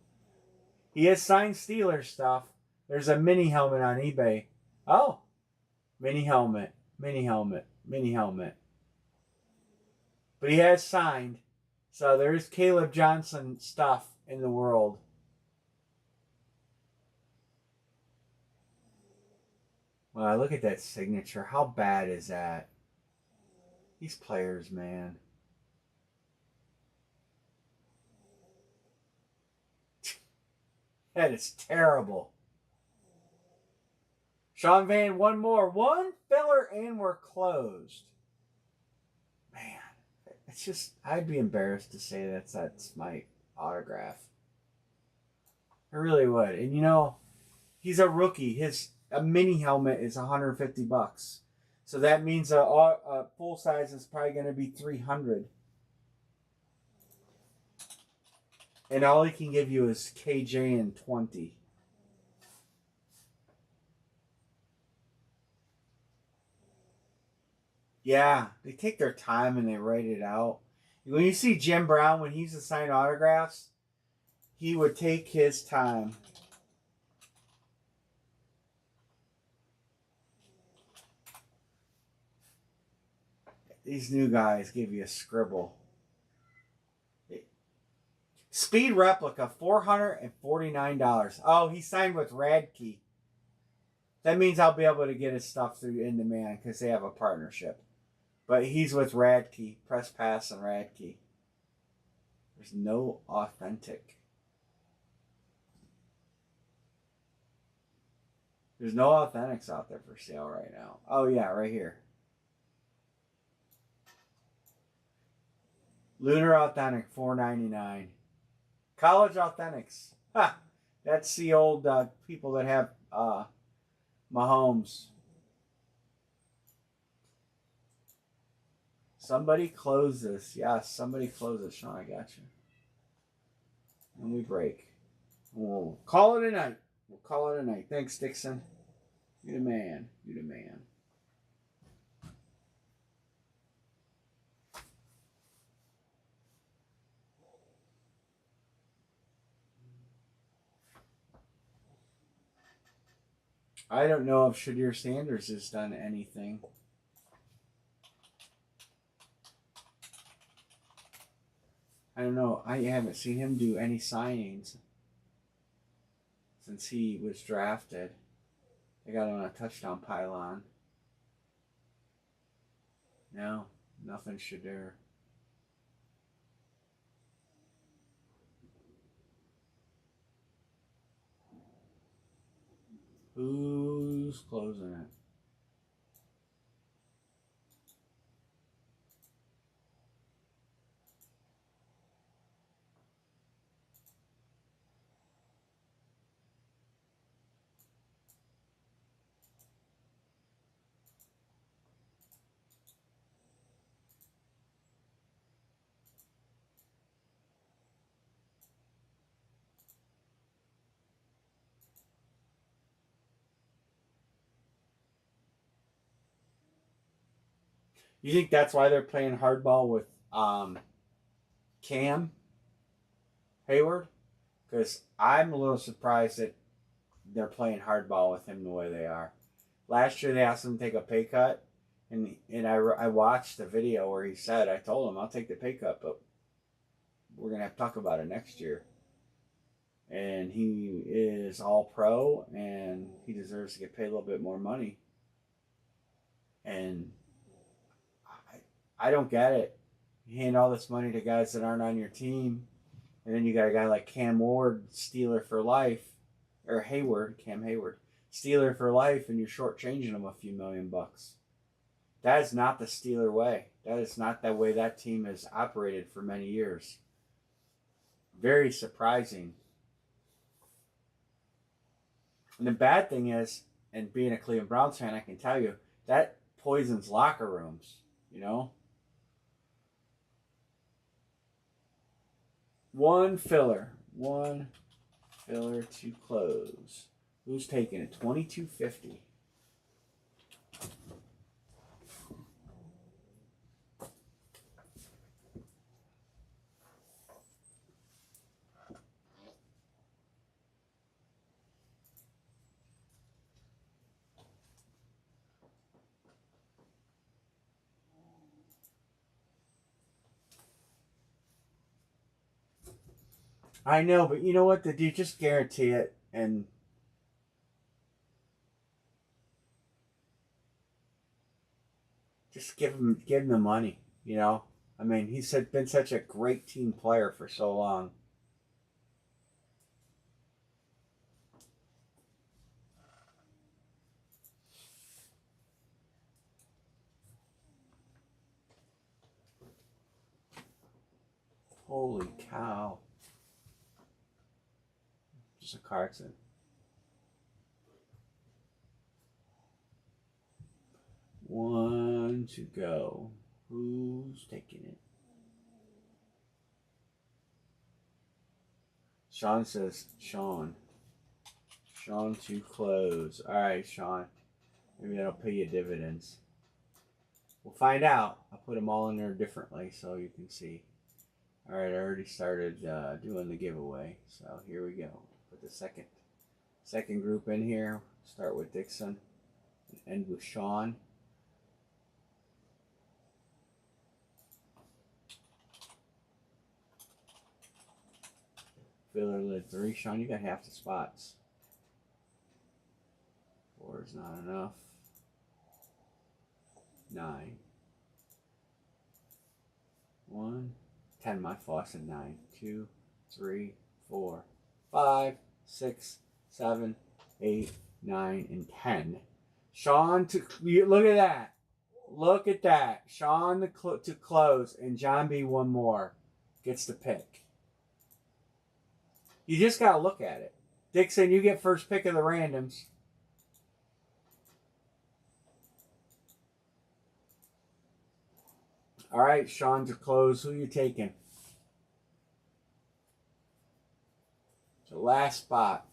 He has signed Steelers stuff. There's a mini helmet on eBay. Oh, mini helmet. But he has signed. So there's Caleb Johnson stuff in the world. Wow, look at that signature. How bad is that? These players, man. That is terrible. Sean Van, one more. 1 filler and we're closed. Man, it's just, I'd be embarrassed to say that's my autograph. I really would. And you know, he's a rookie. A mini helmet is $150. So that means a full size is probably going to be $300. And all he can give you is KJ and 20. Yeah, they take their time and they write it out. When you see Jim Brown, when he used to sign autographs, he would take his time. These new guys give you a scribble. Speed replica, $449. Oh, he signed with Radkey. That means I'll be able to get his stuff through In Demand because they have a partnership. But he's with Radkey. Press Pass and Radkey. There's no authentic. There's no authentics out there for sale right now. Oh, yeah, right here. Lunar Authentic, $4.99. College Authentics. Ha! That's the old people that have Mahomes. Somebody close this. Yes, somebody close it. Sean, I got you. and we break. We'll call it a night. We'll call it a night. Thanks, Dixon. You're the man. You're the man. I don't know if Shadir Sanders has done anything. I don't know. I haven't seen him do any signings since he was drafted. They got him on a touchdown pylon. No, nothing Shadir. Who's closing it? You think that's why they're playing hardball with Cam Hayward? Because I'm a little surprised that they're playing hardball with him the way they are. Last year they asked him to take a pay cut, and I watched the video where he said, I told him I'll take the pay cut, but we're going to have to talk about it next year. And he is all pro, and he deserves to get paid a little bit more money. And I don't get it. You hand all this money to guys that aren't on your team, and then you got a guy like Cam Ward, Steeler for life, or Cam Hayward, Steeler for life, and you're shortchanging him a few $1,000,000. That is not the Steeler way. That is not the way that team has operated for many years. Very surprising. And the bad thing is, and being a Cleveland Browns fan, I can tell you, that poisons locker rooms, you know? One filler to close. Who's taking it? $22.50. I know, but you know what? Did you just guarantee it and just give him the money? You know, I mean, he's been such a great team player for so long. Holy cow! Just a car accident. One to go. Who's taking it? Sean says Sean. Sean to close. All right, Sean. Maybe that'll pay you dividends. We'll find out. I'll put them all in there differently so you can see. All right, I already started doing the giveaway. So here we go. Put the second group in here. Start with Dixon and end with Sean. Filler lid 3. Sean, you got half the spots. 4 is not enough. 9. 1. 10. My fault. I said 9. 2, 3, 4, 5, 6, 7, 8, 9, and 10. Sean to look at that. Look at that. Sean to close, and John B. one more gets the pick. You just got to look at it. Dixon, you get first pick of the randoms. All right, Sean to close. Who you taking? last spot.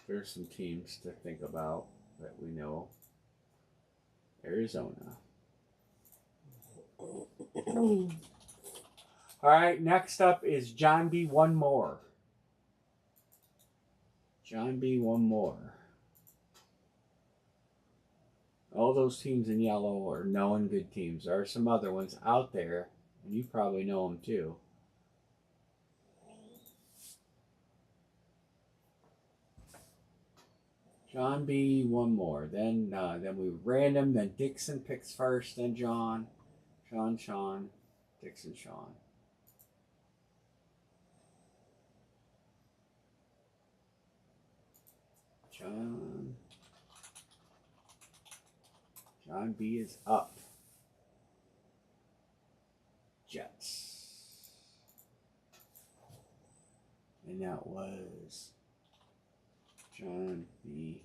There's some teams to think about that we know. Arizona. All right, next up is John B. One More. John B. One More. All those teams in yellow are known good teams. There are some other ones out there, and you probably know them too. John B. One More. Then we random. Then Dixon picks first. Then John. Sean. Dixon, Sean. John B is up. Jets. And that was John B.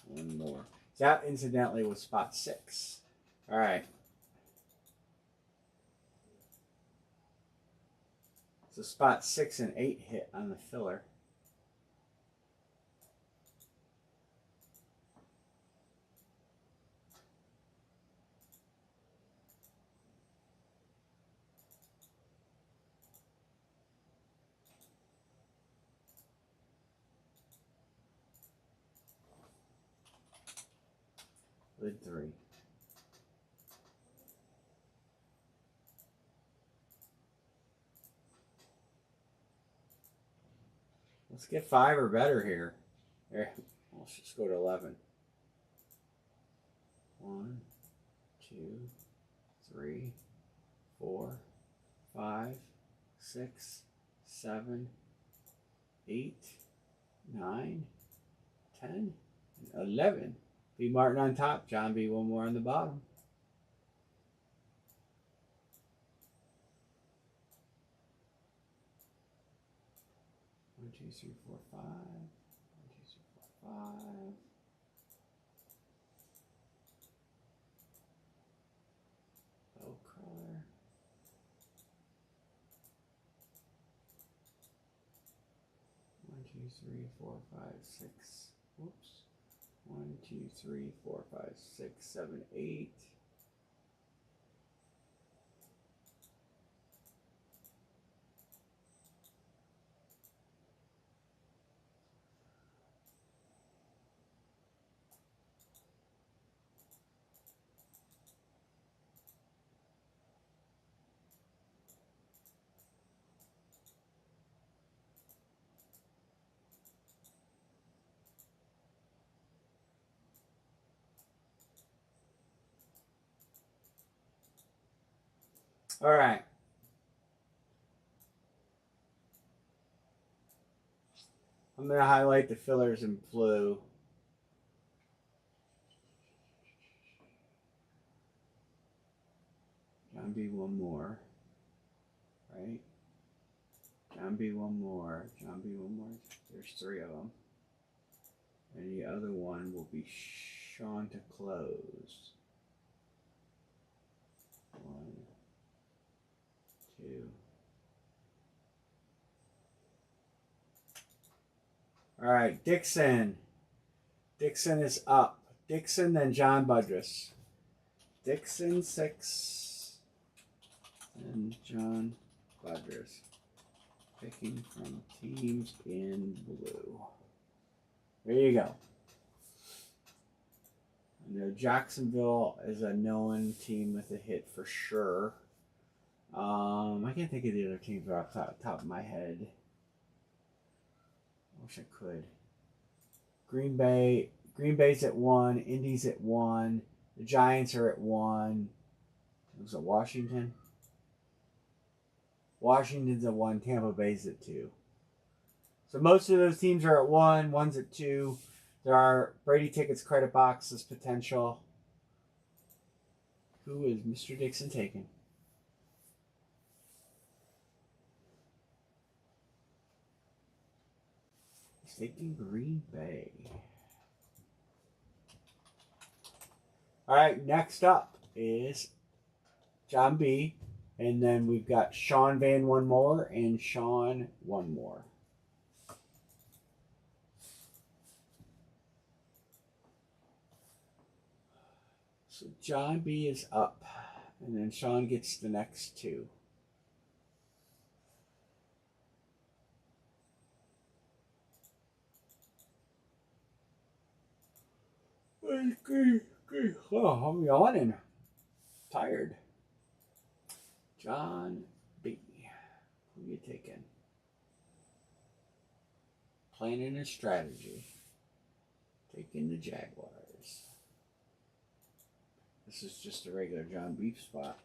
One More. That incidentally was spot 6. All right. So spot 6 and 8 hit on the filler. Lid 3. Let's get 5 or better here. There, let's just go to 11. 1, 2, 3, 4, 5, 6, 7, 8, 9, 10, 11. B. Martin on top, John B. One More on the bottom. One, two, three, four, 5. 1, 2, 3, 4, 5. Bow color. 1, 2, 3, 4, 5, 6. Whoops. 1, 2, 3, 4, 5, 6, 7, 8. All right. I'm going to highlight the fillers in blue. John B. One More. Right? John B. One More. John B. One More. There's 3 of them. And the other one will be Sean to close. 1, 2. All right, Dixon. Dixon is up. Dixon, then John Budrus. Dixon 6 and John Budrus. Picking from teams in blue. There you go. I know Jacksonville is a known team with a hit for sure. I can't think of the other teams off the top of my head. I wish I could. Green Bay's at 1. Indy's at 1. The Giants are at 1. It was a Washington. Washington's at 1, Tampa Bay's at 2. So most of those teams are at 1, one's at 2. There are Brady tickets, credit boxes, potential. Who is Mr. Dixon taking? He's taking Green Bay. All right, next up is John B. And then we've got Sean Van one more and Sean one more. So John B is up. And then Sean gets the next 2. Oh, I'm yawning. Tired. John B. Who you taking? Planning a strategy. Taking the Jaguars. This is just a regular John Beef spot.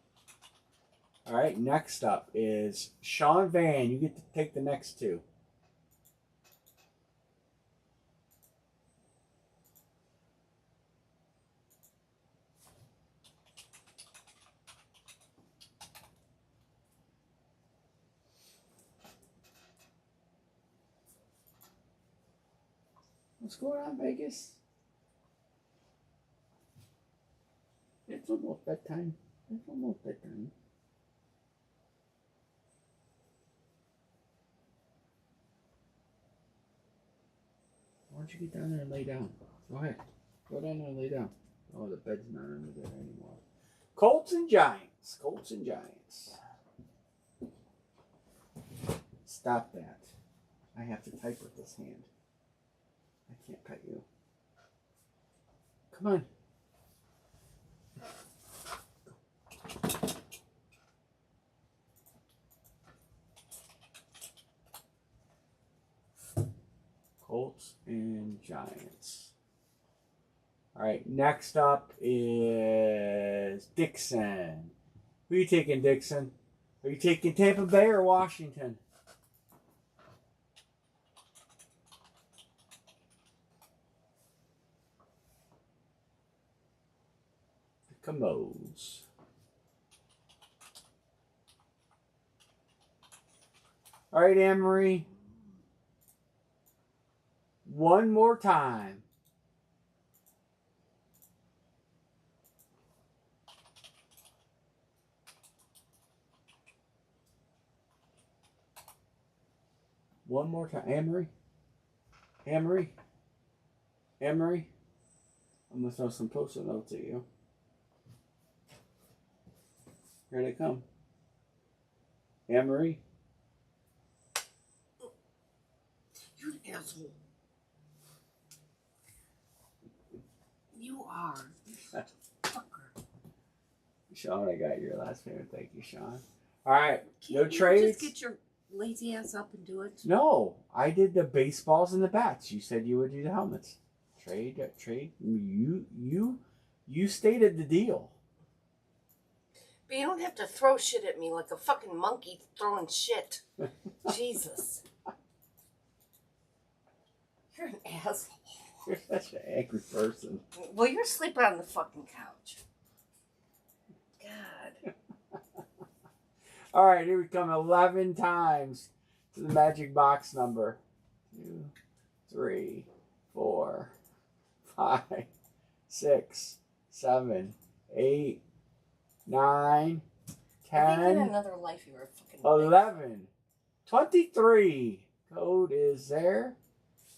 All right, next up is Sean Van. You get to take the next 2. What's going on, Vegas? It's almost bedtime. It's almost bedtime. Why don't you get down there and lay down? Go ahead. Go down there and lay down. Oh, the bed's not under there anymore. Colts and Giants. Colts and Giants. Stop that. I have to type with this hand. I can't pet you. Come on. Colts and Giants. All right, next up is Dixon. Who are you taking, Dixon? Are you taking Tampa Bay or Washington? The Commodes. All right, Anne-Marie. One more time. One more time. Anne-Marie. Anne-Marie. Anne-Marie. I'm going to throw some post-it notes at you. Here they come. Anne-Marie. You're an asshole. You are. Fucker. Sean, I got your last payment. Thank you, Sean. All right. Can't No trades. Just get your lazy ass up and do it. No, I did the baseballs and the bats. You said you would do the helmets. Trade. You stated the deal. But you don't have to throw shit at me like a fucking monkey throwing shit. Jesus. You're an asshole. You're such an angry person. Well, you're sleeping on the fucking couch. God. All right, here we come 11 times to the magic box number. 2, 3, 4, 5, 6, 7, 8, 9, 10, I think in another life you were a fucking 11, 23. Code is there.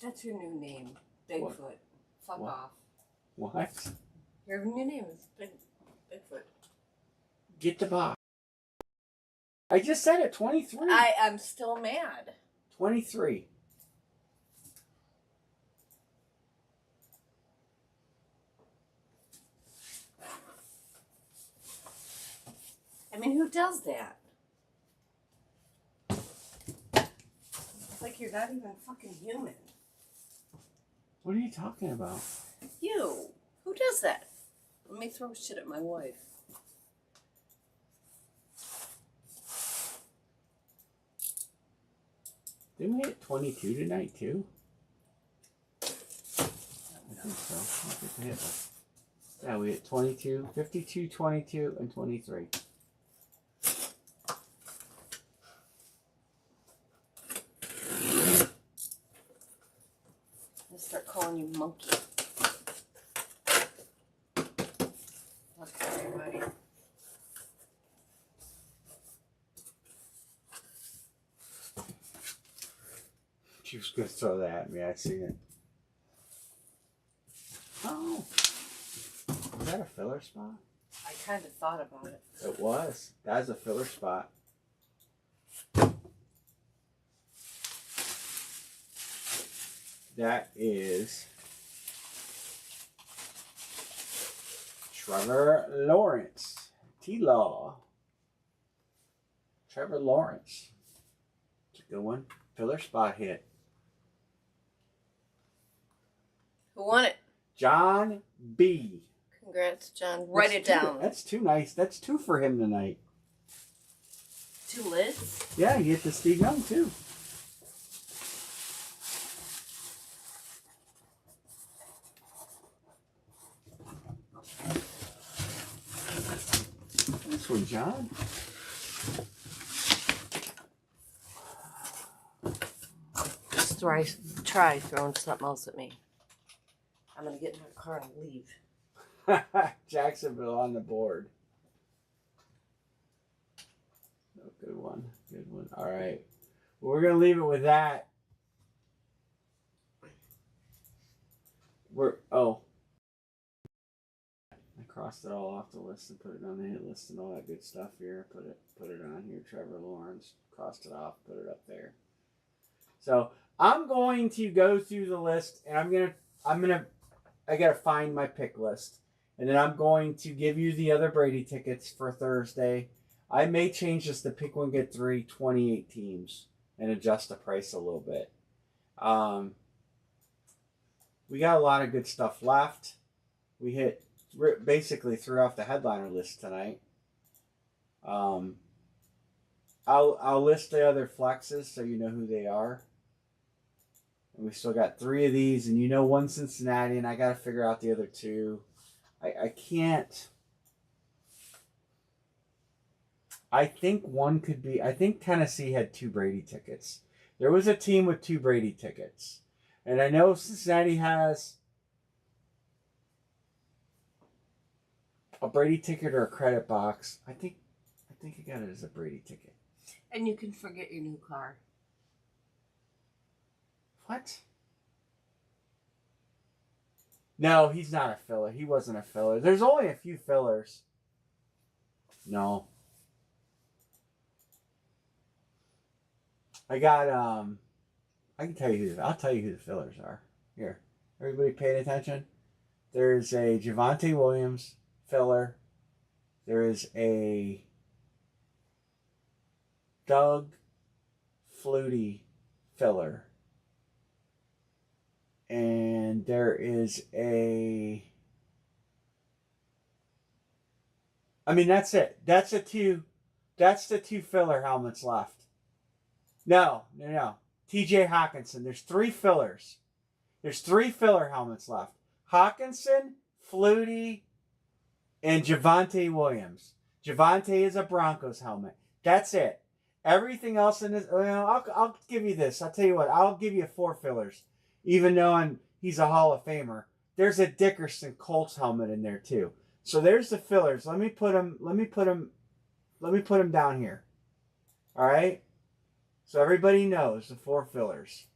That's your new name. Bigfoot. What? Fuck What? off. What? Your new name is Bigfoot. Get the box. I just said it, 23. I'm still mad. 23. I mean, who does that? It's like you're not even fucking human. What are you talking about? You. Who does that? Let me throw shit at my wife. Didn't we hit 22 tonight too? I think so. I think we hit yeah, we hit 22, 52, 22, and 23. I'll start calling you Monkey. Look, everybody. She was going to throw that at me. I seen it. Oh. Was that a filler spot? I kind of thought about it. It was. That was a filler spot. That is Trevor Lawrence. T-Law. Trevor Lawrence. It's a good one. Filler spot hit. Who won it? John B. Congrats, John. Write it down. That's too nice. That's 2 for him tonight. 2 lids? Yeah, you hit the Steve Young too. This one, John. Just try throwing something else at me. I'm going to get in my car and leave. Jacksonville on the board. Oh, good one. Good one. All right. Well, we're going to leave it with that. I crossed it all off the list and put it on the hit list and all that good stuff here. Put it on here. Trevor Lawrence. Crossed it off. Put it up there. So I'm going to go through the list and I got to find my pick list. And then I'm going to give you the other Brady tickets for Thursday. I may change this to pick one, get 3, 28 teams and adjust the price a little bit. We got a lot of good stuff left. We hit basically threw off the headliner list tonight. I'll list the other flexes so you know who they are. And we still got 3 of these, and you know one Cincinnati, and I got to figure out the other 2. I can't. I think one could be. I think Tennessee had 2 Brady tickets. There was a team with 2 Brady tickets, and I know Cincinnati has a Brady ticket or a credit box. I think I got it as a Brady ticket. And you can forget your new car. What? No, he's not a filler. He wasn't a filler. There's only a few fillers. No. I got I can tell you I'll tell you who the fillers are. Here. Everybody paying attention? There's a Javonte Williams filler. There is a Doug Flutie filler. And there is a... I mean, that's it. That's the two filler helmets left. No. TJ Hawkinson. There's 3 fillers. There's 3 filler helmets left. Hawkinson, Flutie, and Javonte Williams. Javonte is a Broncos helmet. That's it. Everything else in this... Well, I'll give you this. I'll tell you what. I'll give you 4 fillers. Even though he's a Hall of Famer. There's a Dickerson Colts helmet in there too. So there's the fillers. Let me put them down here. All right? So everybody knows the 4 fillers.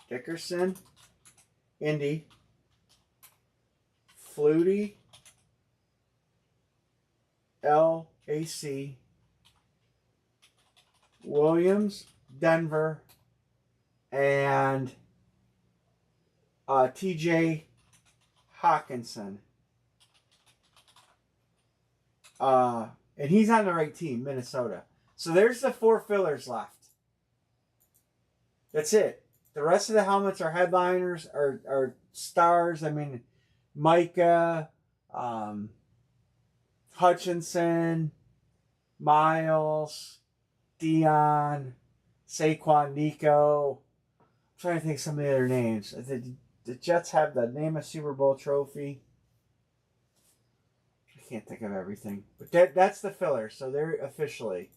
Dickerson, Indy, Flutie, LAC, Williams, Denver, and TJ Hawkinson. And he's on the right team, Minnesota. So there's the 4 fillers left. That's it. The rest of the helmets are headliners, are stars. I mean, Micah, Hutchinson, Miles, Dion, Saquon, Nico. I'm trying to think of some of the other names. The Jets have the name a Super Bowl trophy. I can't think of everything. But that's the filler. So they're officially.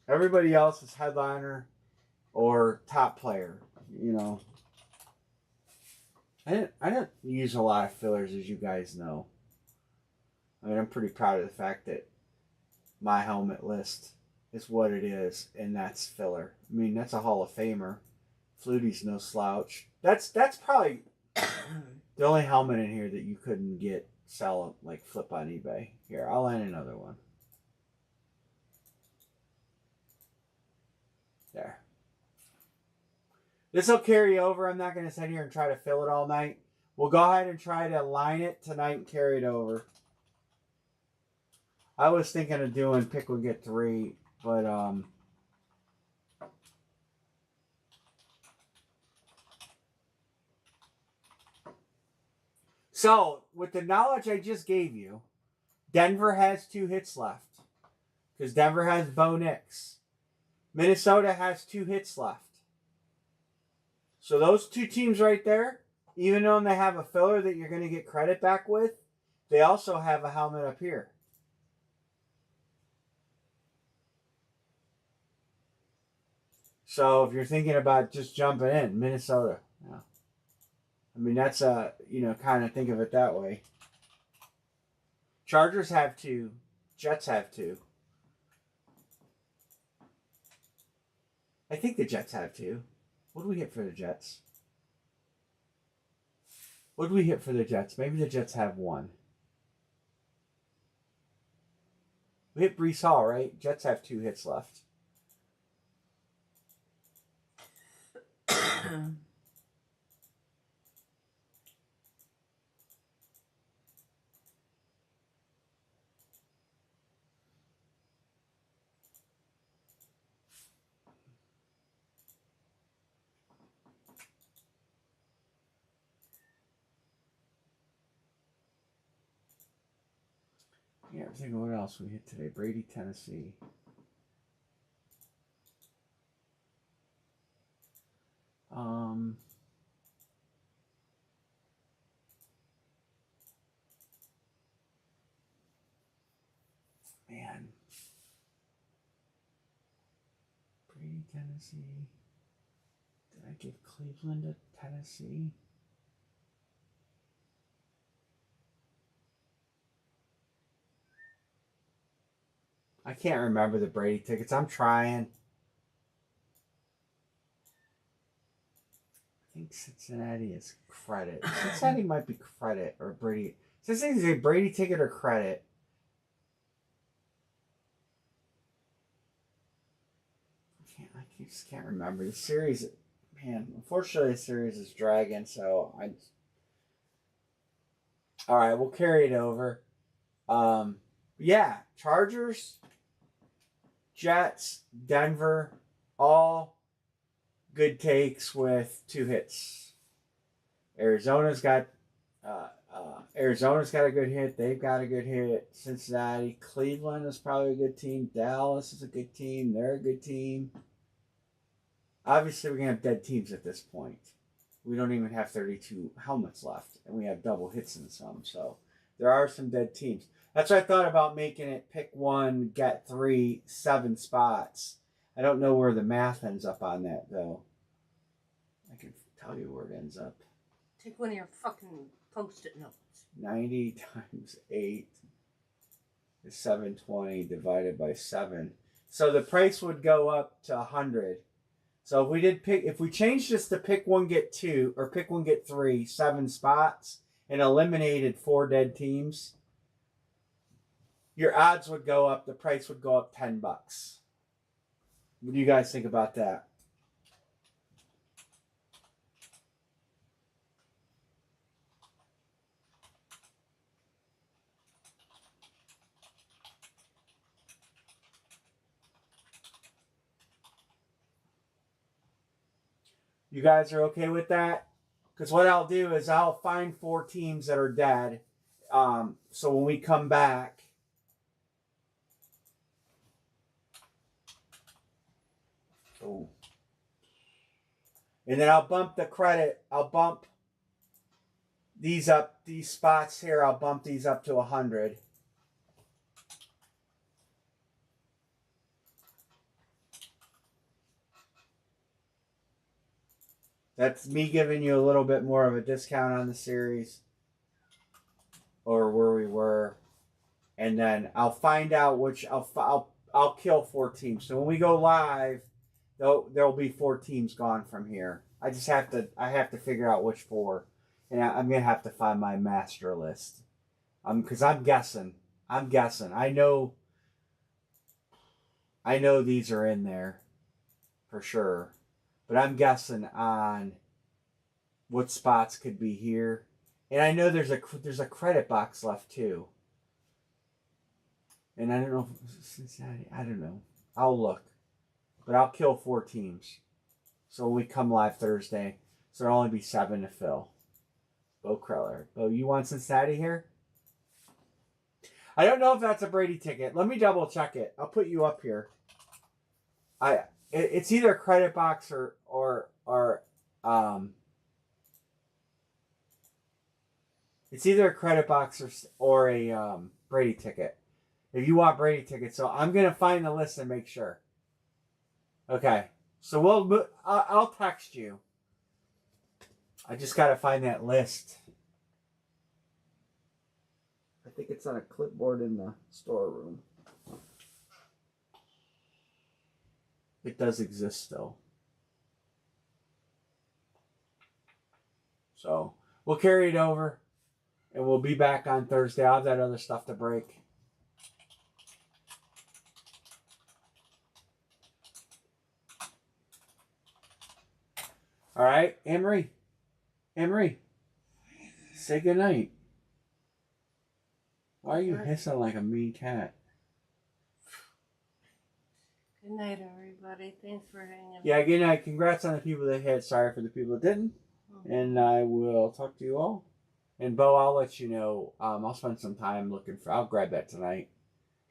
Everybody else is headliner or top player. You know. I don't use a lot of fillers, as you guys know. I mean, I'm pretty proud of the fact that my helmet list is what it is, and that's filler. I mean, that's a Hall of Famer. Flutie's no slouch. That's probably the only helmet in here that you couldn't sell, like flip on eBay. Here, I'll add another one. There. This will carry over. I'm not going to sit here and try to fill it all night. We'll go ahead and try to line it tonight and carry it over. I was thinking of doing pick one, get three, but so with the knowledge I just gave you, Denver has 2 hits left because Denver has Bo Nix. Minnesota has 2 hits left. So those 2 teams right there, even though they have a filler that you're going to get credit back with, they also have a helmet up here. So if you're thinking about just jumping in, Minnesota. Yeah. I mean, that's kind of think of it that way. Chargers have 2. Jets have 2. I think the Jets have 2. What do we hit for the Jets? What do we hit for the Jets? Maybe the Jets have 1. We hit Brees Hall, right? Jets have 2 hits left. Yeah, I'm thinking what else we hit today. Brady, Tennessee. Man. Brady, Tennessee. Did I give Cleveland to Tennessee? I can't remember the Brady tickets. I'm trying. I think Cincinnati is credit. Cincinnati might be credit or Brady. Cincinnati is a Brady ticket or credit. I just can't remember. The series, man, unfortunately the series is dragging, so all right, we'll carry it over. Yeah, Chargers, Jets, Denver, all good takes with 2 hits. Arizona's got a good hit. They've got a good hit. Cincinnati, Cleveland is probably a good team. Dallas is a good team. They're a good team. Obviously, we're going to have dead teams at this point. We don't even have 32 helmets left, and we have double hits in some. So there are some dead teams. That's why I thought about making it pick 1, get 3, 7 spots. I don't know where the math ends up on that, though. I can tell you where it ends up. Take one of your fucking Post-it notes. 90 times 8 is 720 divided by 7. So the price would go up to 100. So if we changed this to pick 1, get 2, or pick 1, get 3, 7 spots, and eliminated 4 dead teams, your odds would go up. The price would go up $10. What do you guys think about that? You guys are okay with that? because what I'll do is I'll find 4 teams that are dead. So when we come back, oh, and then I'll bump the credit. I'll bump these up. These spots here, I'll bump these up to 100. That's me giving you a little bit more of a discount on the series, or where we were, and then I'll find out which I'll kill 4 teams. So when we go live, there'll be 4 teams gone from here. I have to figure out which 4, and I'm gonna have to find my master list. Because I'm guessing. I know these are in there for sure. But I'm guessing on what spots could be here. And I know there's a credit box left too. And I don't know if Cincinnati, I don't know. I'll look. But I'll kill 4 teams. So when we come live Thursday, so there'll only be 7 to fill. Bo Kreller. Bo, you want Cincinnati here? I don't know if that's a Brady ticket. Let me double check it. I'll put you up here. It's either a credit box or it's either a credit box or a Brady ticket. If you want Brady tickets, so I'm gonna find the list and make sure. Okay, so I'll text you. I just gotta find that list. I think it's on a clipboard in the storeroom. It does exist still. So we'll carry it over and we'll be back on Thursday. I'll have that other stuff to break. All right, Emery, say goodnight. Why are you hissing like a mean cat? Good night, everybody. Thanks for hanging. Yeah, good night. Congrats on the people that hit. Sorry for the people that didn't. And I will talk to you all. And Bo, I'll let you know. I'll spend some time looking for. I'll grab that tonight.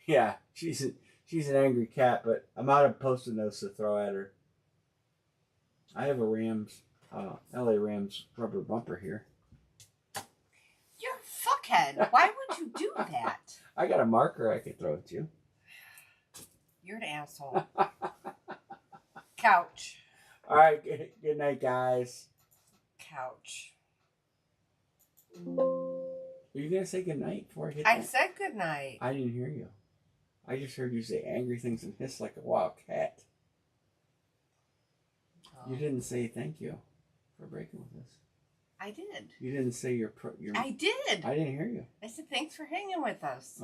Yeah, she's an angry cat, but I'm out of Post-it notes to throw at her. I have a LA Rams rubber bumper here. You're a fuckhead. Why would you do that? I got a marker I could throw at you. You're an asshole. Couch. All right, good night, guys. Couch. Are you gonna say good night before I hit I that? said good night. I didn't hear you. I just heard you say angry things and hiss like a wild cat. Oh. You didn't say thank you for breaking with us. I did. You didn't say your. I did. I didn't hear you. I said thanks for hanging with us.